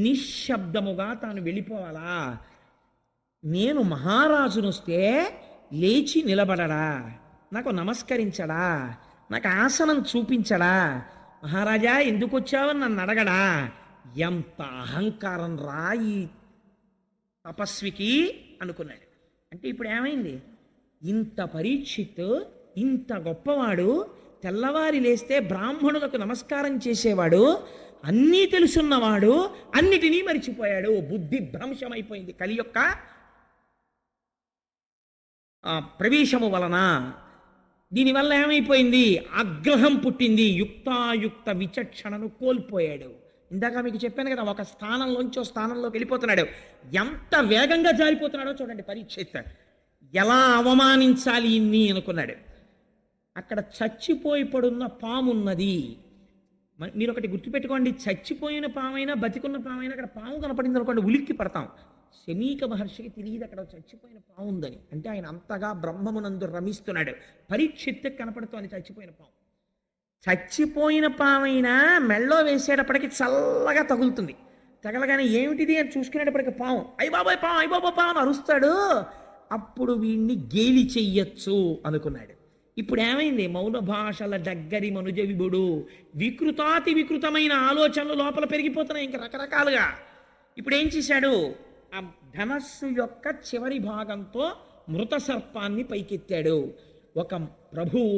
నిశ్శబ్దముగా తాను వెళ్ళిపోవాలా? నేను మహారాజునొస్తే లేచి నిలబడడా, నాకు నమస్కరించడా, నాకు ఆసనం చూపించడా, మహారాజా ఎందుకు వచ్చావని నన్ను అడగడా? ఎంత అహంకారం రా ఈ తపస్వికి అనుకున్నాడు. అంటే ఇప్పుడు ఏమైంది? ఇంత పరీక్షిత్, ఇంత గొప్పవాడు, తెల్లవారి లేస్తే బ్రాహ్మణులకు నమస్కారం చేసేవాడు, అన్నీ తెలుసున్నవాడు, అన్నిటినీ మరిచిపోయాడు. బుద్ధి భ్రంశమైపోయింది కలి యొక్క ప్రవేశము వలన. దీనివల్ల ఏమైపోయింది? ఆగ్రహం పుట్టింది, యుక్తాయుక్త విచక్షణను కోల్పోయాడు. ఇందాక మీకు చెప్పాను కదా, ఒక స్థానంలోంచో స్థానంలోకి వెళ్ళిపోతున్నాడు. ఎంత వేగంగా జారిపోతున్నాడో చూడండి పరీక్షిత్. ఎలా అవమానించాలి ఇన్ని అనుకున్నాడు. అక్కడ చచ్చిపోయి పడున్న పామున్నది. మీరు ఒకటి గుర్తుపెట్టుకోండి, చచ్చిపోయిన పామైనా బతికున్న పామైనా అక్కడ పాము కనపడింది అనుకోండి ఉలిక్కి పడతాం. శమీక మహర్షికి తెలియదు అక్కడ చచ్చిపోయిన పాము ఉందని. అంటే ఆయన అంతగా బ్రహ్మమునందు రమిస్తున్నాడు. పరీక్షిత్ కనపడుతోంది చచ్చిపోయిన పాము. చచ్చిపోయిన పామైనా మెళ్ళో వేసేటప్పటికి చల్లగా తగులుతుంది. తగలగానే ఏమిటిది అని చూసుకునేటప్పటికి పాము, అయ్య బాబాయ్ పాము, అయ్య బాబా పాము అని అరుస్తాడు. అప్పుడు వీడిని గేలి చెయ్యొచ్చు అనుకున్నాడు. ఇప్పుడు ఏమైంది? మౌన భాషల దగ్గరి మనుజ విభుడు. వికృతాతి వికృతమైన ఆలోచనలు లోపల పెరిగిపోతున్నాయి ఇంకా రకరకాలుగా. ఇప్పుడు ఏం చేశాడు? ఆ ధనస్సు యొక్క చివరి భాగంతో మృత సర్పాన్ని పైకెత్తాడు. ఒక ప్రభువు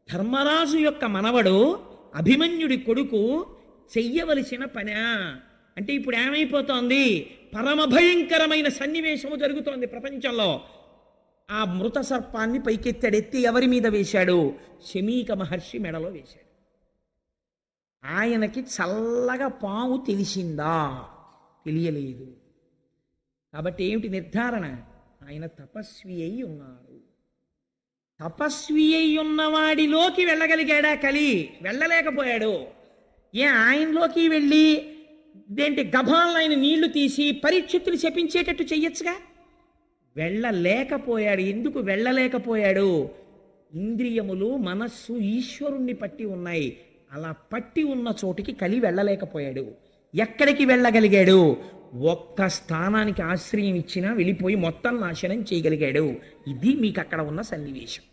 ధర్మరాజు యొక్క మనవడు అభిమన్యుడి కొడుకు చెయ్యవలసిన పని. అంటే ఇప్పుడు ఏమైపోతోంది? పరమ భయంకరమైన సన్నివేశము జరుగుతోంది ప్రపంచంలో. ఆ మృత సర్పాన్ని పైకెత్తాడు. ఎత్తి ఎవరి మీద వేశాడు? శమీక మహర్షి మెడలో వేశాడు. ఆయనకి చల్లగా పాము తెలిసిందా? తెలియలేదు. కాబట్టి ఏమిటి నిర్ధారణ? ఆయన తపస్వి అయి ఉన్నారు. తపస్వి అయి ఉన్నవాడిలోకి వెళ్ళగలిగాడా కలి? వెళ్ళలేకపోయాడు. ఆయనలోకి వెళ్ళి దేంటి గభాలను ఆయన నీళ్లు తీసి పరీక్షితులు శపించేటట్టు చెయ్యొచ్చుగా. వెళ్ళలేకపోయాడు. ఎందుకు వెళ్ళలేకపోయాడు? ఇంద్రియములు, మనస్సు ఈశ్వరుణ్ణి పట్టి ఉన్నాయి. అలా పట్టి ఉన్న చోటికి కలి వెళ్ళలేకపోయాడు. ఎక్కడికి వెళ్ళగలిగాడు? ఒక్క స్థానానికి ఆశ్రయం ఇచ్చినా వెళ్ళిపోయి మొత్తం నాశనం చేయగలిగాడు. ఇది మీకు అక్కడ ఉన్న సన్నివేశం.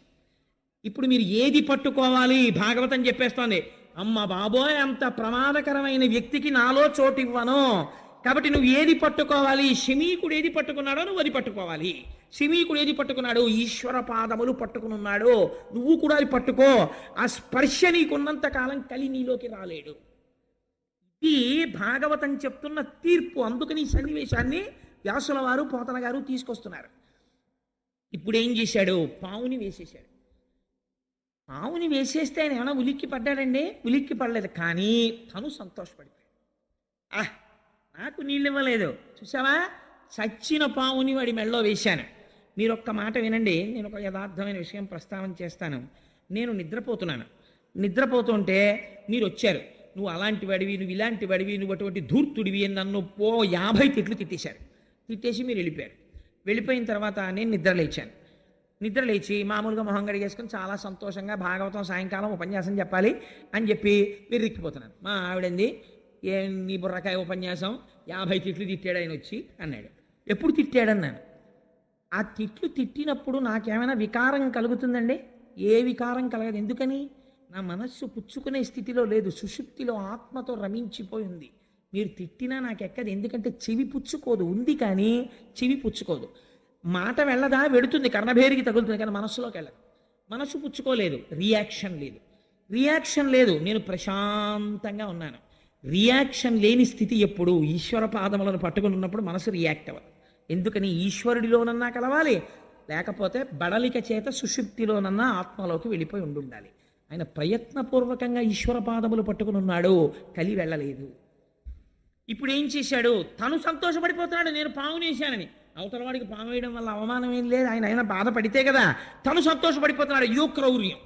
ఇప్పుడు మీరు ఏది పట్టుకోవాలి? భాగవతం చెప్పేస్తోంది, అమ్మ బాబోయ్ అంత ప్రమాదకరమైన వ్యక్తికి నాలో చోటు ఇవ్వను, కాబట్టి నువ్వు ఏది పట్టుకోవాలి? శమీకుడు ఏది పట్టుకున్నాడో నువ్వు అది పట్టుకోవాలి. శమీకుడు ఏది పట్టుకున్నాడు? ఈశ్వర పాదములు పట్టుకున్నాడు. నువ్వు కూడా అది పట్టుకో. ఆ స్పర్శ నీకున్నంత కాలం కలి నీలోకి రాలేడు. ఇది భాగవతం చెప్తున్న తీర్పు. అందుకని ఈ సన్నివేశాన్ని వ్యాసుల వారు పోతన గారు తీసుకొస్తున్నారు. ఇప్పుడు ఏం చేశాడు? పావుని వేసేశాడు. పావుని వేసేస్తే ఆయన ఏమైనా ఉలిక్కి పడ్డాడండి? ఉలిక్కి పడలేదు. కానీ తను సంతోషపడిపోయాడు. నాకు నీళ్ళు ఇవ్వలేదు చూసావా, చచ్చిన పావుని వాడి మెళ్ళో వేశాను. మీరు ఒక్క మాట వినండి, నేను ఒక యథార్థమైన విషయం ప్రస్తావన చేస్తాను. నేను నిద్రపోతుంటే మీరు వచ్చారు. నువ్వు అలాంటి వాడివి, నువ్వు ఇలాంటి వాడివి, నువ్వు అటువంటి ధూర్తుడివి అని నన్ను 50 తిట్లు తిట్టేశారు. తిట్టేసి మీరు వెళ్ళిపోయిన తర్వాత నేను నిద్రలేచి మామూలుగా మొహం గడిగేసుకొని చాలా సంతోషంగా భాగవతం సాయంకాలం ఉపన్యాసం చెప్పాలి అని చెప్పి విర్రిక్కిపోతున్నాను. మా ఆవిడంది, నీ బుర్రకాయ ఉపన్యాసం 50 తిట్లు తిట్టాడు ఆయన వచ్చి అన్నాడు. ఎప్పుడు తిట్టాడన్నాను. ఆ తిట్లు తిట్టినప్పుడు నాకేమైనా వికారం కలుగుతుందండి? ఏ వికారం కలగదు. ఎందుకని? నా మనస్సు పుచ్చుకునే స్థితిలో లేదు, సుషుప్తిలో ఆత్మతో రమించిపోయి ఉంది. మీరు తిట్టినా నాకెక్కదు, ఎందుకంటే చెవి పుచ్చుకోదు. ఉంది కానీ చెవి పుచ్చుకోదు. మాట వెళ్ళదా? వెడుతుంది, కర్ణభేరికి తగులుతుంది, కానీ మనస్సులోకి వెళ్ళదు. మనస్సు పుచ్చుకోలేదు, రియాక్షన్ లేదు. నేను ప్రశాంతంగా ఉన్నాను. రియాక్షన్ లేని స్థితి ఎప్పుడు? ఈశ్వర పాదములను పట్టుకుని ఉన్నప్పుడు మనసు రియాక్ట్ అవ్వదు. ఎందుకని? ఈశ్వరుడిలోనన్నా కలవాలి, లేకపోతే బడలిక చేత సుషుప్తిలోనన్నా ఆత్మలోకి వెళ్ళిపోయి ఉండాలి. ఆయన ప్రయత్నపూర్వకంగా ఈశ్వర పాదములు పట్టుకుని ఉన్నాడు, కలి వెళ్ళలేదు. ఇప్పుడు ఏం చేశాడు? తను సంతోషపడిపోతున్నాడు, నేను పాము వేశానని. అవతల వాడికి పాము వేయడం వల్ల అవమానం ఏం లేదు, ఆయన బాధపడితే కదా. తను సంతోషపడిపోతున్నాడు, అయ్యో క్రౌర్యం.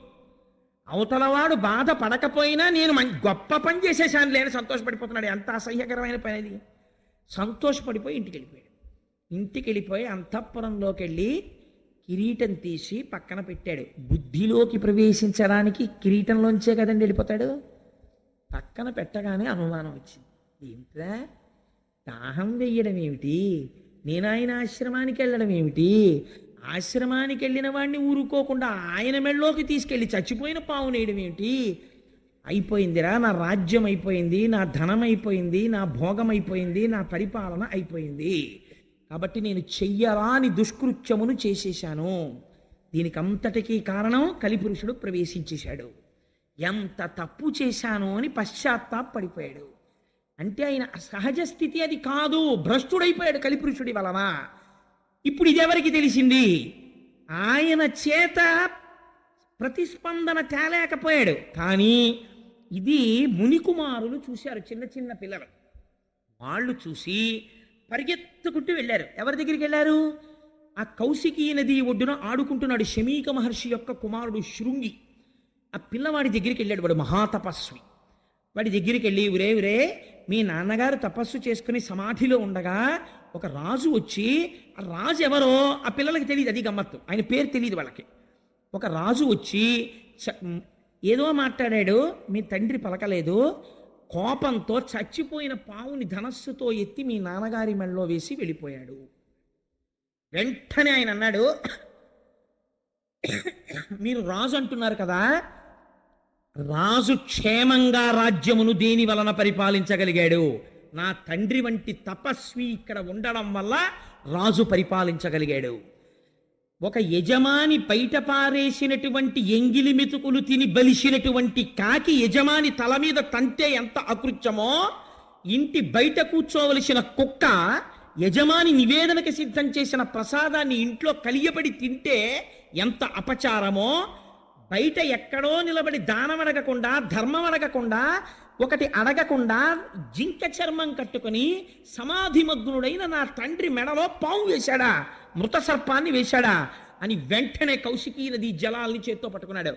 అవతలవాడు బాధపడకపోయినా నేను గొప్ప పని చేసేసాను లేని సంతోషపడిపోతున్నాడు. ఎంత అసహ్యకరమైన పని అది. సంతోషపడిపోయి ఇంటికి వెళ్ళిపోయి అంతఃపురంలోకి వెళ్ళి కిరీటం తీసి పక్కన పెట్టాడు. బుద్ధిలోకి ప్రవేశించడానికి కిరీటంలోంచే కదండి వెళ్ళిపోతాడు. పక్కన పెట్టగానే అనుమానం వచ్చింది. ఏంట్రా, దాహం వెయ్యడం ఏమిటి, నేను ఆయన ఆశ్రమానికి వెళ్ళడం ఏమిటి, ఆశ్రమానికి వెళ్ళిన వాడిని ఊరుకోకుండా ఆయన మెళ్ళలోకి తీసుకెళ్ళి చచ్చిపోయిన పావును వేయడం ఏమిటి? అయిపోయిందిరా, నా రాజ్యం అయిపోయింది, నా ధనం అయిపోయింది, నా భోగం అయిపోయింది, నా పరిపాలన అయిపోయింది. కాబట్టి నేను చెయ్యరాని దుష్కృత్యమును చేసేశాను. దీనికి అంతటికీ కారణం కలిపురుషుడు ప్రవేశించేశాడు. ఎంత తప్పు చేశాను అని పశ్చాత్తాపడిపోయాడు. అంటే ఆయన సహజ స్థితి అది కాదు, భ్రష్టుడైపోయాడు కలిపురుషుడి వలన. ఇప్పుడు ఇదెవరికి తెలిసింది? ఆయన చేత ప్రతిస్పందన తేలేకపోయాడు. కానీ ఇది మునికుమారులు చూశారు, చిన్న చిన్న పిల్లలు. వాళ్ళు చూసి పరిగెత్తుకుంటూ వెళ్ళారు. ఎవరి దగ్గరికి వెళ్ళారు? ఆ కౌశికీ నది ఒడ్డున ఆడుకుంటున్నాడు శమీక మహర్షి యొక్క కుమారుడు శృంగి. ఆ పిల్లవాడి దగ్గరికి వెళ్ళాడు. వాడు మహాతపస్వి. వాడి దగ్గరికి వెళ్ళి, ఉరే మీ నాన్నగారు తపస్సు చేసుకుని సమాధిలో ఉండగా ఒక రాజు వచ్చి, ఆ రాజు ఎవరో ఆ పిల్లలకి తెలియదు, అది గమ్మత్తు, ఆయన పేరు తెలియదు వాళ్ళకి. ఒక రాజు వచ్చి ఏదో మాట్లాడాడు, మీ తండ్రి పలకలేదు, కోపంతో చచ్చిపోయిన పావుని ధనస్సుతో ఎత్తి మీ నాన్నగారి మెడలో వేసి వెళ్ళిపోయాడు. వెంటనే ఆయన అన్నాడు, మీరు రాజు అంటున్నారు కదా, రాజు క్షేమంగా రాజ్యమును దేని వలన పరిపాలించగలిగాడు? నా తండ్రి వంటి తపస్వి ఇక్కడ ఉండడం వల్ల రాజు పరిపాలించగలిగాడు. ఒక యజమాని బయట పారేసినటువంటి ఎంగిలి మెతుకులు తిని బలిసినటువంటి కాకి యజమాని తల మీద తంతే ఎంత అకృత్యమో, ఇంటి బయట కూర్చోవలసిన కుక్క యజమాని నివేదనకి సిద్ధం చేసిన ప్రసాదాన్ని ఇంట్లో కలియబడి తింటే ఎంత అపచారమో, బయట ఎక్కడో నిలబడి దానం అడగకుండా, ధర్మం అడగకుండా, ఒకటి అడగకుండా జింక చర్మం కట్టుకుని సమాధిమగ్నుడైన నా తండ్రి మెడలో పాము వేశాడా, మృత సర్పాన్ని వేశాడా అని వెంటనే కౌశికీ నది జలాల్ని చేత్తో పట్టుకున్నాడు.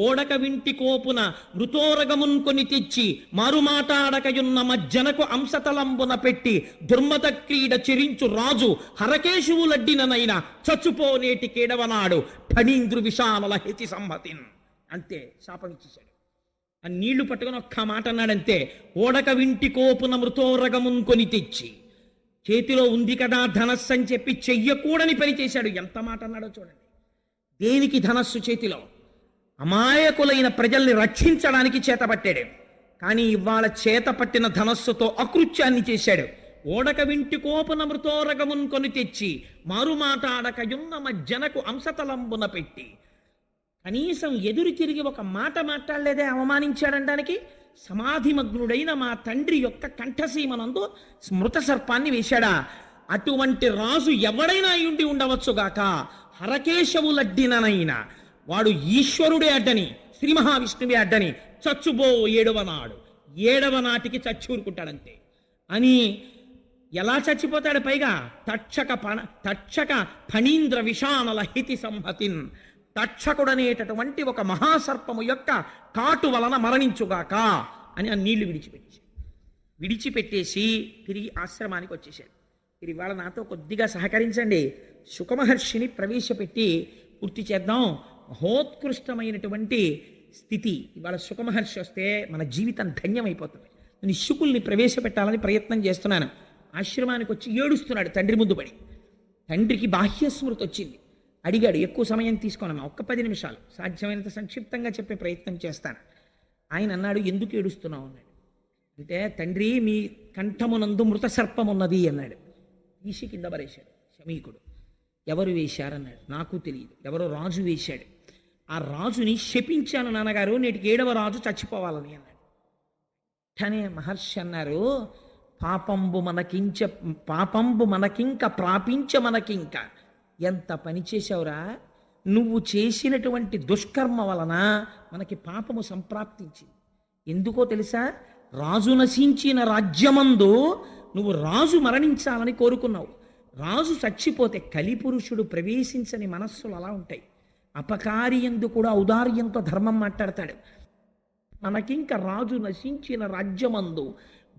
ఓడక వింటి కోపున మృతోరగమున్ కొని తెచ్చి మారుమాటాడకయున్న మజ్జనకు అంశతలంబున పెట్టి దుర్మత క్రీడ చెరించు రాజు హరకేశువులడ్డిననైనా చచ్చుపోనేటి కేడవనాడు ఫణీంద్రు విషానల హెతి సంహతిన్. అంతే, శాపం ఇచ్చేశాడు. ఆ నీళ్లు పట్టుకుని ఒక్క మాట అన్నాడంతే. ఓడక వింటి కోపున మృతోరగమున్ కొని తెచ్చి, చేతిలో ఉంది కదా ధనస్సు అని చెప్పి చెయ్యకూడని పని చేశాడు. ఎంత మాట అన్నాడో చూడండి. దేనికి ధనస్సు చేతిలో? అమాయకులైన ప్రజల్ని రక్షించడానికి చేతపట్టాడు. కానీ ఇవాళ చేతపట్టిన ధనస్సుతో అకృత్యాన్ని చేశాడు. ఓడక వింటి కోపన మృతోరగమున్ కొని తెచ్చి మారుమాటాడకయున్న మజ్జనకు అంశతలంబున పెట్టి, కనీసం ఎదురు తిరిగి ఒక మాట మాట్లాడలేదే అవమానించాడనడానికి. సమాధిమగ్నుడైన మా తండ్రి యొక్క కంఠసీమనందు స్మృత సర్పాన్ని వేశాడా? అటువంటి రాజు ఎవడైనా అయ్యుండి ఉండవచ్చుగాక. హరకేశవులడ్డిననైనా వాడు ఈశ్వరుడే అడ్డని, శ్రీ మహావిష్ణువే అడ్డని చచ్చుబో 7వ నాడు, 7వ నాటికి చచ్చూరుకుంటాడంతే అని. ఎలా చచ్చిపోతాడు? పైగా తక్షక ఫణీంద్ర విషానల హితి సంహతిన్, తక్షకుడనేటటువంటి ఒక మహాసర్పము యొక్క కాటు వలన మరణించుగాక అని ఆ నీళ్లు విడిచిపెట్టేసి తిరిగి ఆశ్రమానికి వచ్చేసాడు. మీరు ఇవాళ నాతో కొద్దిగా సహకరించండి, శుకమహర్షిని ప్రవేశపెట్టి పూర్తి చేద్దాం. మహోత్కృష్టమైనటువంటి స్థితి. ఇవాళ శుకమహర్షి వస్తే మన జీవితం ధన్యమైపోతుంది. నేను శుకుల్ని ప్రవేశపెట్టాలని ప్రయత్నం చేస్తున్నాను. ఆశ్రమానికి వచ్చి ఏడుస్తున్నాడు తండ్రి ముందు పడి. తండ్రికి బాహ్యస్మృతి వచ్చింది. అడిగాడు, ఎక్కువ సమయం తీసుకోనమ్మా, ఒక్క 10 నిమిషాలు, సాధ్యమైనంత సంక్షిప్తంగా చెప్పే ప్రయత్నం చేస్తాను. ఆయన అన్నాడు, ఎందుకు ఏడుస్తున్నావు అన్నాడు. అంటే తండ్రి మీ కంఠమునందు మృత సర్పం ఉన్నది అన్నాడు. తీసి కింద పరేశాడు శమీకుడు. ఎవరు వేశారన్నాడు. నాకు తెలియదు, ఎవరో రాజు వేశాడు. ఆ రాజుని శపించాను నాన్నగారు, నేటికి 7వ రాజు చచ్చిపోవాలని అన్నాడు. వెంటనే మహర్షి అన్నారు, పాపంబు మనకింక ప్రాపించ మనకింక. ఎంత పని చేశావురా, నువ్వు చేసినటువంటి దుష్కర్మ వలన మనకి పాపము సంప్రాప్తించింది. ఎందుకో తెలుసా? రాజు నశించిన రాజ్యమందు నువ్వు రాజు మరణించాలని కోరుకున్నావు. రాజు చచ్చిపోతే కలిపురుషుడు ప్రవేశించని మనస్సులు అలా ఉంటాయి. అపకారి యందు కూడా ఔదార్యంతో ధర్మం మాట్లాడతాడు. మనకింక రాజు నశించిన రాజ్యమందు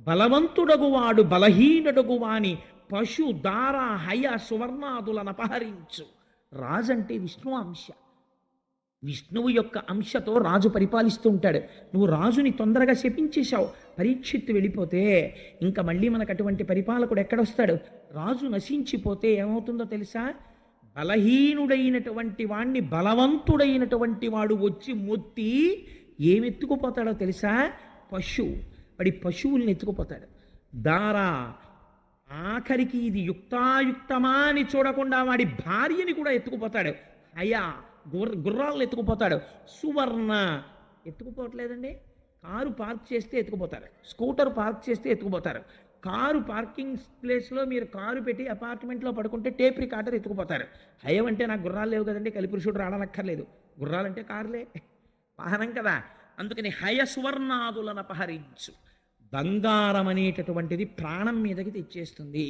బలవంతుడగువాడు బలహీనుడగువాని పశు దార హయ సువర్ణాదులను అపహరించు. రాజు అంటే విష్ణు అంశ. విష్ణువు యొక్క అంశతో రాజు పరిపాలిస్తూ ఉంటాడు. నువ్వు రాజుని తొందరగా శపించేశావు. పరీక్షిత్తు వెళ్ళిపోతే ఇంకా మళ్ళీ మనకు అటువంటి పరిపాలకుడు ఎక్కడొస్తాడు? రాజు నశించిపోతే ఏమవుతుందో తెలుసా? బలహీనుడైనటువంటి వాణ్ణి బలవంతుడైనటువంటి వాడు వచ్చి మొత్తి ఏమెత్తుకుపోతాడో తెలుసా? వాడి పశువుల్ని ఎత్తుకుపోతాడు. దారా, ఆఖరికి ఇది యుక్తాయుక్తమా అని చూడకుండా వాడి భార్యని కూడా ఎత్తుకుపోతాడు. అయా, గుర్రాలను ఎత్తుకుపోతాడు. సువర్ణ, ఎత్తుకుపోవట్లేదండి. కారు పార్క్ చేస్తే ఎత్తుకుపోతారు, స్కూటర్ పార్క్ చేస్తే ఎత్తుకుపోతారు. కారు పార్కింగ్ ప్లేస్లో మీరు కారు పెట్టి అపార్ట్మెంట్లో పడుకుంటే టేప్ రికార్డర్ ఎత్తుకుపోతారు. హయం అంటే నాకు గుర్రాలు లేవు కదండి, కలిపురుషుడు రావనక్కర్లేదు. గుర్రాలంటే కారులే, వాహనం కదా. అందుకని హయ సువర్ణాదులను అపహరించు. బంగారం అనేటటువంటిది ప్రాణం మీదకి తెచ్చేస్తుంది.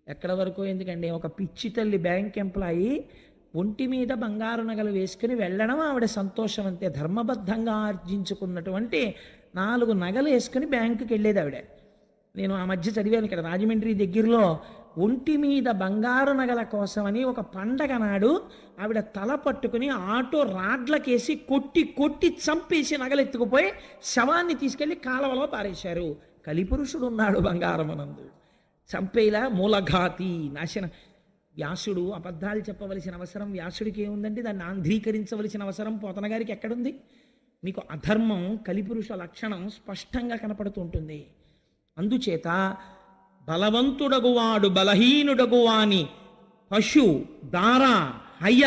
ఎక్కడ వరకు ఎందుకండి? ఒక పిచ్చి తల్లి బ్యాంక్ ఎంప్లాయీ ఒంటి మీద బంగారు నగలు వేసుకుని వెళ్ళడం ఆవిడ సంతోషం అంతే. ధర్మబద్ధంగా ఆర్జించుకున్నటువంటి 4 నగలు వేసుకుని బ్యాంకుకి వెళ్ళేది ఆవిడ. నేను ఆ మధ్య చదివాను ఇక్కడ రాజమండ్రి దగ్గరలో, ఒంటి మీద బంగారు నగల కోసమని ఒక పండగ నాడు ఆవిడ తల పట్టుకుని ఆటో రాడ్లకేసి కొట్టి చంపేసి నగలు ఎత్తుకుపోయి శవాన్ని తీసుకెళ్లి కాలవలో పారేశారు. కలిపురుషుడు ఉన్నాడు బంగారమనందు. చంపేలా మూలఘాతి, నాశనం. వ్యాసుడు అబద్ధాలు చెప్పవలసిన అవసరం వ్యాసుడికి ఏముందంటే దాన్ని ఆంధ్రీకరించవలసిన అవసరం పోతన గారికి ఎక్కడుంది? మీకు అధర్మం కలిపురుష లక్షణం స్పష్టంగా కనపడుతూ ఉంటుంది. అందుచేత బలవంతుడగువాడు బలహీనుడగువాని పశు దార హయ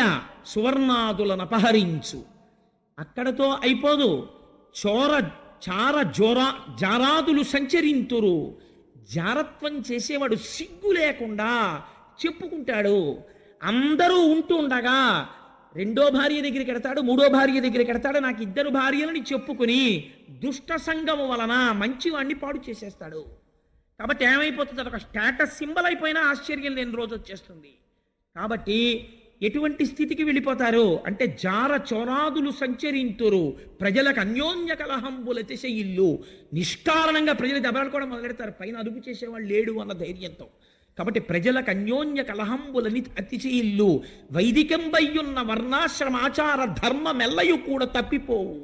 సువర్ణాదులను అపహరించు. అక్కడతో అయిపోదు. జారాదులు సంచరింతురు. జారత్వం చేసేవాడు సిగ్గు లేకుండా చెప్పుకుంటాడు. అందరూ ఉంటూ ఉండగా 2వ భార్య దగ్గరికి ఎడతాడు, 3వ భార్య దగ్గరికి ఎడతాడు. నాకు 2 భార్యలని చెప్పుకుని దుష్ట సంగము వలన మంచివాణ్ణి పాడు చేసేస్తాడు. కాబట్టి ఏమైపోతుంది? అదొక స్టేటస్ సింబల్ అయిపోయినా ఆశ్చర్యం లేని రోజు వచ్చేస్తుంది. కాబట్టి ఎటువంటి స్థితికి వెళ్ళిపోతారు అంటే చోరాదులు సంచరింతురు, ప్రజలకు అన్యోన్య కలహంబుల తిశయిల్లు. నిష్కారణంగా ప్రజలు దెబ్బలు కూడా మొదలెడతారు, పైన అదుపు చేసేవాళ్ళు లేడు అన్న ధైర్యంతో. కాబట్టి ప్రజలకు అన్యోన్య కలహంబులని అతిశయిల్లు. వైదికంబయ్యున్న వర్ణాశ్రమాచార ధర్మమెల్లయు కూడా తప్పిపోవు.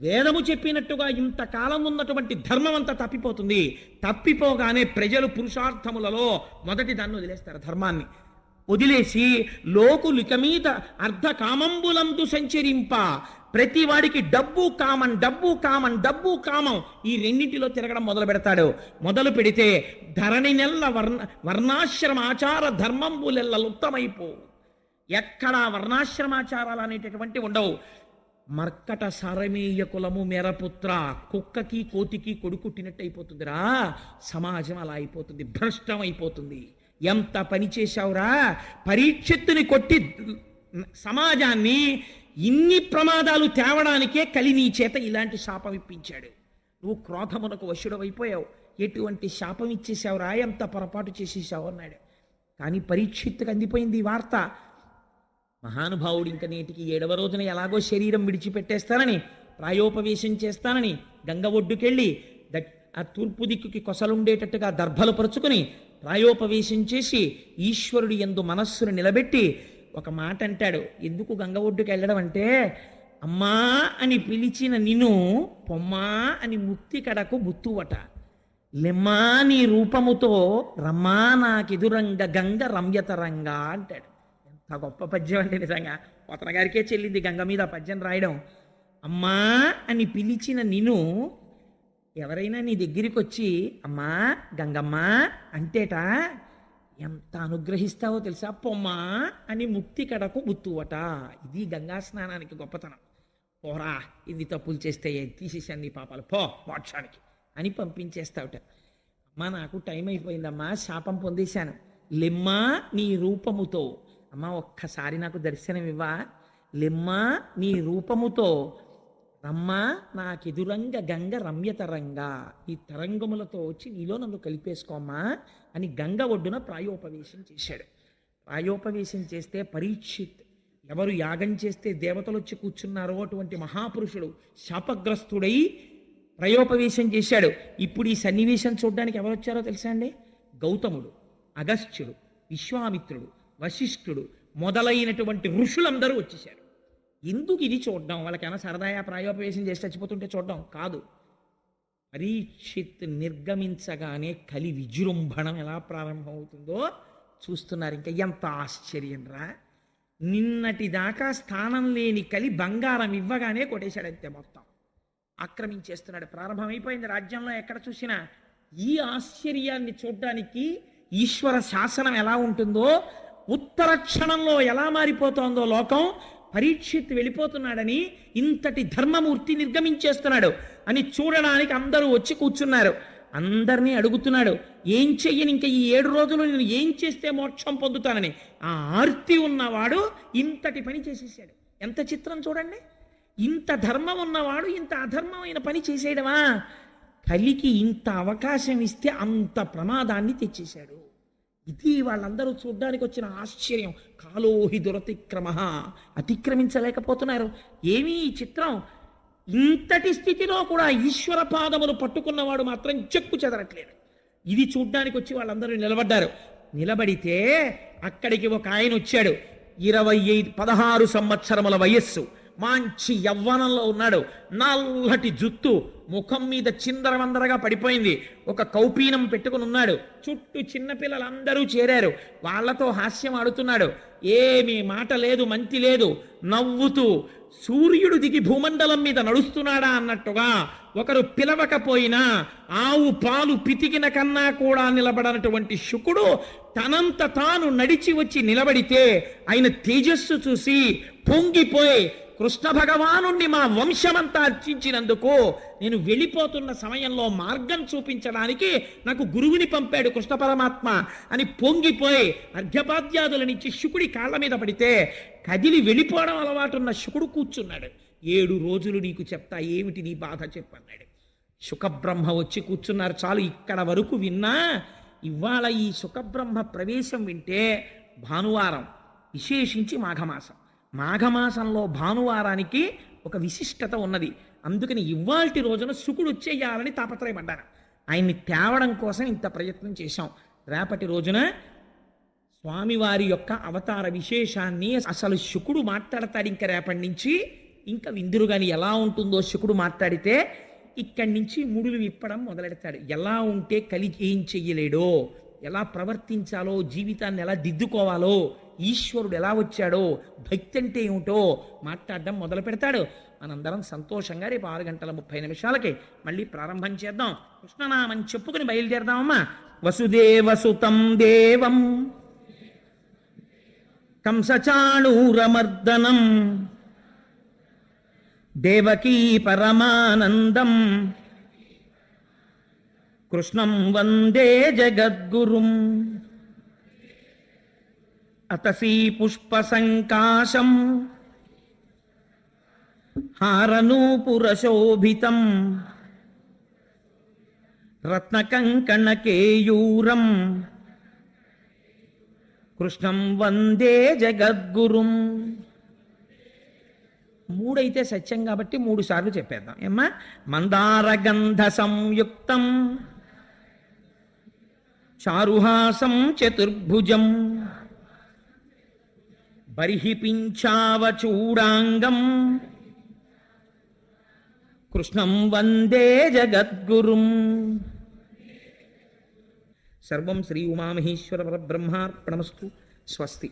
వేదము చెప్పినట్టుగా ఇంతకాలం ఉన్నటువంటి ధర్మం అంతా తప్పిపోతుంది. తప్పిపోగానే ప్రజలు పురుషార్థములలో మొదటి దాన్ని వదిలేస్తారు. ధర్మాన్ని వదిలేసి లోకులిక మీద అర్ధకామంబులందు సంచరింప, ప్రతి వాడికి డబ్బు కామన్, డబ్బు కామన్, డబ్బు కామం, ఈ రెండింటిలో తిరగడం మొదలు పెడతాడు. మొదలు పెడితే ధరణి నెల్ల వర్ణాశ్రమ ఆచార ధర్మంబులెల్ల లుప్తమైపో. ఎక్కడా వర్ణాశ్రమాచారాలు అనేటటువంటి ఉండవు. మర్కట సారమీయ కులము మెరపుత్ర, కుక్కకి కోతికి కొడుకుట్టినట్టు అయిపోతుందిరా సమాజం. అలా అయిపోతుంది, భ్రష్టం అయిపోతుంది. ఎంత పని చేశావురా, పరీక్షిత్తుని కొట్టి సమాజాన్ని ఇన్ని ప్రమాదాలు తేవడానికే కలి నీ చేత ఇలాంటి శాపం ఇప్పించాడు. నువ్వు క్రోధమునకు వశుడవైపోయావు, ఎటువంటి శాపం ఇచ్చేసావురా, ఎంత పొరపాటు చేసేసావు అన్నాడు. కానీ పరీక్షిత్తుకు అందిపోయింది ఈ వార్త. మహానుభావుడు ఇంక నేటికి 7వ రోజున ఎలాగో శరీరం విడిచిపెట్టేస్తానని, ప్రాయోపవేశం చేస్తానని గంగ ఒడ్డుకెళ్ళి ఆ తూర్పు దిక్కుకి కొసలుండేటట్టుగా దర్భలు పరుచుకుని ప్రాయోపవేశం చేసి ఈశ్వరుడి యందు మనస్సును నిలబెట్టి ఒక మాట అంటాడు. ఎందుకు గంగ ఒడ్డుకు వెళ్ళడం అంటే, అమ్మా అని పిలిచిన నిన్ను పొమ్మా అని ముక్తి కడకు బుత్తువట, లెమ్మా నీ రూపముతో రమ్మా నాకెదురంగ గంగ రమ్యతరంగా అంటాడు. ఎంత గొప్ప పద్యం అంటే నిజంగా పోతన గారికే చెల్లింది గంగ మీద పద్యం రాయడం. అమ్మా అని పిలిచిన నిన్ను ఎవరైనా నీ దగ్గరికి వచ్చి అమ్మా గంగమ్మ అంటేట ఎంత అనుగ్రహిస్తావో తెలుసా, పొమ్మా అని ముక్తి కడకు బుత్తువట. ఇది గంగా స్నానానికి గొప్పతనం. పోరా, ఇది తప్పులు చేస్తే తీసేసాను నీ పాపాలు, పో మోక్షానికి అని పంపించేస్తావుట. అమ్మా నాకు టైం అయిపోయిందమ్మా, శాపం పొందేశాను, లెమ్మా నీ రూపముతో, అమ్మా ఒక్కసారి నాకు దర్శనం ఇవ్వా, లెమ్మా నీ రూపముతో, రమ్మా నాకెదురంగ గంగ రమ్యతరంగా, ఈ తరంగములతో వచ్చి నీలో నన్ను కలిపేసుకోమ్మా అని గంగ ఒడ్డున ప్రాయోపవేశం చేశాడు. ప్రాయోపవేశం చేస్తే పరీక్షిత్, ఎవరు యాగం చేస్తే దేవతలు వచ్చి కూర్చున్నారో అటువంటి మహాపురుషుడు శాపగ్రస్తుడై ప్రాయోపవేశం చేశాడు. ఇప్పుడు ఈ సన్నివేశం చూడడానికి ఎవరు వచ్చారో తెలుసా అండి? గౌతముడు, అగస్త్యుడు, విశ్వామిత్రుడు, వశిష్ఠుడు మొదలైనటువంటి ఋషులందరూ వచ్చేశారు. ఎందుకు ఇది చూడడం? వాళ్ళకైనా సరదాయా ప్రాయోపవేశం చేసి చచ్చిపోతుంటే చూడడం కాదు. పరీక్షిత్ నిర్గమించగానే కలి విజృంభణం ఎలా ప్రారంభమవుతుందో చూస్తున్నారు. ఇంకా ఎంత ఆశ్చర్యం రా! నిన్నటి దాకా స్థానం లేని కలి బంగారం ఇవ్వగానే కొట్టేశాడంతే, మొత్తం ఆక్రమించేస్తున్నాడు. ప్రారంభమైపోయింది రాజ్యంలో ఎక్కడ చూసినా. ఈ ఆశ్చర్యాన్ని చూడడానికి ఈశ్వర శాసనం ఎలా ఉంటుందో, ఉత్తర క్షణంలో ఎలా మారిపోతోందో లోకం, పరీక్షిత్ వెళ్ళిపోతున్నాడని, ఇంతటి ధర్మమూర్తి నిర్గమించేస్తున్నాడు అని చూడడానికి అందరూ వచ్చి కూర్చున్నారు. అందరినీ అడుగుతున్నాడు, ఏం చెయ్యని ఇంకా ఈ 7 రోజులు నేను ఏం చేస్తే మోక్షం పొందుతానని. ఆ ఆర్తి ఉన్నవాడు ఇంతటి పని చేసేసాడు. ఎంత చిత్రం చూడండి! ఇంత ధర్మం ఉన్నవాడు ఇంత అధర్మమైన పని చేసేయడమా? కలికి ఇంత అవకాశం ఇస్తే అంత ప్రమాదాన్ని తెచ్చేశాడు. ఇది వాళ్ళందరూ చూడ్డానికి వచ్చిన ఆశ్చర్యం. కాలోహి దురతిక్రమ, అతిక్రమించలేకపోతున్నారు. ఏమీ ఈ చిత్రం! ఇంతటి స్థితిలో కూడా ఈశ్వర పాదములు పట్టుకున్నవాడు మాత్రం చెక్కు చెదరట్లేదు. ఇది చూడ్డానికి వచ్చి వాళ్ళందరూ నిలబడ్డారు. నిలబడితే అక్కడికి ఒక ఆయన వచ్చాడు. 16 సంవత్సరముల వయస్సు, మంచి యవ్వనంలో ఉన్నాడు. నల్లటి జుత్తు, ముఖం మీద చిందరవందరగా పడిపోయింది. ఒక కౌపీనం పెట్టుకుని ఉన్నాడు. చుట్టూ చిన్నపిల్లలందరూ చేరారు. వాళ్లతో హాస్యం ఆడుతున్నాడు. ఏమీ మాట లేదు, మంతి లేదు. నవ్వుతూ సూర్యుడు దిగి భూమండలం మీద నడుస్తున్నాడా అన్నట్టుగా, ఒకరు పిలవకపోయినా ఆవు పాలు పితికిన కన్నా కూడా నిలబడనటువంటి శుకుడు తనంత తాను నడిచి వచ్చి నిలబడితే ఆయన తేజస్సు చూసి పొంగిపోయి, కృష్ణ భగవాను మా వంశమంతా అర్చించినందుకు నేను వెళ్ళిపోతున్న సమయంలో మార్గం చూపించడానికి నాకు గురువుని పంపాడు కృష్ణ పరమాత్మ అని పొంగిపోయి అర్ఘ్యపాద్యాదులనిచ్చి శుకుడి కాళ్ళ మీద పడితే కదిలి వెళ్ళిపోవడం అలవాటున్న శుకుడు కూర్చున్నాడు. 7 రోజులు నీకు చెప్తా, ఏమిటి నీ బాధ చెప్పన్నాడు. శుకబ్రహ్మ వచ్చి కూర్చున్నారు. చాలు, ఇక్కడ వరకు విన్నా. ఇవాళ ఈ శుకబ్రహ్మ ప్రవేశం వింటే భానువారం, విశేషించి మాఘమాసం. మాఘమాసంలో భానువారానికి ఒక విశిష్టత ఉన్నది. అందుకని ఇవాల్టి రోజున శుకుడు వచ్చేయాలని తాపత్రయపడ్డాను. ఆయన్ని తేవడం కోసం ఇంత ప్రయత్నం చేశాం. రేపటి రోజున స్వామివారి యొక్క అవతార విశేషాన్ని అసలు శుకుడు మాట్లాడతాడు. ఇంకా రేపటి నుంచి ఇంకా విందురుగాని ఎలా ఉంటుందో శుకుడు మాట్లాడితే ఇక్కడి నుంచి ముడులు విప్పడం మొదలెడతాడు. ఎలా ఉంటే కలి ఏం చెయ్యలేడో, ఎలా ప్రవర్తించాలో, జీవితాన్ని ఎలా దిద్దుకోవాలో ఈశ్వరుడు ఎలా వచ్చాడో, భక్తి అంటే ఏమిటో మాట్లాడడం మొదలు పెడతాడు. మనందరం సంతోషంగా రేపు 6:30 మళ్ళీ ప్రారంభం చేద్దాం. కృష్ణనామం చెప్పుకుని బయలుదేరదామమ్మా. వసుదేవసుతం దేవం కంసచాణూరమర్దనం దేవకీ పరమానందం కృష్ణం వందే జగద్గురుం. అతసీ పుష్పసంకాశం హారనూపురశోభితం రత్నకంకణకేయూరం కృష్ణం వందే జగద్గురుం. 3 అయితే సత్యం కాబట్టి 3 సార్లు చెప్పేద్దాం ఏమ్మా. మందారగంధ సంయుక్తం చారుహాసం చతుర్భుజం బర్హి పింఛావచూడాంగం కృష్ణం వందే జగద్గురుం. సర్వం శ్రీ ఉమామహేశ్వర పరబ్రహ్మార్పణమస్తు. స్వస్తి.